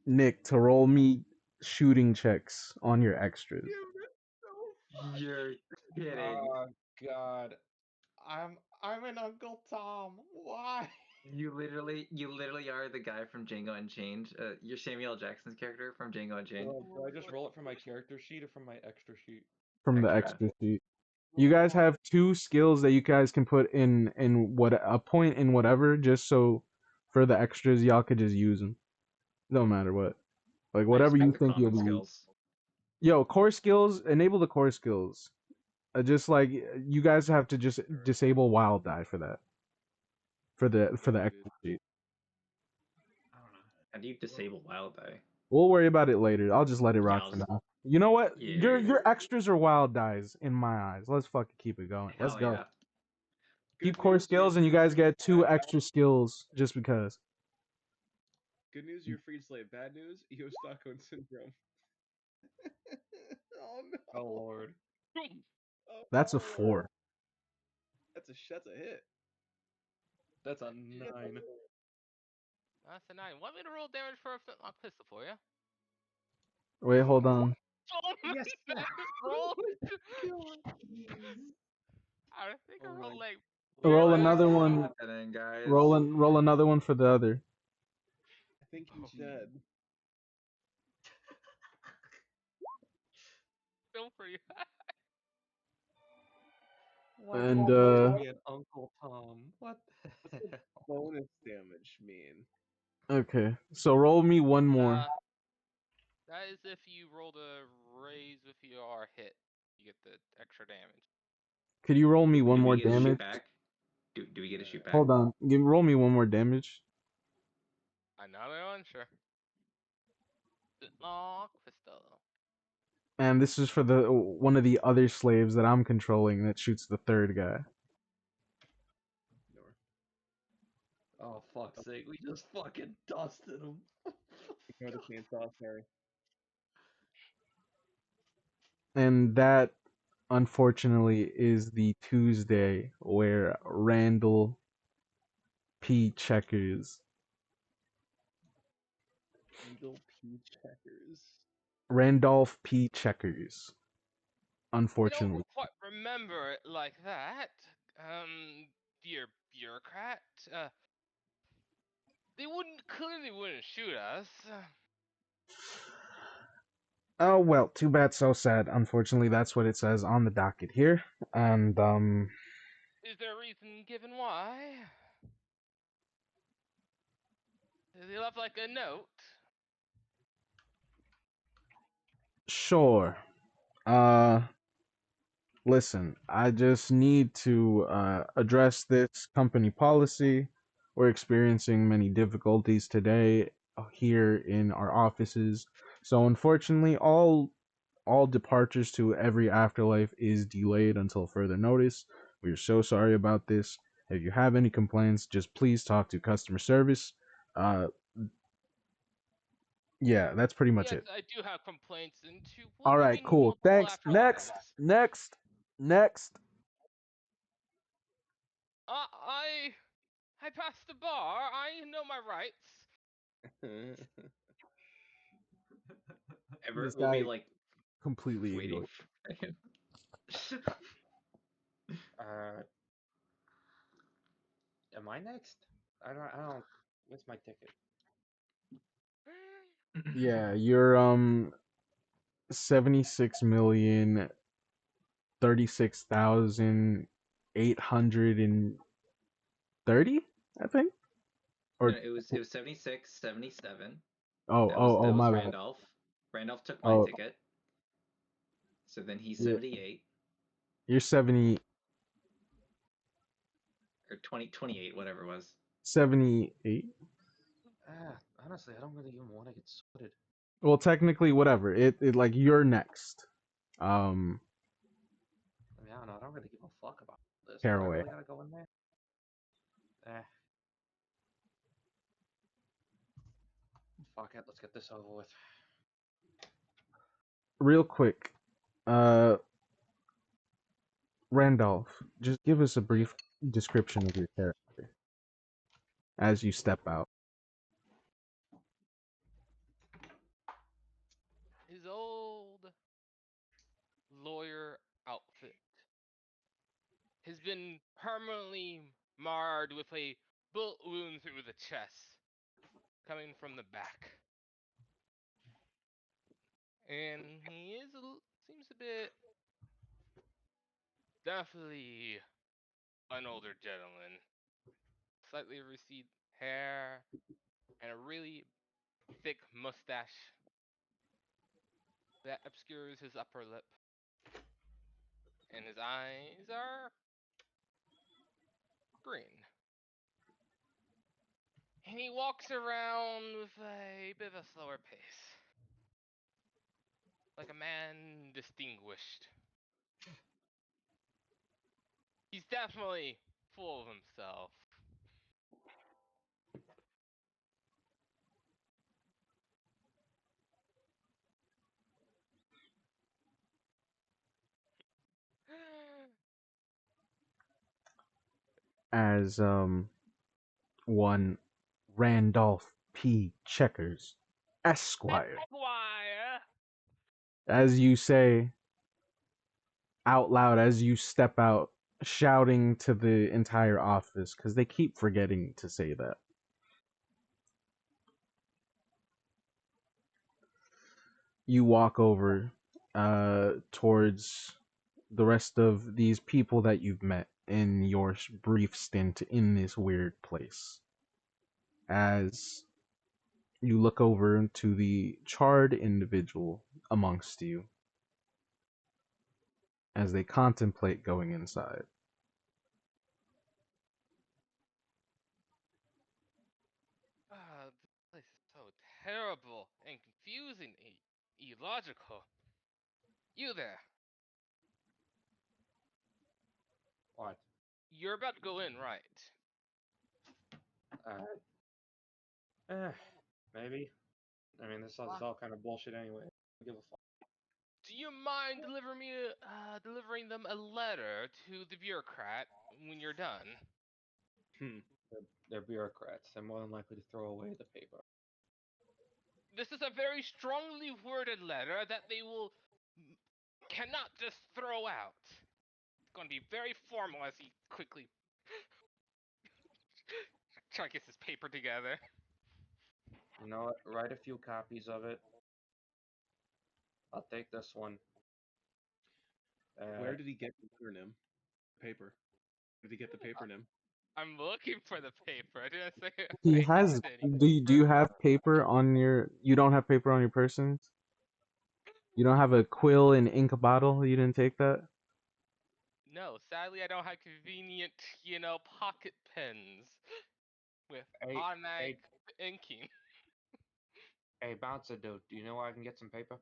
Nick to roll me shooting checks on your extras. You missed so You're kidding. Oh God. I'm an Uncle Tom. Why? You literally are the guy from Django Unchained. You're Samuel L. Jackson's character from Django Unchained. Do I just roll it from my character sheet or from my extra sheet? from the Extra. extra sheet. You guys have 2 skills that you guys can put in what a point in whatever, just so for the extras y'all could just use them. No matter what, like I just whatever you picked the think you'll common use. skills. Yo, core skills. Enable the core skills. Just like you guys have to just disable wild die for that. For the Noted. extra sheet. I don't know. How do you disable wild die? We'll worry about it later. I'll just let it Yeah, rock for now. You know what? Yeah. Your extras are wild dies in my eyes. Let's fucking keep it going. Let's Hell go. yeah. Keep Good core news, skills, and you guys get 2 extra skills just because. Good news, you're freed slave. Bad news, you have Stockholm syndrome. Oh no. Oh lord. Oh, That's a no. 4. That's a hit. That's a 9. That's a 9. Want me to roll damage for a flintlock pistol for you? Wait, hold on. Oh my Yes. bad roll. God. I think I Oh rolled my- like Roll barely. another What's one. happening, guys? Roll another one for the other. I think he's dead. Feel free. Why did And you make me an Uncle Tom? What? What's the bonus damage mean? okay. So roll me one more. That is if you roll to raise with your hit. You get the extra damage. Could you roll me one Do more we get a shoot damage? back? Do we get a shoot back? Hold on. Roll me one more damage. Another one, sure. Flintlock pistol. And this is for the one of the other slaves that I'm controlling that shoots the third guy. Ignore. Oh fuck's sake, we just fucking dusted him. Ignore the chainsaw, sorry. And that, unfortunately, is the Tuesday where Randall P. Checkers, Eagle P checkers. Randolph P. Checkers, I unfortunately. don't quite remember it like that. Dear bureaucrat. They clearly wouldn't shoot us. Oh well, too bad, so sad. Unfortunately, that's what it says on the docket here. And Is there a reason given why? They left like a note. sure. Uh Listen, I just need to address this company policy. We're experiencing many difficulties today here in our offices. So unfortunately, all departures to every afterlife is delayed until further notice. We are so sorry about this. If you have any complaints, just please talk to customer service. Uh, yeah, that's pretty much Yes, it. I do have complaints into what All do you right, mean cool. multiple Thanks. Next, afterlives? next, next. I passed the bar. I know my rights. Everett This will be guy like completely waiting ignored. for him. Am I next? I don't. What's my ticket? Yeah, you're 76,036,830, I think. No, Or it was 76, 77. oh That was oh oh that was my bad. Randolph. Randolph took my Oh, ticket. So then he's you're 78 you're 70 or 28, whatever it was. 78. Honestly, I don't really even want to get sorted. Well, technically, whatever. It like you're next. I mean, I don't know. I don't really give a fuck about this. Do I Caraway. really gotta go in there? Fuck it. Let's get this over with. Real quick, uh, Randolph, just give us a brief description of your character as you step out. His old lawyer outfit. has been permanently marred with a bullet wound through the chest, coming from the back. And he seems a bit, definitely an older gentleman. Slightly receded hair and a really thick mustache that obscures his upper lip. And his eyes are green. And he walks around with a bit of a slower pace, like a man distinguished. He's definitely full of himself. As one Randolph P. Checkers, Esquire. Esquire! As you say out loud, as you step out, shouting to the entire office, because they keep forgetting to say that. You walk over towards the rest of these people that you've met in your brief stint in this weird place. As you look over to the charred individual amongst you as they contemplate going inside. This place is so terrible and confusing, illogical. You there. What? You're about to go in, right? Maybe. I mean, this is all kind of bullshit anyway. Give a fuck. Do you mind delivering them a letter to the bureaucrat when you're done? They're bureaucrats. They're more than likely to throw away the paper. This is a very strongly worded letter that they cannot just throw out. It's going to be very formal as he quickly try to get his paper together. You know what? Write a few copies of it. I'll take this one. Where did he get the letter, paper? Where did he get the paper, Nim? I'm looking for the paper. I didn't say He I has. had any. Do you have paper on your? You don't have paper on your persons. You don't have a quill and ink bottle. You didn't take that. No, sadly I don't have convenient, pocket pens with Hey, automatic inking. hey, bouncer dude, do you know where I can get some paper?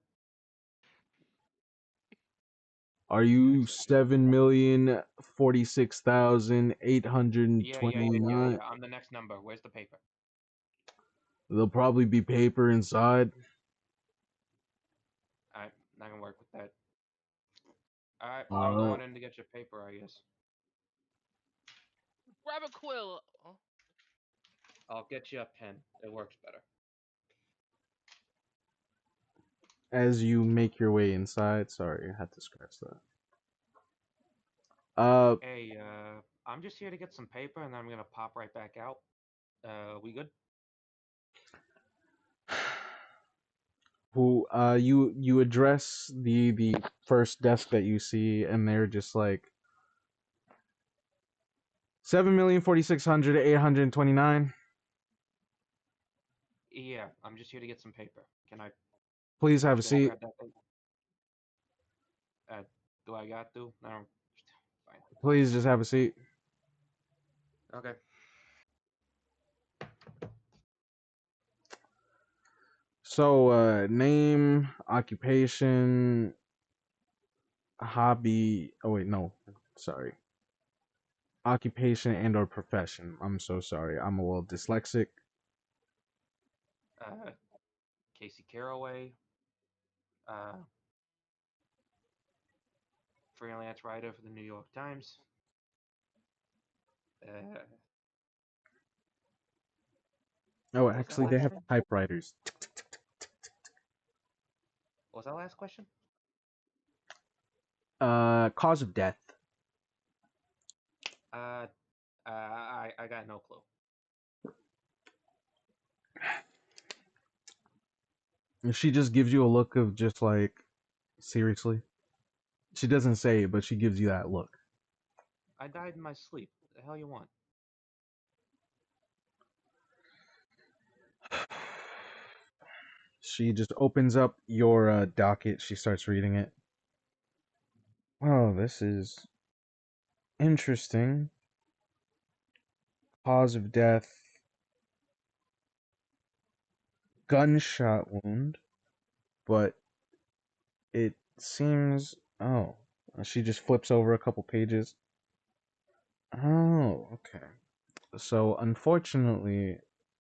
Are you 7,046,829? I'm the next number. Where's the paper? There'll probably be paper inside. Alright, not gonna work with that. Alright, All I'm right. going in to get your paper, I guess. Grab a quill. Oh, I'll get you a pen. It works better. As you make your way inside, sorry, I had to scratch that. Hey, I'm just here to get some paper, and then I'm gonna pop right back out. We good? Who you address the first desk that you see, and they're just like 7,046,829. Yeah, I'm just here to get some paper. Can I Please have a just go seat. grab that paper? Do I got to? No. Fine. Please just have a seat. Okay. So, name, occupation, hobby. Oh wait, no, sorry. Occupation and or profession. I'm so sorry. I'm a little dyslexic. Casey Caraway. Freelance writer for the New York Times. Oh, What was that actually, they last have thing? typewriters. What was that last question? Cause of death. I got no clue. And she just gives you a look of just like, seriously? She doesn't say it, but she gives you that look. I died in my sleep. The hell you want? She just opens up your docket. She starts reading it. Oh, this is interesting. Cause of death, gunshot wound, but it seems. Oh, she just flips over a couple pages. Oh, okay. So, unfortunately,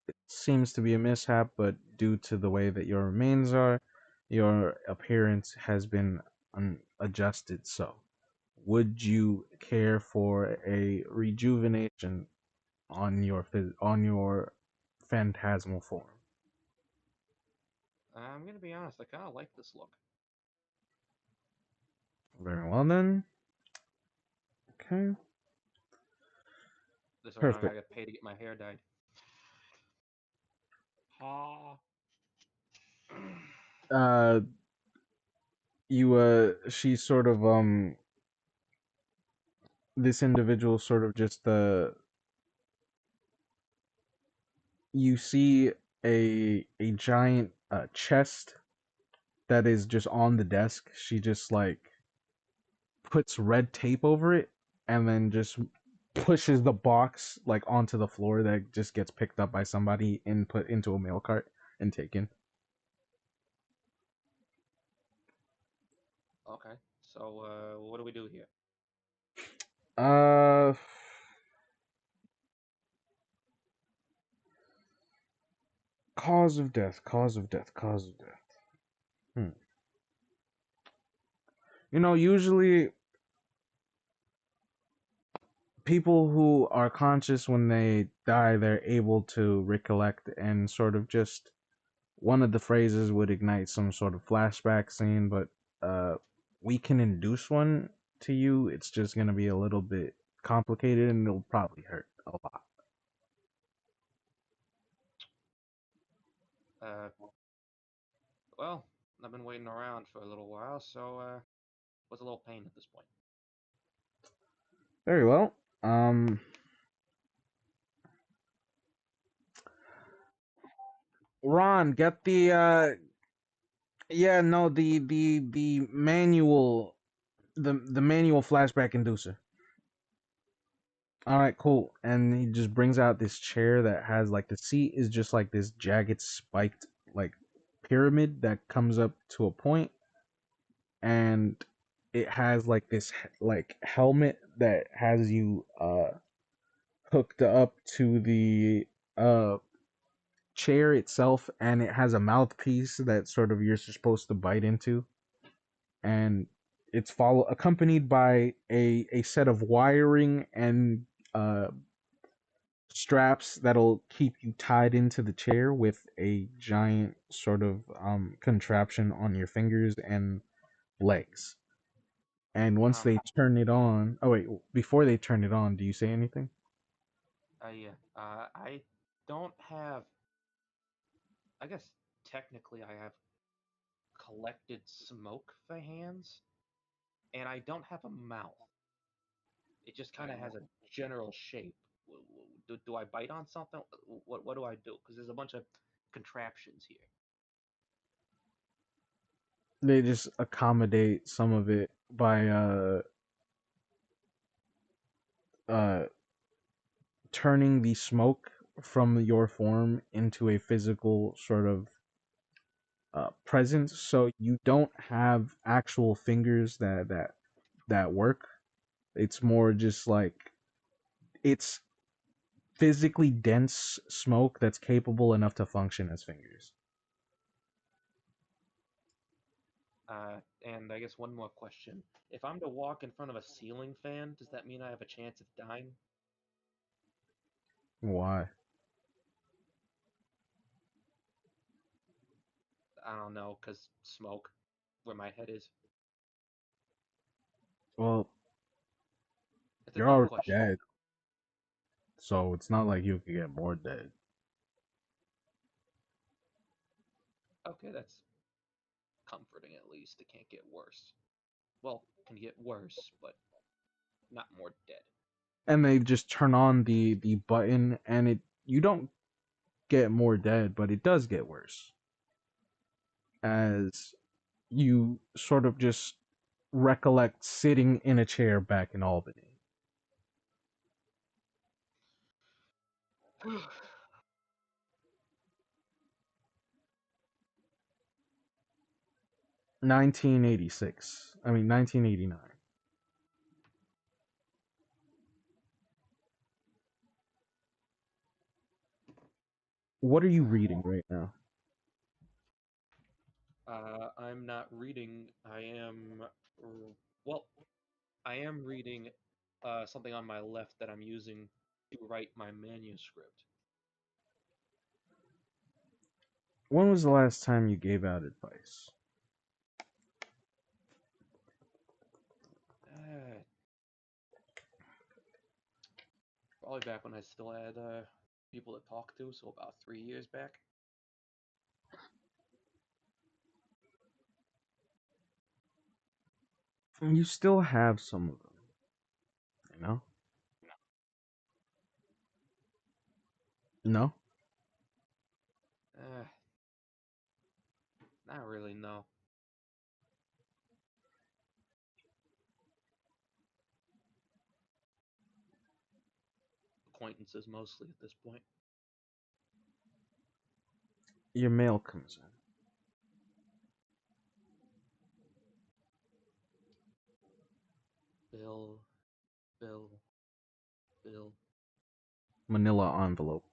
it seems to be a mishap, but due to the way that your remains are, your appearance has been adjusted. So, would you care for a rejuvenation on your phantasmal form? I'm gonna be honest. I kind of like this look. Very well then. Okay. This way I don't Perfect. gotta get paid to get my hair dyed. Ha. Uh, she sort of this individual sort of just you see a giant chest that is just on the desk. She just like puts red tape over it and then just pushes the box like onto the floor that just gets picked up by somebody and put into a mail cart and taken. Okay. So what do we do here? Uh cause of death, cause of death, cause of death. Usually people who are conscious when they die, they're able to recollect and sort of just one of the phrases would ignite some sort of flashback scene, but uh, we can induce one to you. It's just going to be a little bit complicated and it'll probably hurt a lot. Uh, well, I've been waiting around for a little while, so what's a little pain at this point? Very well. Ron, get the yeah, no, the manual, the manual flashback inducer. All right, cool. And he just brings out this chair that has like the seat is just like this jagged spiked like pyramid that comes up to a point, and it has like this like helmet that has you hooked up to the uh chair itself, and it has a mouthpiece that sort of you're supposed to bite into, and it's follow accompanied by a set of wiring and uh straps that'll keep you tied into the chair with a giant sort of contraption on your fingers and legs. And once Um, they turn it on, oh wait, before they turn it on, do you say anything? yeah. I don't have. I guess technically I have collected smoke for hands, and I don't have a mouth. It just kind of has a general shape. Do I bite on something? What do I do? Because there's a bunch of contraptions here. They just accommodate some of it by uh turning the smoke from your form into a physical sort of presence, so you don't have actual fingers that work. It's more just like it's physically dense smoke that's capable enough to function as fingers. And I guess one more question. If I'm to walk in front of a ceiling fan, does that mean I have a chance of dying? Why? I don't know, because smoke, where my head is. Well, It's a you're dumb already question. dead. So it's not like you could get more dead. Okay, that's comforting at least. It can't get worse. Well, it can get worse, but not more dead. And they just turn on the button, and you don't get more dead, but it does get worse as you sort of just recollect sitting in a chair back in Albany. 1986. I mean 1989. What are you reading right now? I'm not reading. Well, I am reading something on my left that I'm using to write my manuscript. When was the last time you gave out advice? Uh, Probably back when I still had people to talk to, so about 3 years back. You still have some of them, you know? No? Uh, Not really, no. Acquaintances mostly at this point. Your mail comes in. Bill, Bill, Bill. Manila envelope.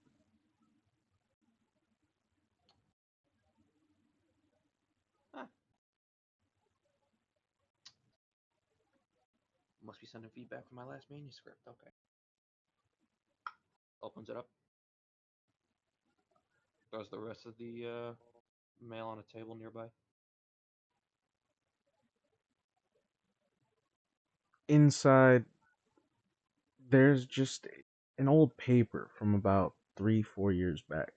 Ah, must be sending feedback for my last manuscript. Okay. Opens it up. Throws the rest of the mail on a table nearby. Inside, there's just an old paper from about 3-4 years back.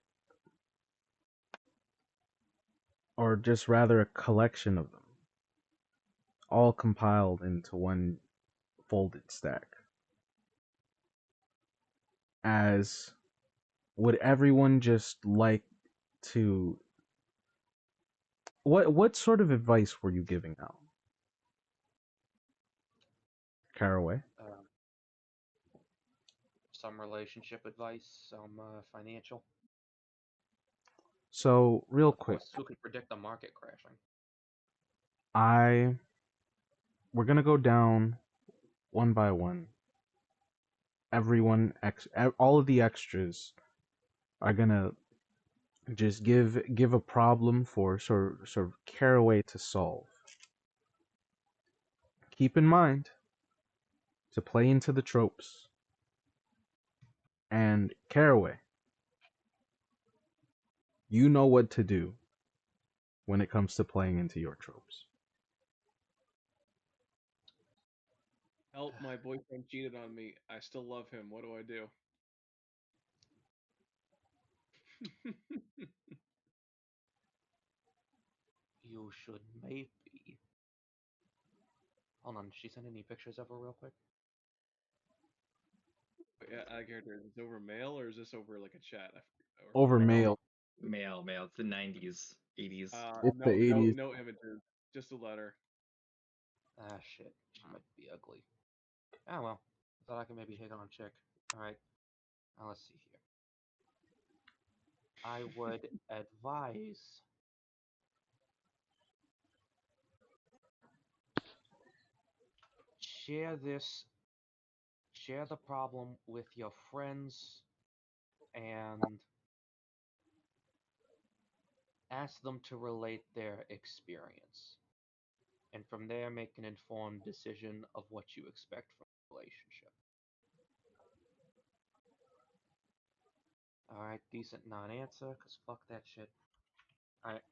Or just rather a collection of them, all compiled into one folded stack. As would everyone just like to what sort of advice were you giving out? Caraway? Uh, some relationship advice, some financial. So, real Of quick, course, who could predict the market crashing? I we're gonna go down one by one. Everyone, all of the extras are gonna just give a problem for sort of Caraway to solve. Keep in mind to play into the tropes. And Caraway, you know what to do when it comes to playing into your tropes. Help, my boyfriend cheated on me. I still love him. What do I do? You should maybe. Hold on, did she send any pictures of her real quick? Yeah, I character. Is this over mail or is this over like a chat? Or Over phone? mail. Mail. It's the 90s, 80s. It's the No, 80s. no images. Just a letter. Ah, shit. Might be ugly. Ah, well. I thought I could maybe hit on chick. Alright. Now let's see here. I would advise share this, share the problem with your friends and ask them to relate their experience. And from there, make an informed decision of what you expect from the relationship. Alright, decent non answer, because fuck that shit. Alright,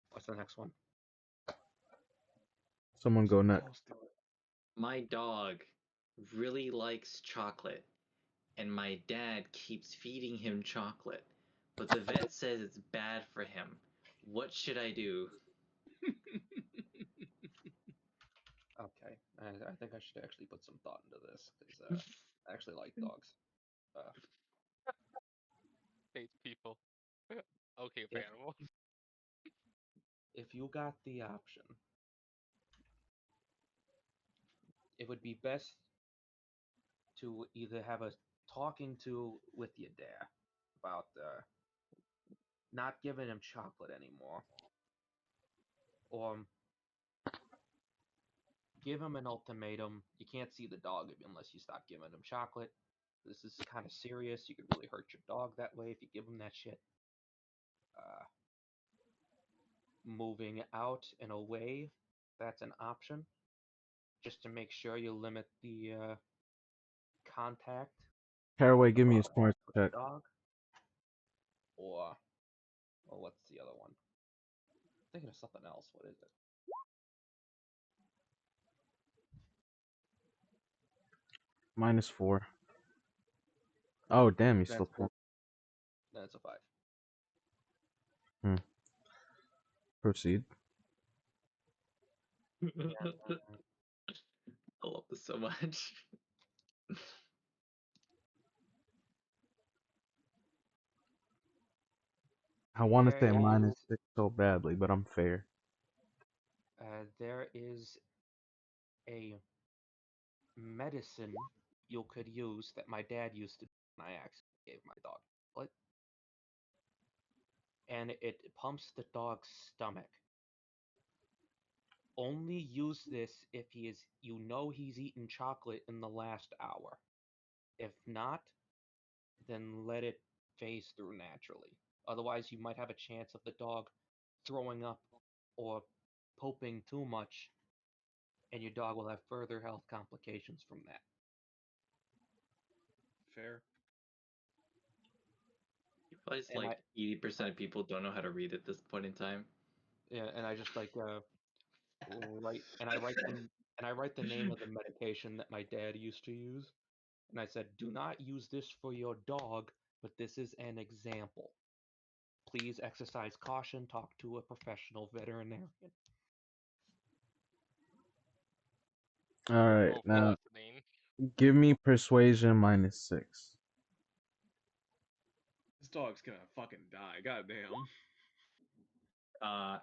what's the next one? Someone go next. Supposed to. My dog really likes chocolate. and my dad keeps feeding him chocolate, but the vet says it's bad for him. What should I do? Okay, I think I should actually put some thought into this because I actually like dogs. Uh, Hates people. Okay for if animals. if you got the option, it would be best to either have a talking to with your dad about not giving him chocolate anymore, or give him an ultimatum. You can't see the dog unless you stop giving him chocolate. This is kind of serious. You could really hurt your dog that way if you give him that shit. Uh, Moving out and away, that's an option. Just to make sure you limit the contact Caraway, of give me a smart with check. the dog. Or what's the other one? I'm thinking of something else. What is it? -4. Oh, damn, you still That's pull. that's a 5. Hmm. Proceed. I love this so much. I want to There say is -6 so badly, but I'm fair. there is a medicine you could use that my dad used to do when I actually gave my dog chocolate, and it pumps the dog's stomach. Only use this if you know he's eaten chocolate in the last hour. If not, then let it phase through naturally. Otherwise, you might have a chance of the dog throwing up or pooping too much, and your dog will have further health complications from that. Fair. You realize And like I 80% of people don't know how to read at this point in time. yeah, and I just like write and I write the name of the medication that my dad used to use. And I said, "Do not use this for your dog, but this is an example. Please exercise caution. Talk to a professional veterinarian." All right, Oh, now Philistine. give me persuasion -6. This dog's gonna fucking die. Goddamn. Uh,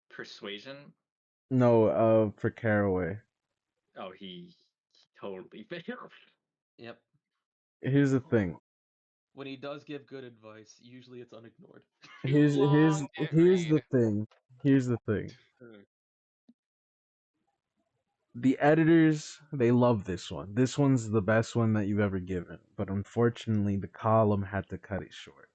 Persuasion. No, for Caraway. Oh, he totally failed. Yep. Here's the thing. When he does give good advice, usually it's unignored. Too Here's here's long, didn't here's the read. thing. Here's the thing. The editors, they love this one. This one's the best one that you've ever given. But unfortunately, the column had to cut it short.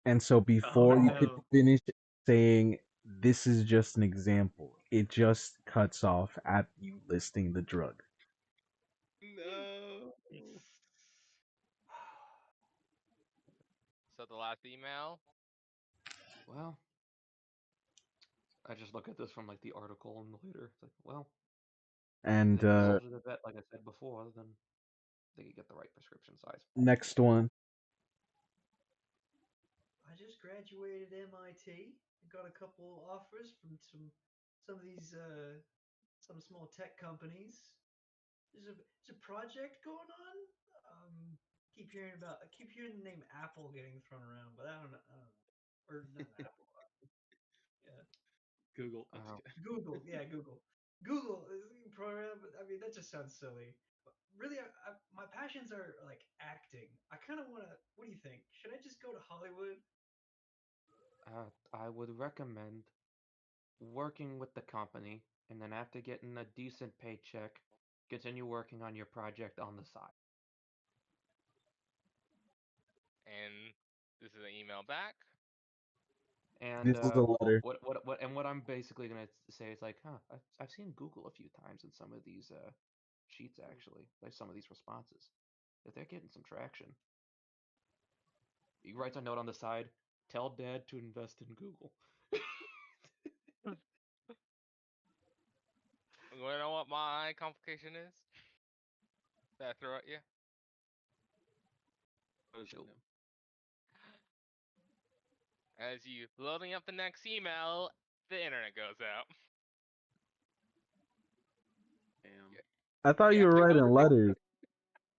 And so Oh before you could no. finish saying this is just an example, it just cuts off at you listing the drug. No. So the last email. Well, I just look at this from like the article and later. It's like, well, And if you go to the vet, like I said before, then they can get the right prescription size. next one. I just graduated MIT. I got a couple offers from some of these some small tech companies. There's a project going on. I keep hearing the name Apple getting thrown around, but I don't know. Or not Apple. Yeah, Google. Oh, Google. Yeah, Google. Google is a program. But I mean, that just sounds silly. But really, my passions are like acting. I kind of want to. What do you think? Should I just go to Hollywood? I would recommend working with the company, and then after getting a decent paycheck, continue working on your project on the side. And this is an email back. And This is a letter. what I'm basically gonna say is like, huh, I've seen Google a few times in some of these sheets actually, like some of these responses. If they're getting some traction, he writes a note on the side. Tell Dad to invest in Google. You know what my complication is? That I throw at you? What is it now? As you loading up the next email, the internet goes out. Damn. I thought You you have were to writing go. letters.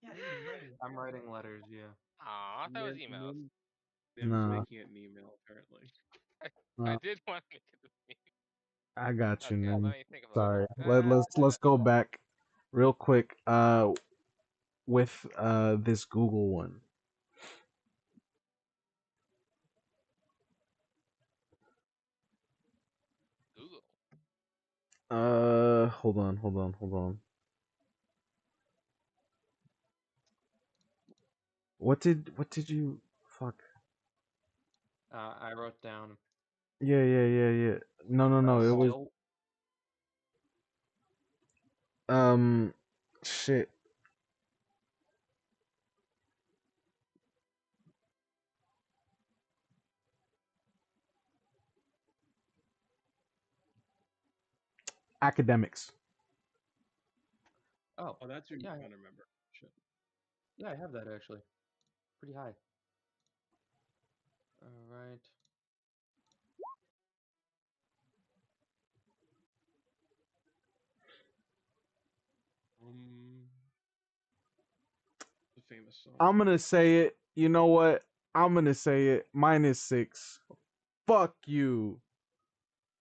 Yeah, these are letters. I'm writing letters, yeah. Aw, I thought it was emails. Nim's Nah, making it an email apparently. I nah. did want to make it a meme. I got you, Okay, let man. me think of a Sorry. letter. Let's go back real quick. With this Google one. Google. Hold on. What did you fuck? I wrote down Yeah. No. It was still. um shit. Academics. Oh, Oh, that's what yeah, you're trying to remember. Shit. yeah, I have that actually. Pretty high. All right. The famous song. I'm gonna say it. You know what? I'm gonna say it. -6. Fuck you.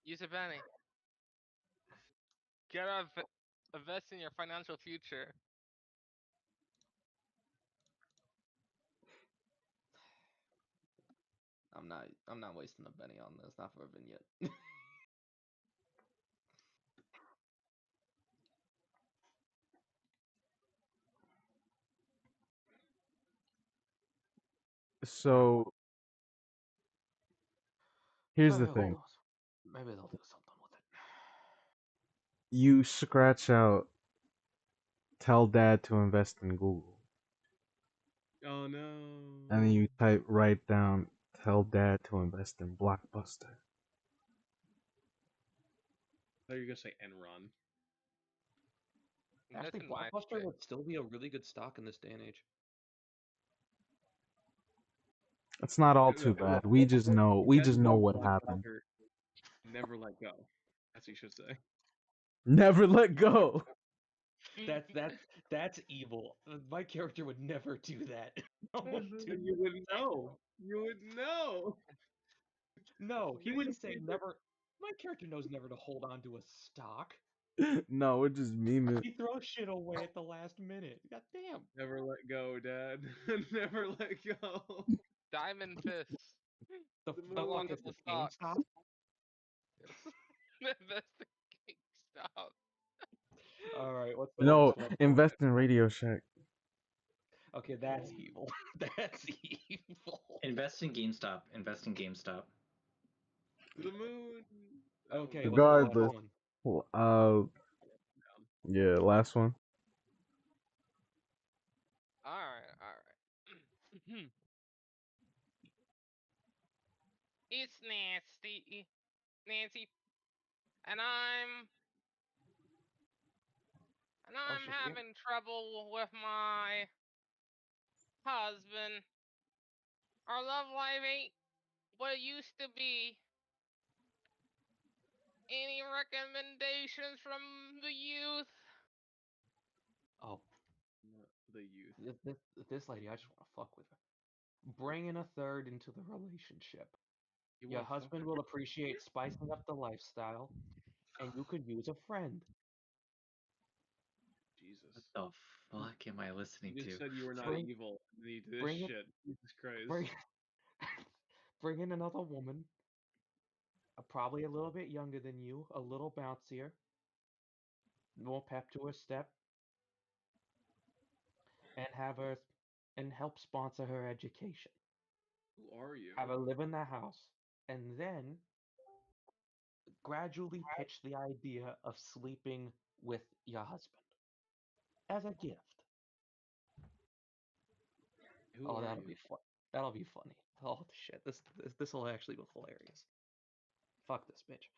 Use a penny. Get a invest in your financial future. I'm not wasting a penny on this. Not for a vignette. So here's the Maybe thing. maybe they'll do something with it. You scratch out tell dad to invest in Google. Oh no. And then you write down tell dad to invest in Blockbuster. I thought you were gonna say Enron. Invest Actually, in Blockbuster MySpace. would still be a really good stock in this day and age. It's not all No, too bad. We just know Invest in what happened. Blockbuster. Never let go. That's what you should say. Never let go. That's evil. My character would never do that. I wouldn't do You wouldn't know. You wouldn't know. No, he Maybe wouldn't if say you never. My character knows never to hold on to a stock. No, we're just memeing. He throws shit away at the last minute. God damn. never let go, Dad. Never let go. Diamond Fist. The The fuck moon. is the Wonderful stocks. GameStop? Yes. Invest in GameStop. All right, what's the No, next one? invest in Radio Shack. Okay, that's evil. That's evil. Invest in GameStop. Invest in GameStop. The moon. That one's Okay, good. what's the last Regardless. one? Well, yeah, last one. Alright. It's Nancy, and Oh I'm shit, yeah. having trouble with my husband. Our love life ain't what it used to be. Any recommendations from the youth? Oh, The youth. this lady, I just want to fuck with her. Bringing a third into the relationship. You Your want to fuck husband her? will appreciate spicing up the lifestyle, and you could use a friend. Jesus. What the fuck am I listening You just to? said you were not Bring, evil. And then you did this bring it, shit. Jesus Christ. bring, bring in another woman, probably a little bit younger than you, a little bouncier, more pep to her step, and have her and help sponsor her education. Who are you? Have her live in the house, and then gradually pitch the idea of sleeping with your husband as a gift. Who Oh, are that'll you? be fun. That'll be funny. Oh shit, this will actually be hilarious. Fuck this bitch.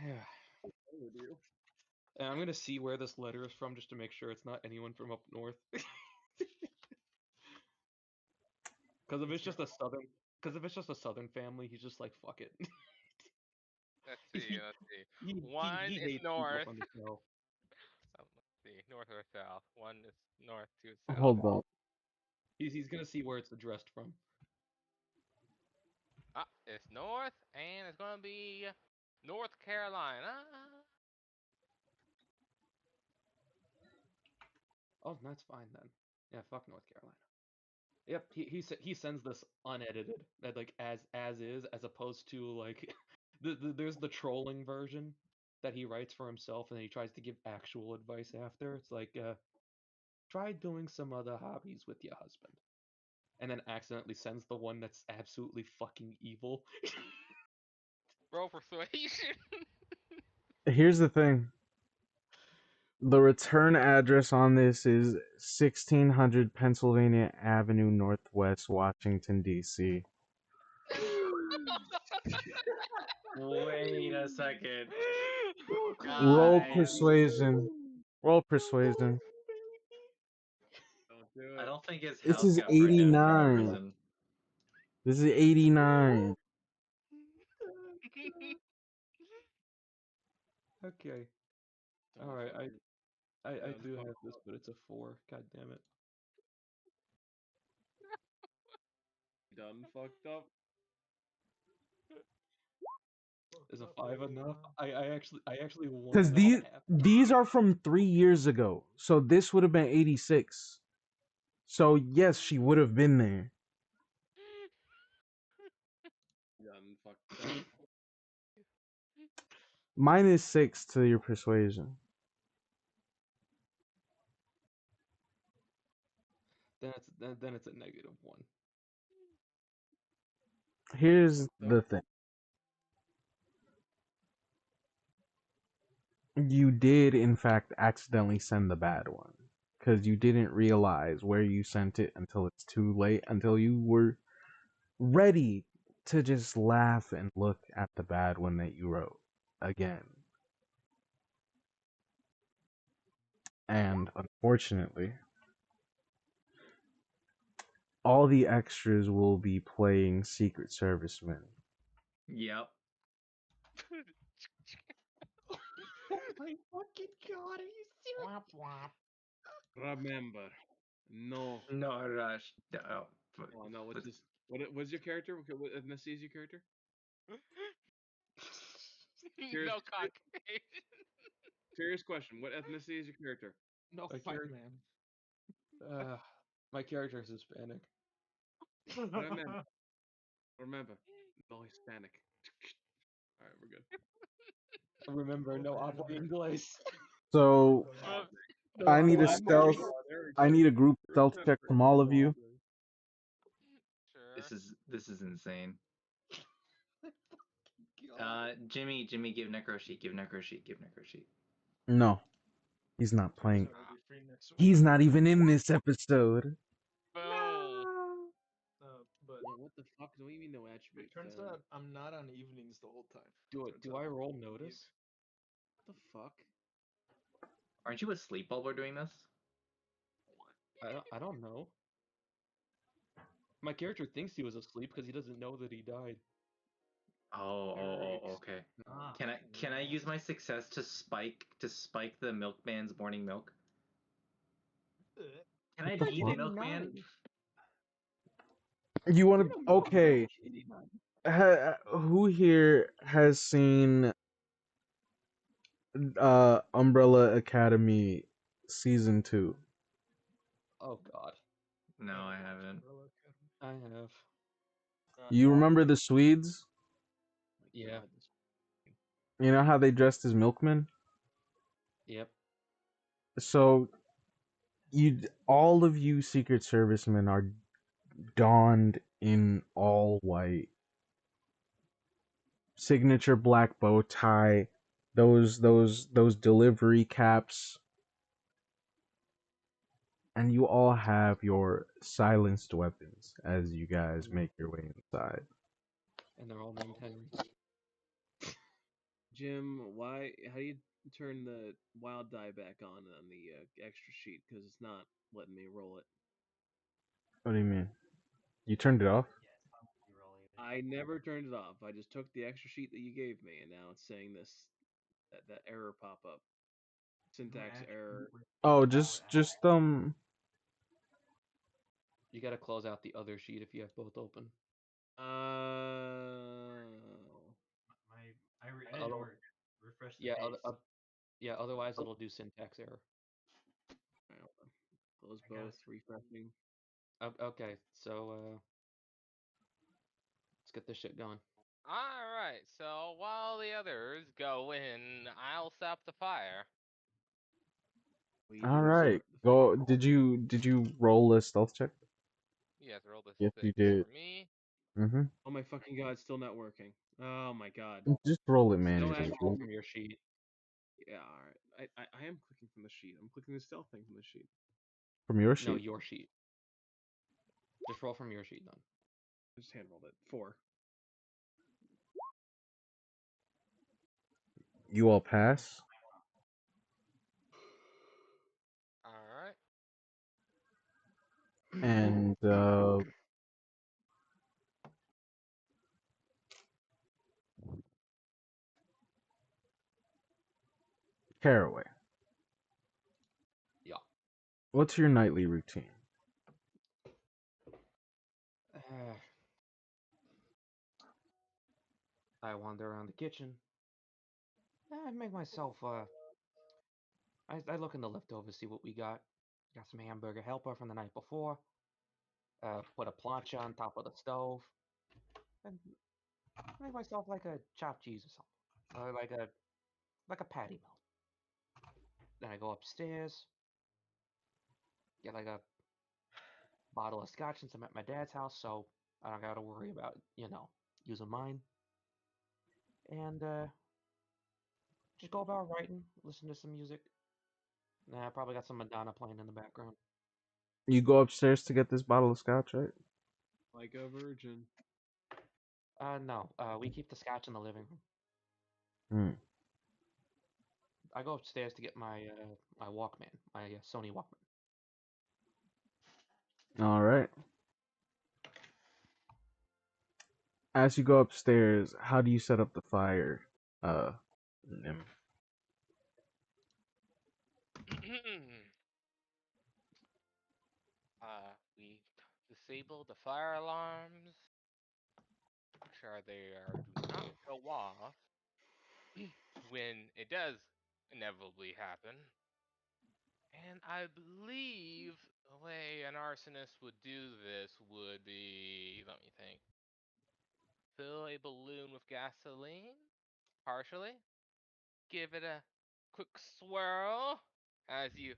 Who are you? And I'm gonna see where this letter is from just to make sure it's not anyone from up north. Because if it's just a southern family, he's just like fuck it. Let's see. Let's see. he, One he is hates people north. from the south. Let's see. North or south. One is north, two is south. Hold on. He's gonna see where it's addressed from. Ah, it's north, and it's gonna be North Carolina. Oh, that's fine then. Yeah, fuck North Carolina. Yep, he sends this unedited, like as is, as opposed to like there's the trolling version that he writes for himself, and then he tries to give actual advice after. It's like, try doing some other hobbies with your husband, and then accidentally sends the one that's absolutely fucking evil. Roll persuasion. Here's the thing. The return address on this is 1600 Pennsylvania Avenue Northwest, Washington, D.C. Wait a second. Oh, Roll Guys, persuasion. Roll persuasion. Don't do I it. don't think his This house is got burned down in front of 89. prison. This is 89. Okay. Done All right. fucking- I done do fuck have this, up. but it's a 4. God damn it. Done fucked up. Is a 5 enough? I actually want Because to know what happened. these are from 3 years ago. So this would have been 86. So yes, she would have been there. Done fucked up. -6 to your persuasion. Then it's a -1. Here's Fucked the up. thing. You did, in fact, accidentally send the bad one. Because you didn't realize where you sent it until it's too late, until you were ready to just laugh and look at the bad one that you wrote again. And unfortunately, all the extras will be playing Secret Servicemen. Yep. Oh my fucking god, are you serious? Remember, no. No rush. No. Oh no. What's this? What's your character? What ethnicity is your character? Serious, No Caucasian. serious question. What ethnicity is your character? No fight, man. My character is Hispanic. Remember, remember, no Hispanic. All right, we're good. Remember, no habla inglés. So Well, No I need a habla stealth. inglés. There we I go. need a group First stealth check effort. from all of you. sure. This is insane. Jimmy, give Necro Sheet, give Necro Sheet, give Necro Sheet. No, he's not playing. He's not even in this episode. Boom. But Wait, what the fuck? What do you mean no attribute? it turns out I'm not on evenings the whole time. Do I roll notice? What the fuck? Aren't you asleep while we're doing this? I don't know. My character thinks he was asleep because he doesn't know that he died. Okay. Ah, Can I use my success to spike the milkman's morning milk? Can I the be the fuck? milkman? You want to? Okay. Who here has seen Umbrella Academy season 2? Oh god, No, I haven't. I have. You remember the Swedes? Yeah. God, You know how they dressed as milkmen? Yep. So all of you Secret Servicemen are donned in all white. Signature black bow tie, those delivery caps, and you all have your silenced weapons as you guys make your way inside. And they're all named Henry. Jim, why? How do you turn the wild die back on the extra sheet? Because it's not letting me roll it. What do you mean? You turned it off? Yeah, it's probably related. I never turned it off. I just took the extra sheet that you gave me, and now it's saying that error pop up, syntax error. Oh, Who just actually- You gotta close out the other sheet if you have both open. I didn't Other- work. Refresh the Yeah, page. yeah. Otherwise, it'll do syntax error. Alright, hold on. Close I gotta both, refreshing. Okay, so let's get this shit going. Alright, so while the others go in, I'll stop the fire. We All do right. start the Go. Did you roll a stealth check? You have to roll this Yes, you 6 did. for me. Mm-hmm. Oh my fucking god, it's still not working. Oh my god. Just roll it No manually. actual- Just roll from your sheet. Yeah, alright. I am clicking from the sheet. I'm clicking the stealth thing from the sheet. From your No, sheet. your sheet. Just roll from your sheet then. I just hand rolled it. 4. You all pass. Alright. And Caraway. Yeah. What's your nightly routine? I wander around the kitchen. I make myself I look in the leftovers, see what we got. Got some hamburger helper from the night before. Put a plancha on top of the stove. And make myself like a chopped cheese or something. Or like a patty melt. Then I go upstairs, get like a bottle of scotch since I'm at my dad's house, so I don't gotta worry about, using mine. And just go about writing, listen to some music. Nah, I probably got some Madonna playing in the background. You go upstairs to get this bottle of scotch, right? Like a virgin. No, we keep the scotch in the living room. Hmm. I go upstairs to get my Walkman, my Sony Walkman. All right. As you go upstairs, how do you set up the fire, Nim? We disable the fire alarms. Make sure do not go off when it does inevitably happen. And I believe the way an arsonist would do this would be, let me think, fill a balloon with gasoline, partially, give it a quick swirl as you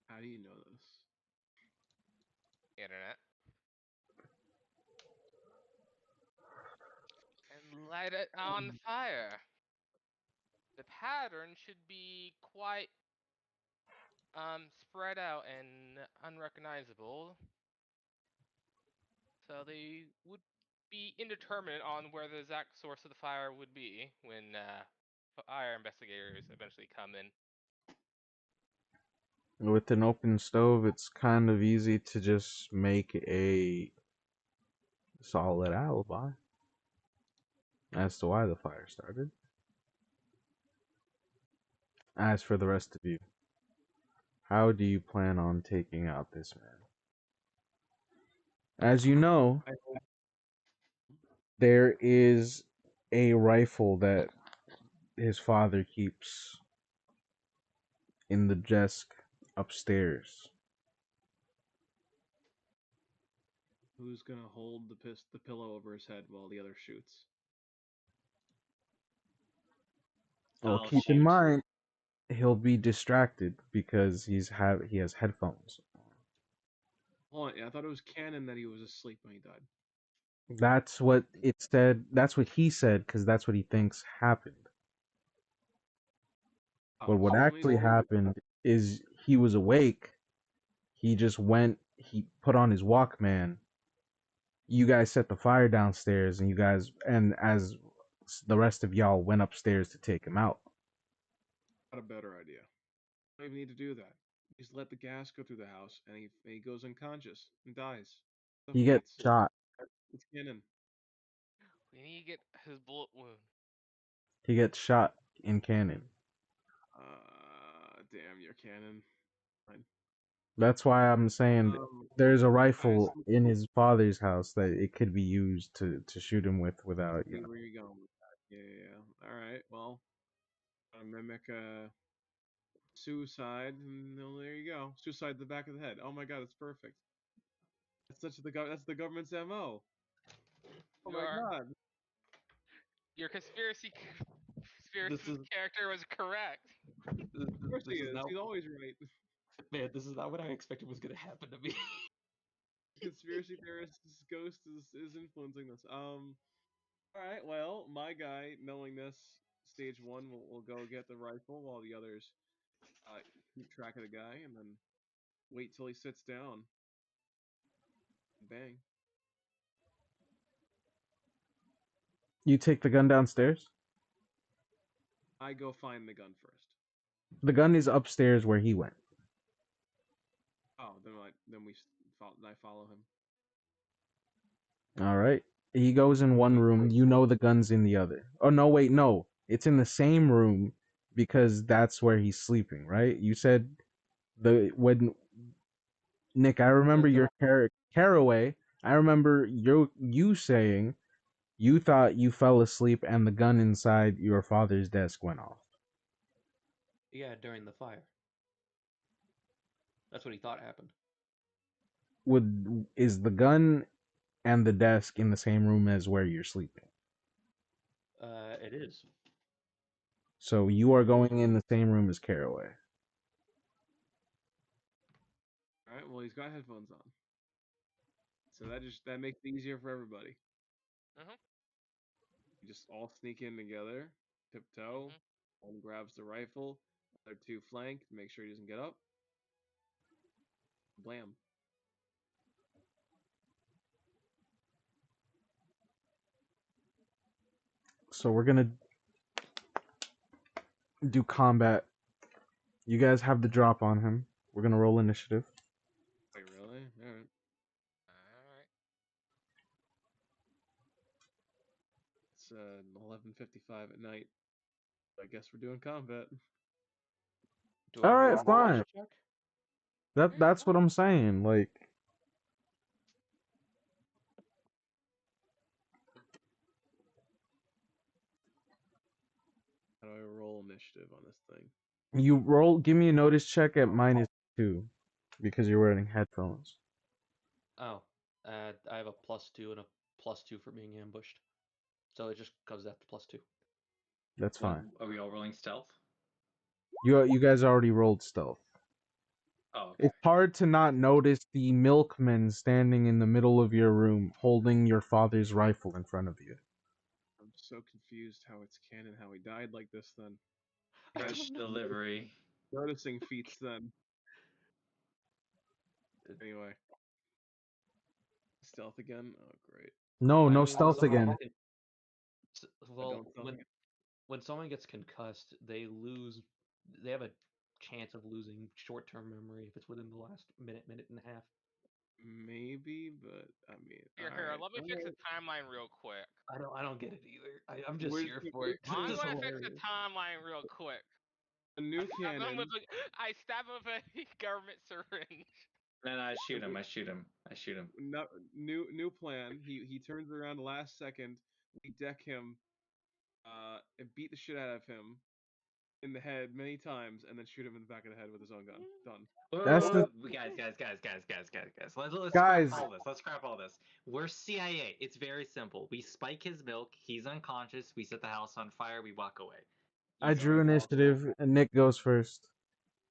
How do you know this? internet, and light it on fire. The pattern should be quite spread out and unrecognizable, so they would be indeterminate on where the exact source of the fire would be when fire investigators eventually come in. With an open stove, it's kind of easy to just make a solid alibi as to why the fire started. As for the rest of you, how do you plan on taking out this man? As you know, there is a rifle that his father keeps in the desk upstairs. Who's gonna hold the pillow over his head while the other shoots? Well, I'll keep in shoot. mind he'll be distracted because he has headphones. Hold on, I thought it was canon that he was asleep when he died. That's what it said. That's what he said because that's what he thinks happened. But Oh, what so actually happened is he was awake. He just went. He put on his Walkman. You guys set the fire downstairs, and as the rest of y'all went upstairs to take him out. got a better idea. Don't even need to do that. He's let the gas go through the house, and he goes unconscious and dies. He gets Suffocates. shot. It's canon. We need to get his bullet wound. He gets shot in canon. Damn, you're canon. Fine. That's why I'm saying there's a rifle so in his father's house that it could be used to shoot him with without, see where you're going with that. Yeah. All right. Well, mimic suicide, and there you go. Suicide to the back of the head. Oh my god, that's perfect. That's the government's MO. Oh my Your god. your conspiracy This is character was correct. Of course he this is is. not He's always right. man. This is not what I expected was gonna happen to me. Conspiracy theorist's ghost is influencing this. All right. Well, my guy, knowing this, stage one will go get the rifle while the others keep track of the guy, and then wait till he sits down. Bang. You take the gun downstairs? I go find the gun first. The gun is upstairs where he went. Oh, I follow him. All right. He goes in one room. You know the gun's in the other. Oh no, wait, no. It's in the same room because that's where he's sleeping, right? You said the when Nick, I remember your caraway. I remember you saying you thought you fell asleep and the gun inside your father's desk went off. Yeah, during the fire. That's what he thought happened. Is the gun and the desk in the same room as where you're sleeping? It is. So you are going in the same room as Caraway. All right. Well, he's got headphones on, so that makes it easier for everybody. Mhm. You just all sneak in together, tiptoe. Mhm. One grabs the rifle, other two flank, make sure he doesn't get up. Blam. So we're gonna do combat. You guys have the drop on him. We're gonna roll initiative. Wait, really? All right. All right. It's 11:55 at night. I guess we're doing combat. Do I All roll right, a fine. knowledge check? That's what I'm saying. Like, How do I roll initiative on this thing? you roll. Give me a notice check at -2 because you're wearing headphones. Oh, I have a +2 and a +2 for being ambushed. So it just comes out to +2. That's fine. Are we all rolling stealth? You guys already rolled stealth. Oh, okay. It's hard to not notice the milkman standing in the middle of your room holding your father's rifle in front of you. I'm so confused how it's canon how he died like this then. Fresh delivery. Noticing feats then. Anyway. Stealth again? Oh, great. No, I no mean, stealth again. well, don't stealth again. when someone gets concussed, they lose. They have a chance of losing short-term memory if it's within the last minute and a half. Maybe, but I mean, Here, let me fix the timeline real quick. I don't get it either. I'm just Where's here the- for it. I'm This is gonna fix the hilarious. timeline real quick. A new Stab him canon. with I stab him with a government syringe. Then I shoot him. I shoot him. I shoot him. No, new plan. He turns around last second. We deck him, and beat the shit out of him in the head many times, and then shoot him in the back of the head with his own gun. Done. That's the Guys. Let's Guys. scrap all this. Let's scrap all this. We're CIA. It's very simple. We spike his milk. He's unconscious. We set the house on fire. We walk away. I Easy. drew initiative, and Nick goes first,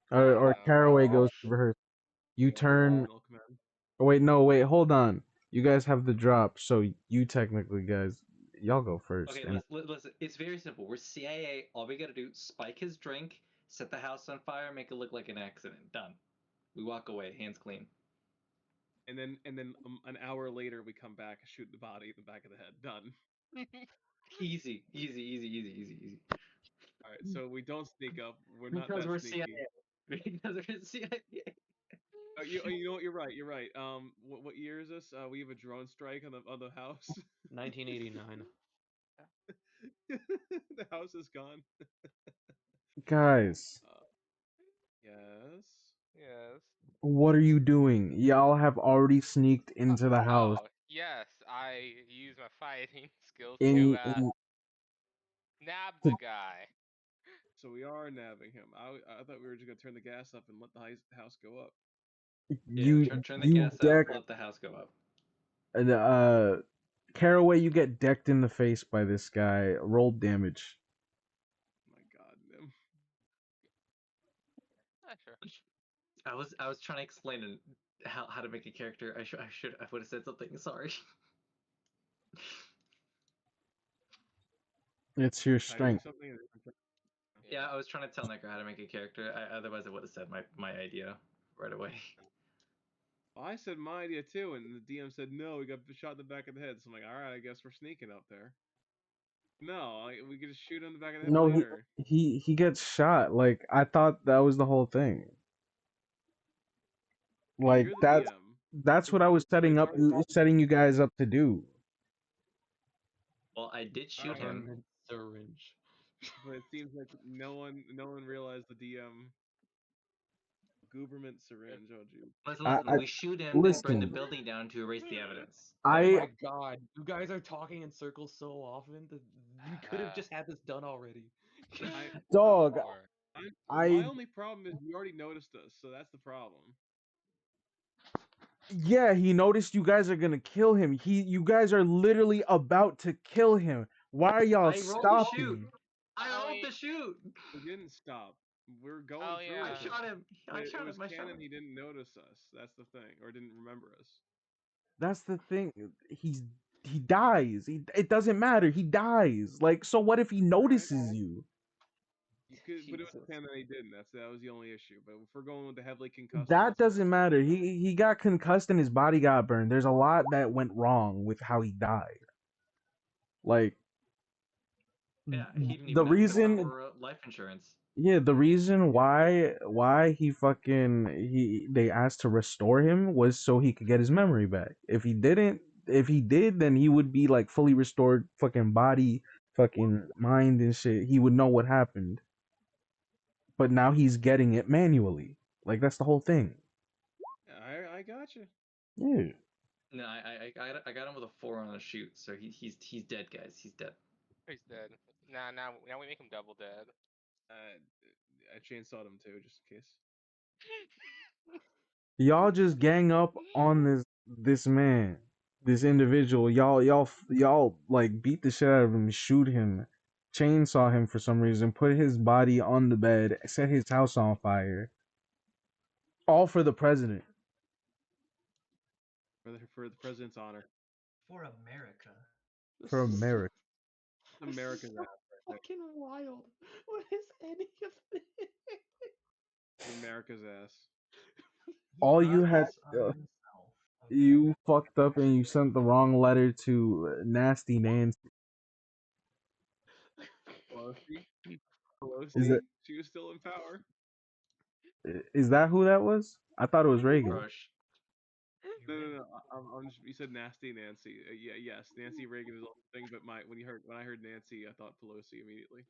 or Oh, Caraway goes gosh. first. You turn. Milkman. Oh, wait, no, wait, hold on. You guys have the drop, so you technically, guys, y'all go first. Okay, And listen. It's very simple. We're CIA. All we gotta do: spike his drink, set the house on fire, make it look like an accident. Done. We walk away, hands clean. And then an hour later we come back, shoot the body in the back of the head. Done. Easy. All right, so we don't sneak up. We're not Because that we're sneaky. CIA. because we're CIA. You know what? You're right. You're right. What year is this? We have a drone strike on the house. 1989. The house is gone. Guys, Uh, yes. Yes. what are you doing? Y'all have already sneaked into the house Oh, yes. I use my fighting skills to in nab the guy. So we are nabbing him. I thought we were just gonna turn the gas up and let the house go up. Yeah, you turn the you gas up, deck let the house go up. Caraway, you get decked in the face by this guy. Roll damage. My God, Nim. Sure. I was trying to explain how to make a character. I would have said something. Sorry. It's your Typing strength. something. Yeah, I was trying to tell Necker how to make a character. Otherwise, I would have said my idea right away. Well, I said my idea too, and the DM said no. We got shot in the back of the head. So I'm like, all right, I guess we're sneaking up there. No, we could just shoot him in the back of the head No, later. he gets shot. Like I thought that was the whole thing. Like You're the DM. that's what I was It's our fault. setting you guys up to do. Well, I did shoot Alright. him. Government syringe. But it seems like no one realized the DM. Gooberment syringe. Oh, gee. I We shoot him, then burn the listen. building down to erase the evidence. Oh I my god, you guys are talking in circles so often that we could have just had this done already. I, dog. Or my I only problem is you already noticed us, so that's the problem. Yeah, he noticed you guys are gonna kill him. You guys are literally about to kill him. Why are y'all I rolled to shoot. stopping? I Oh, rolled to shoot. We didn't stop. We're going Oh, through yeah. I with it. shot him. But I it shot was him. I shot canon him. he didn't notice us. That's the thing, or didn't remember us. That's the thing. He dies. It doesn't matter. He dies. Like, so what if he Alright. notices you? You could, but it was Jesus. canon he didn't. That was the only issue. But if we're going with the heavily concussed, That that's fine. doesn't matter. He got concussed and his body got burned. There's a lot that went wrong with how he died. Like Yeah, he didn't the even have the reason proper life insurance. Yeah, the reason why they asked to restore him was so he could get his memory back. If he did, then he would be like fully restored, fucking body, fucking mind and shit. He would know what happened. But now he's getting it manually. Like that's the whole thing. I got you. Yeah. No, I got him with a 4 on a shoot, so he's dead, guys. He's dead. he's dead. Now we make him double dead. I chainsawed him too, just in case. Y'all just gang up on this man, this individual. Y'all like beat the shit out of him, shoot him, chainsaw him for some reason, put his body on the bed, set his house on fire. All for the president. For the president's honor. For America. For This is so America. America's so ass right fucking wild. What is any of this? there. America's ass. He All you brought had, this on himself. Okay. you fucked up and you sent the wrong letter to Nasty Nancy. Pelosi. Is it? Pelosi. She was still in power. Is that who that was? I thought it was Reagan. Rush. No, no, no. You said nasty Nancy. Yeah, yes, Nancy Reagan is the only thing. But when I heard Nancy, I thought Pelosi immediately.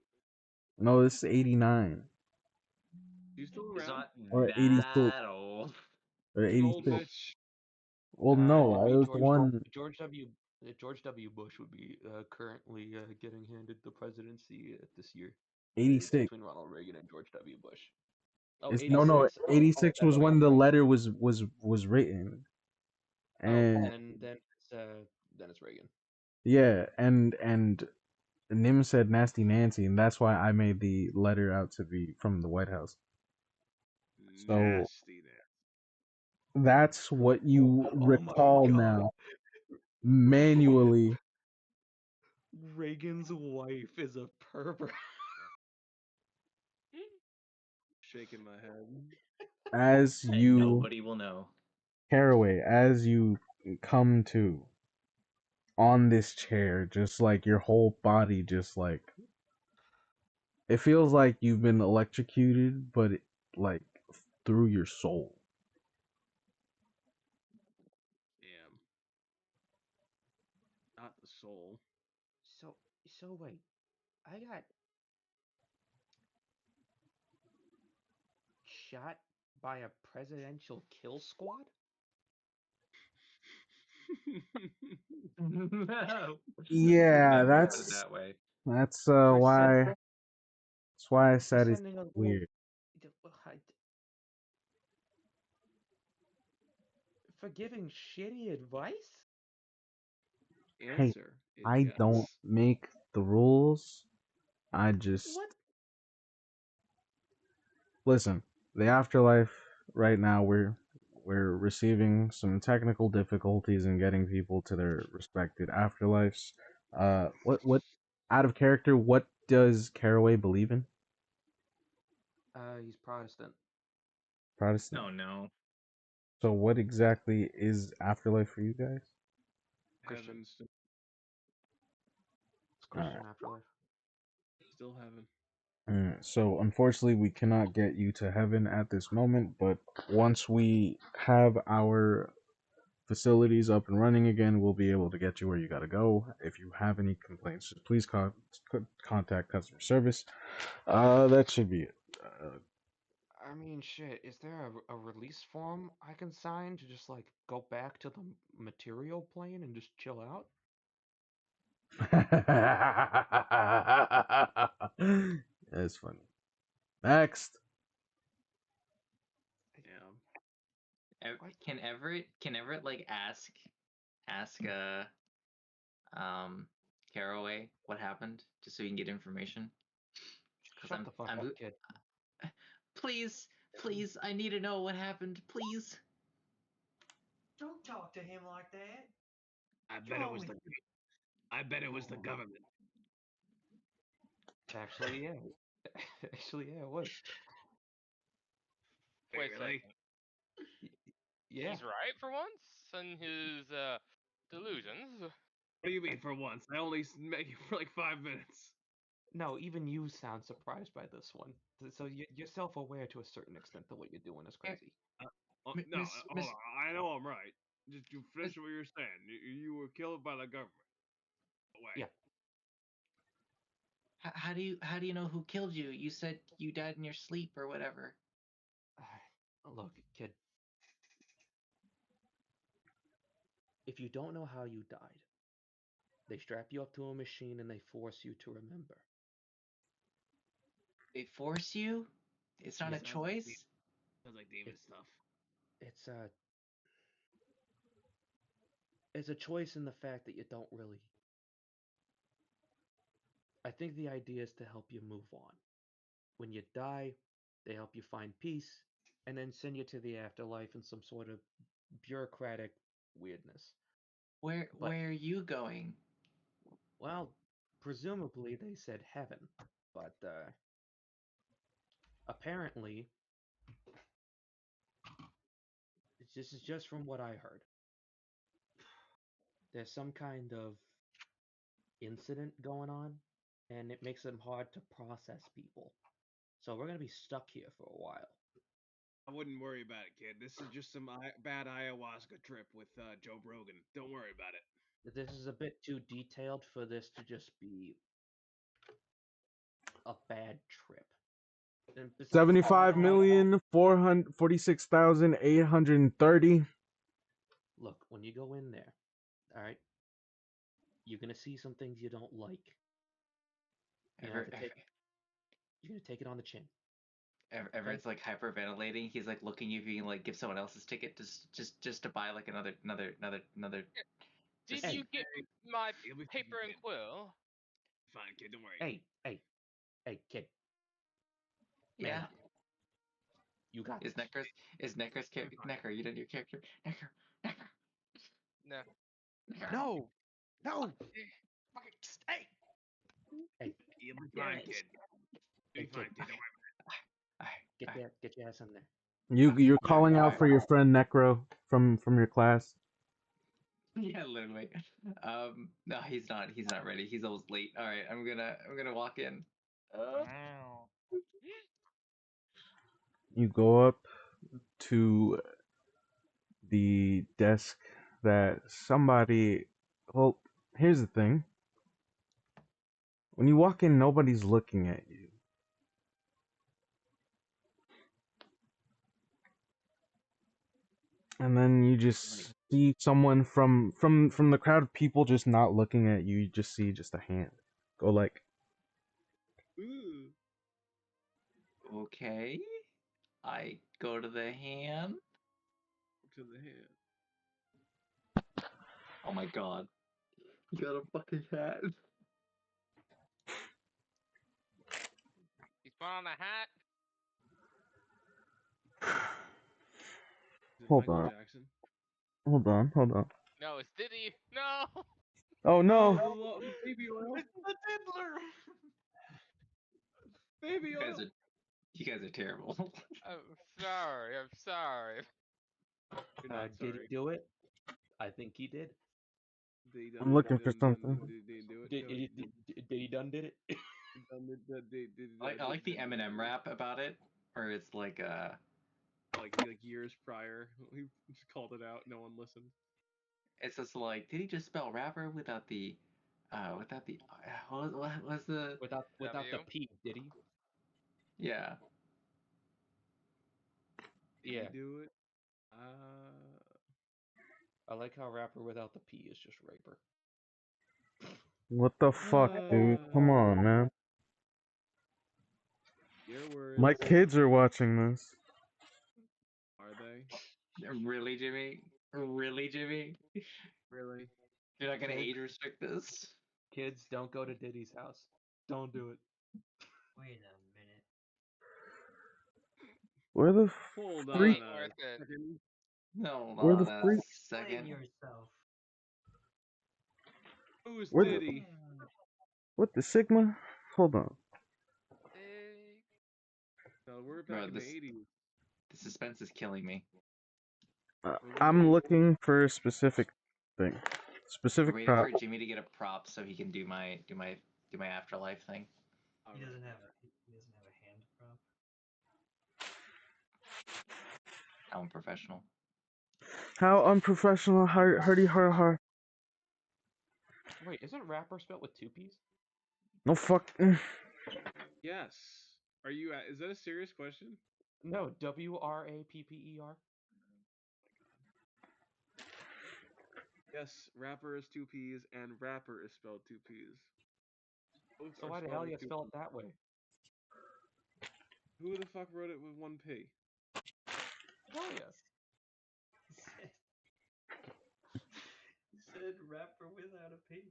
No, this is 89 She's still He's around. not or 86 that old. or She's an old 86. bitch. Well, It would no, be it was the one. George W. Bush would be currently getting handed the presidency this year. It's 86. between Ronald Reagan and George W. Bush. Oh, It's no, no. 86? Oh, 86 that's was when right. the letter was written, Oh, and then it's Reagan. yeah, and Nim said "nasty Nancy," and that's why I made the letter out to be from the White House. So Nasty Nancy. that's what you Oh my recall god. now, manually, Reagan's wife is a pervert. Shaking my head. as And you nobody will know. Caraway, as you come to on this chair, just like your whole body, just like it feels like you've been electrocuted, but like through your soul. Damn. Not the soul. So wait, I got shot by a presidential kill squad? No. Yeah, Never put it that's that way. that's For why sending that's why I for said it's sending a little weird. for giving shitty advice? Hey, Answer is I yes. don't make the rules. I just What? listen. The afterlife right now we're receiving some technical difficulties in getting people to their respected afterlives. What out of character? What does Caraway believe in? He's Protestant. Protestant. Oh no. So what exactly is afterlife for you guys? Christian. Heaven, still, It's Christian afterlife. still heaven. So unfortunately, we cannot get you to heaven at this moment. But once we have our facilities up and running again, we'll be able to get you where you gotta go. If you have any complaints, just please contact customer service. That should be it. I mean, shit, is there a release form I can sign to just, like, go back to the material plane and just chill out? That's funny. Next. Yeah. What? Can Everett like ask Caraway what happened just so we can get information? Because Shut the fuck up, kid. please, I need to know what happened, please. Don't talk to him like that. I What's bet it wrong was with the you? I bet it was the government. Actually, yeah. Actually, yeah, it was. Wait a Really? second. Yeah. He's right for once in his delusions. What do you mean for once? I only met you for like 5 minutes. No, even you sound surprised by this one. So you're self-aware to a certain extent that what you're doing is crazy. Oh, Mi- no, Miss hold Miss on. I know I'm right. Just you finish Miss- what you're saying. You were killed by the government. Wait. Yeah. how do you know who killed you? You said you died in your sleep or whatever. Look, kid. If you don't know how you died, they strap you up to a machine and they force you to remember. They force you? It's not Yeah. a choice? Sounds like demon It- stuff. It's a choice in the fact that you don't really. I think the idea is to help you move on. When you die, they help you find peace and then send you to the afterlife in some sort of bureaucratic weirdness. Where But where are you going? well, presumably they said heaven, but apparently this is just from what I heard. There's some kind of incident going on, and it makes them hard to process people. So we're gonna be stuck here for a while. I wouldn't worry about it, kid. This is just some bad ayahuasca trip with Joe Brogan. Don't worry about it. This is a bit too detailed for this to just be a bad trip. And besides, I don't know. 75,446,830. Look, when you go in there, all right, you're gonna see some things you don't like. You're gonna have Ever, to take. You're gonna take it on the chin. Everett's like hyperventilating. He's like looking if he can like give someone else's ticket just to buy like another. Did Just Hey, you get my You'll be fine, paper and kid. quill? Fine, kid. Don't worry. hey, kid, man yeah. up. You got Is this. Neckar's You'll be fine. Necker? You done your character? Necker. No. Necker. No, no. Fucking hey. Hey, You'll be Damn fine, it. kid. You'll hey, be fine, kid, kid. Don't worry. All right. get your ass in there. You're calling All out right. for your friend Necro from your class. Yeah, literally. No, he's not. He's not ready. He's almost late. All right, I'm gonna walk in. You go up. to the desk that somebody. Well, here's the thing. When you walk in, nobody's looking at you. And then you just see someone from the crowd of people just not looking at you. You just see just a hand go like. Ooh. Okay. I go to the hand. To the hand. Oh my god. You got a fucking hat. He's put on a hat. Is it Hold Michael on. Jackson? Hold on. No, it's Diddy. No. Oh no! The baby oil. It's the Diddler. Baby oil. You guys are terrible. I'm sorry. I'm sorry. You're not Did he sorry. do it? I think he did. I'm looking for something. Did he do it? Did he done did it? I like the Eminem rap about it, where it's like like years prior, he just called it out. No one listened. it's just like, did he just spell rapper without the what was the Without the W? P, did he? yeah. Did Yeah. he do it? I like how rapper without the P is just raper. What the fuck, dude? Come on, man. Your words. My kids are watching this. Are they? Really, Jimmy? Really, Jimmy? Really? You're not gonna Kids? age restrict this? Kids, don't go to Diddy's house. Don't do it. Wait a minute. Where the Hold It freak? ain't on worth a it. second. No, Where hold the on a freak? Blame second. yourself. Who's Where the- Diddy? What the Sigma? Hold on. Big. No, we're Bro, back in the 80s. the suspense is killing me. I'm looking for a specific thing. Specific Waiting prop. for Jimmy to get a prop so he can do my afterlife thing. He doesn't have a hand prop. I'm a professional. How unprofessional, hardy har. Wait, isn't rapper spelled with two P's? No fuck. Yes. Are you? Is that a serious question? No, WRAPPER. Yes, rapper is two P's and rapper is spelled two P's. Both So are why the spelled hell with you two spell P's. it that way? Who the fuck wrote it with one P? Hell yeah. He said rapper without a P.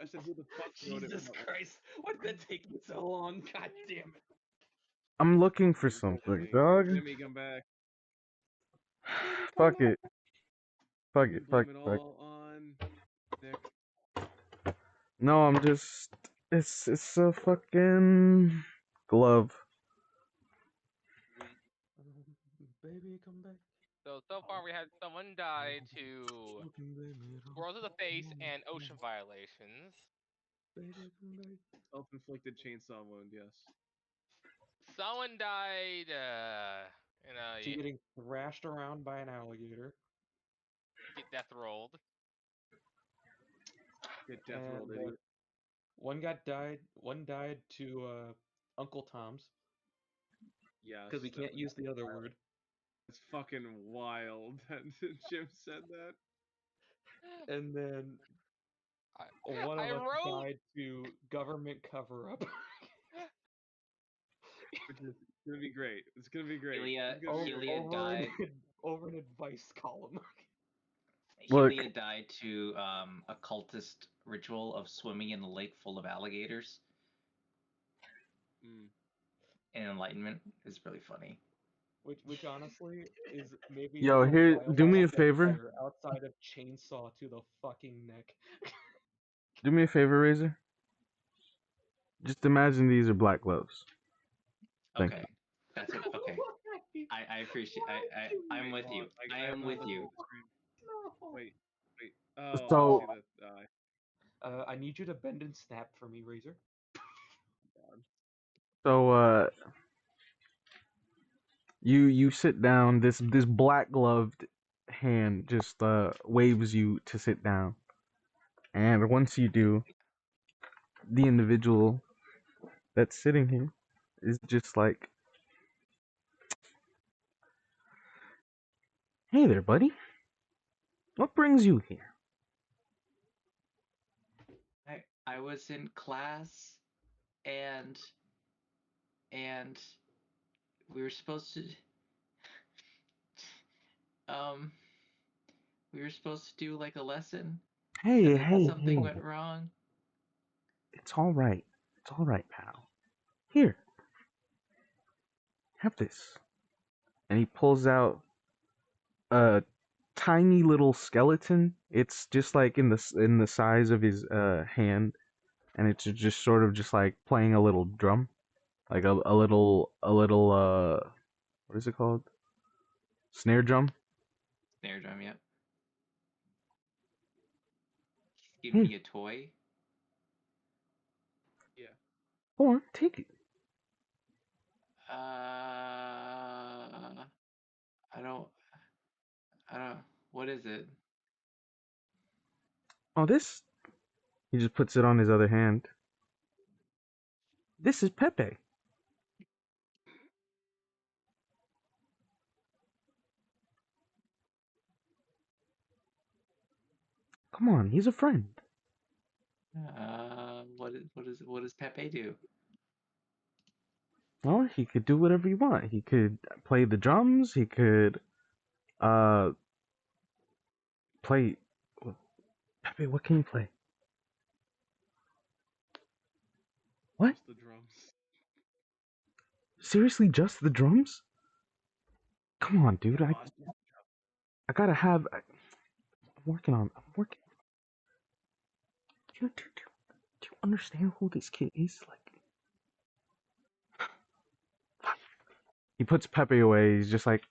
I said who the fuck wrote it? Jesus without- Christ! Why did that take me so long? God damn it! I'm looking for something, dog. Jimmy, come back. Fuck it. Fuck You it. blame Fuck it it. Fuck. all on Nick. No, I'm just. It's a fucking glove. Baby, come back. So far we had someone die to World of the Face and ocean violations. Baby, come back. Self-inflicted chainsaw wound. Yes. Someone died, To getting thrashed around by an alligator. get death rolled. Get death rolled, And idiot. one died to Uncle Tom's. Yes. Because we that can't was use the other wild. word. It's fucking wild that Jim said that. And then one I of us wrote. died to government cover up. Which is gonna be great. It's gonna be great. Helia, It's gonna be great. Helia died. Over an advice column. Look. Helia died to a cultist ritual of swimming in a lake full of alligators. Mm. In Enlightenment is really funny. Which honestly is maybe Yo, the here, do me a wildest favor. empire outside of chainsaw to the fucking neck. Do me a favor, Razor. Just imagine these are black gloves. Thank Okay, that's what. Okay, I appreciate. I'm with you. I am with you. Wait. So- Oh, I see that. I need you to bend and snap for me, Razor. So, You sit down. This black gloved hand just waves you to sit down, and once you do, the individual that's sitting here is just like, "Hey there, buddy. What brings you here?" I was in class, and we were supposed to um we were supposed to do like a lesson, Hey, and then hey, something hey. went wrong. It's all right. It's all right, pal. Here, have this. And he pulls out a tiny little skeleton. It's just like in the size of his hand, and it's just sort of just like playing a little drum, like a little what is it called? Snare drum. Snare drum, yep. He's Hey, giving me a toy. Yeah. go on, take it. I don't. What is it? Oh, this. He just puts it on his other hand. This is Pepe. Come on, he's a friend. What does Pepe do? Well, he could do whatever you want. He could play the drums. He could uh play. Pepe, what can you play? What? Just the drums. Seriously, just the drums? Come on, dude. Yeah, I boss. I gotta have. I'm working on. I'm working. Do you understand who this kid is? Like, he puts Pepe away. He's just like,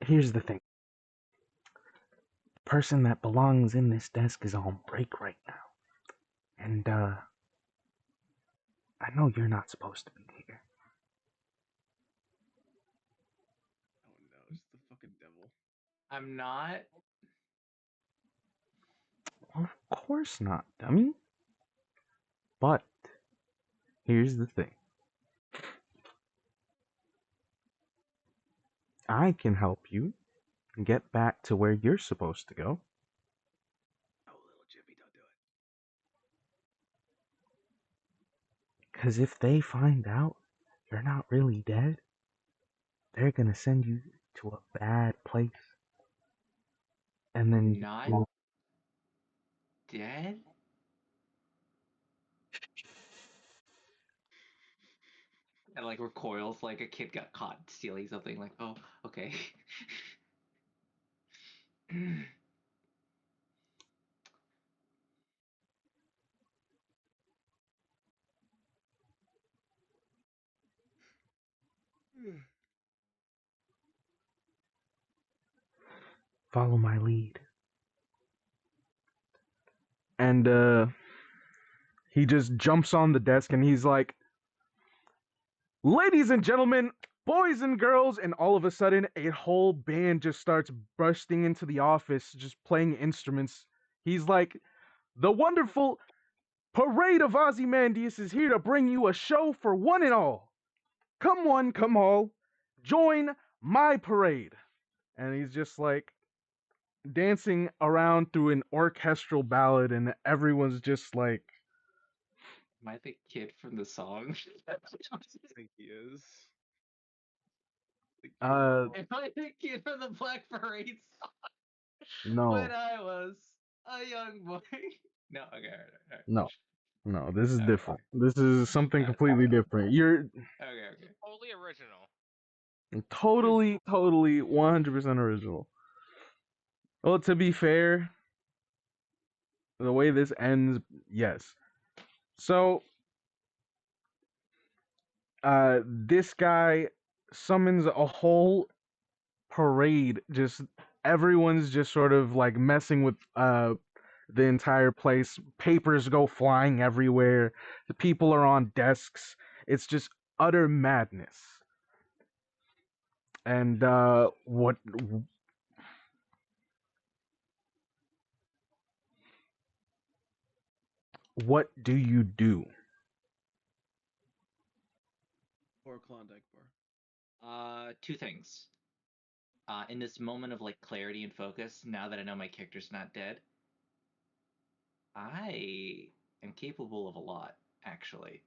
here's the thing. The person that belongs in this desk is on break right now, and I know you're not supposed to be here. Oh no, it's the fucking devil. I'm not. Well, of course not, dummy. But here's the thing. I can help you get back to where you're supposed to go. Oh, little Jimmy, don't do it. Because if they find out you're not really dead, they're gonna send you to a bad place. And then Not dead? And like recoils like a kid got caught stealing something. Like, oh, okay. follow my lead. And he just jumps on the desk and he's like, "Ladies and gentlemen, boys and girls," and all of a sudden a whole band just starts bursting into the office, just playing instruments. He's like, "The wonderful Parade of Ozymandias is here to bring you a show for one and all. Come one, come all, join my parade." And he's just like dancing around through an orchestral ballad, and everyone's just like, Am I the kid from the song? I think he is. I think uh, Am I the kid from the Black Parade song? no, When I was a young boy. No, okay, alright. no, no, this is Okay. different. This is something Okay. completely different. You're Okay. Totally original. totally, 100% original. Well, to be fair, the way this ends, yes. So, this guy summons a whole parade. Just everyone's just sort of like messing with the entire place. Papers go flying everywhere. The people are on desks. It's just utter madness. And what do you do? Or Klondike bar. Two things. In this moment of like clarity and focus, now that I know my character's not dead, I am capable of a lot, actually.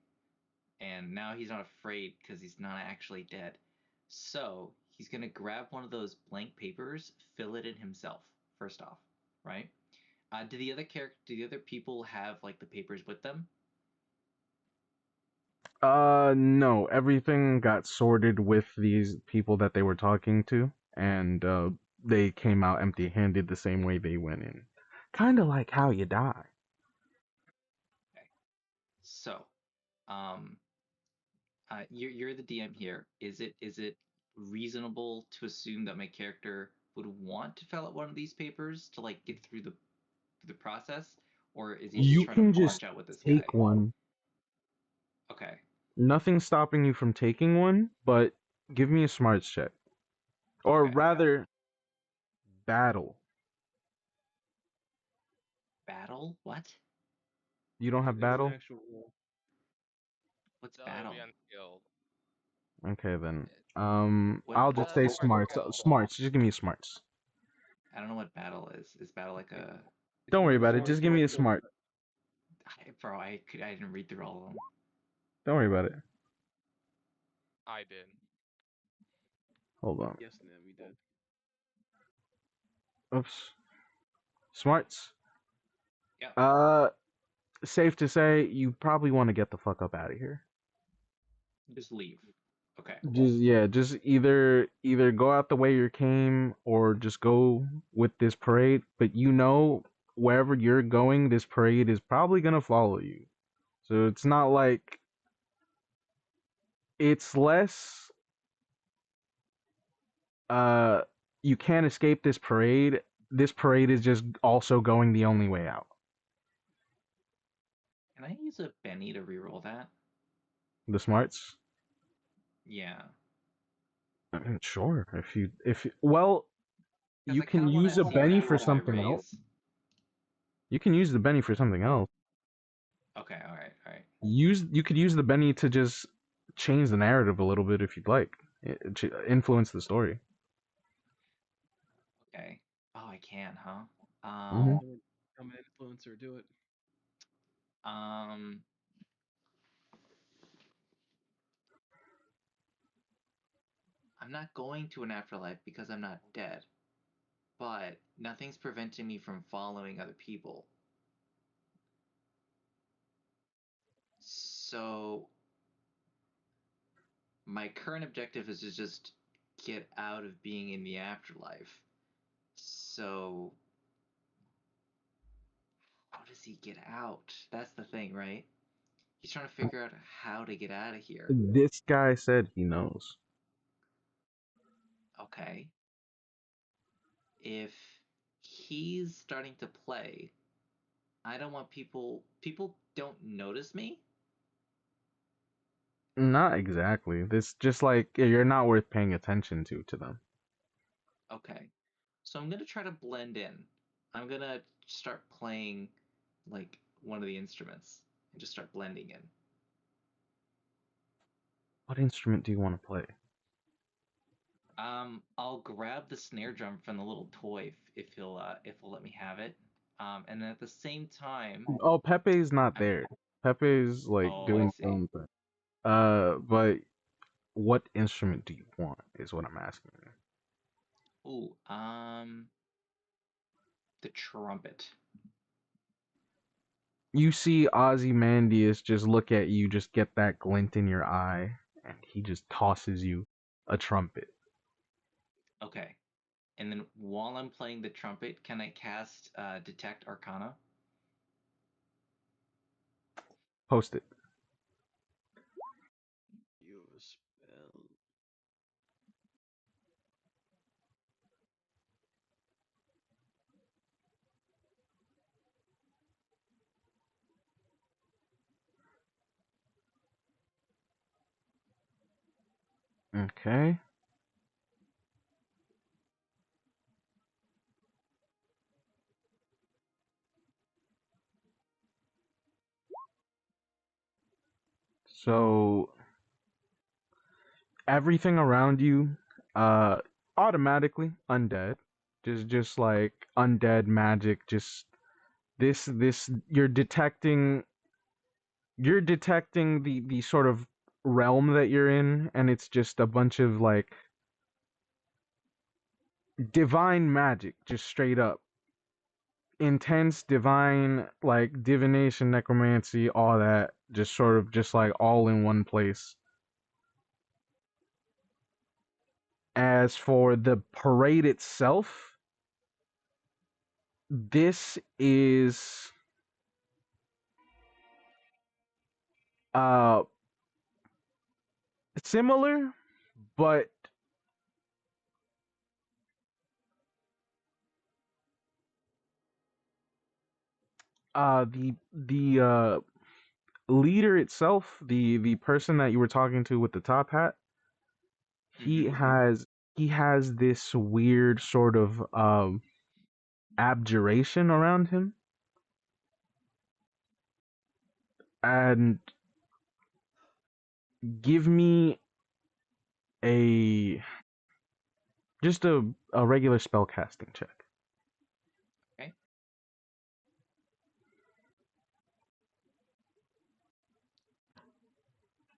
And now he's not afraid because he's not actually dead. So he's gonna grab one of those blank papers, fill it in himself. First off, right? Do the other people have like the papers with them? No. Everything got sorted with these people that they were talking to, and they came out empty-handed the same way they went in. Kind of like how you die. Okay. So, um, you're the DM here. Is it reasonable to assume that my character would want to fill out one of these papers to like get through the process, or is he just You trying to can just punch out with this guy? take one. Okay. Nothing's stopping you from taking one, but give me a smarts check. Or Okay. rather, battle. Battle? What? You don't have There's an battle? actual rule. What's No, it'll battle? be unskilled. Okay then. What I'll just what's say Smart smarts. skill. Smarts. Just give me a smarts. I don't know what battle is. Is battle like a Don't worry about it. Smart Just give me a skill. smart. bro? I didn't read through all of them. Don't worry about it. I did. Hold on. Yes, Nev, we did. Oops. Smarts. Yeah. Safe to say you probably want to get the fuck up out of here. Just leave. Okay. Just either go out the way you came or just go with this parade. But you know, wherever you're going, this parade is probably gonna follow you. So it's not like it's less uh you can't escape this parade. This parade is just also going the only way out. Can I use a Benny to reroll that? The smarts? Yeah. I mean, sure. If well, Because you I kind can of want use to a see what Benny for happens if I something else. raise. You can use the Benny for something else. Okay. All right. All right. You could use the Benny to just change the narrative a little bit if you'd like. Influence the story. Okay. Oh, I can, huh? Mhm. I'm an influencer. Do it. Um. I'm not going to an afterlife because I'm not dead, but nothing's preventing me from following other people. So my current objective is to just get out of being in the afterlife. So how does he get out? That's the thing, right? He's trying to figure out how to get out of here. This guy said he knows. Okay. If he's starting to play, I don't want people don't notice me. Not exactly. This just like you're not worth paying attention to them. Okay. So I'm gonna try to blend in. I'm gonna start playing like one of the instruments and just start blending in. What instrument do you want to play? I'll grab the snare drum from the little toy if he'll let me have it. And then at the same time, Oh, Pepe's not I'm. there. Pepe's like Oh, I doing his see. own thing. But what instrument do you want? Is what I'm asking you. Ooh, the trumpet. You see Ozymandias just look at you, just get that glint in your eye, and he just tosses you a trumpet. Okay. And then while I'm playing the trumpet, can I cast Detect Arcana? Post it. You have a spell. Okay. So everything around you, uh, automatically undead. Just like undead magic. Just this. You're detecting the sort of realm that you're in, and it's just a bunch of like divine magic, just straight up intense divine, like divination, necromancy, all that, just sort of just like all in one place. As for the parade itself, this is uh similar, but the leader itself, the person that you were talking to with the top hat, he Mhm. has this weird sort of abjuration around him, and give me a just a regular spell casting check. Okay.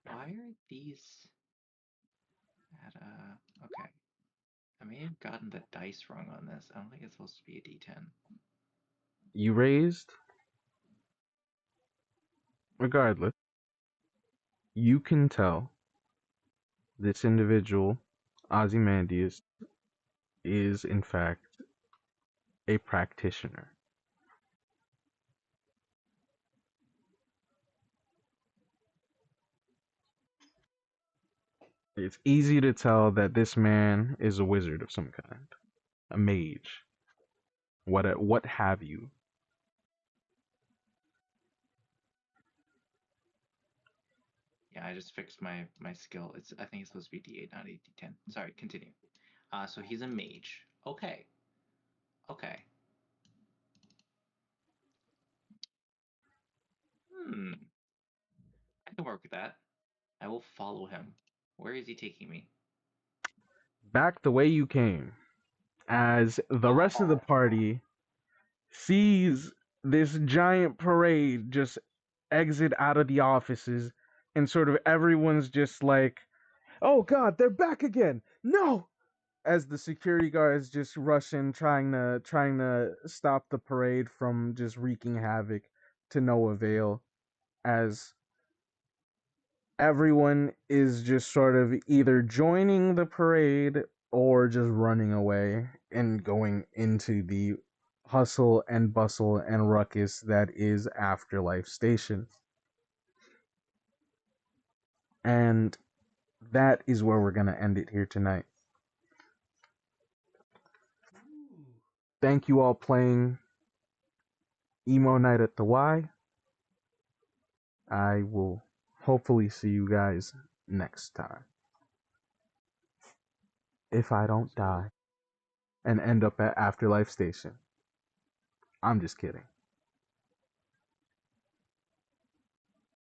Why are these at okay. I may have gotten the dice wrong on this. I don't think it's supposed to be a D10. You raised, regardless, you can tell this individual, Ozymandias, is in fact a practitioner. It's easy to tell that this man is a wizard of some kind, a mage, what have you. Yeah, I just fixed my skill. I think it's supposed to be D8, not a D10. Sorry, continue. So he's a mage. Okay. Okay. Hmm. I can work with that. I will follow him. Where is he taking me? Back the way you came, as the rest of the party sees this giant parade just exit out of the offices, and sort of everyone's just like, "Oh God, they're back again! No!" As the security guards just rush in, trying to stop the parade from just wreaking havoc, to no avail. As everyone is just sort of either joining the parade or just running away and going into the hustle and bustle and ruckus that is Afterlife Station. And that is where we're going to end it here tonight. Ooh. Thank you all playing EMO NITE at the Y. I will hopefully see you guys next time. If I don't die and end up at Afterlife Station. I'm just kidding.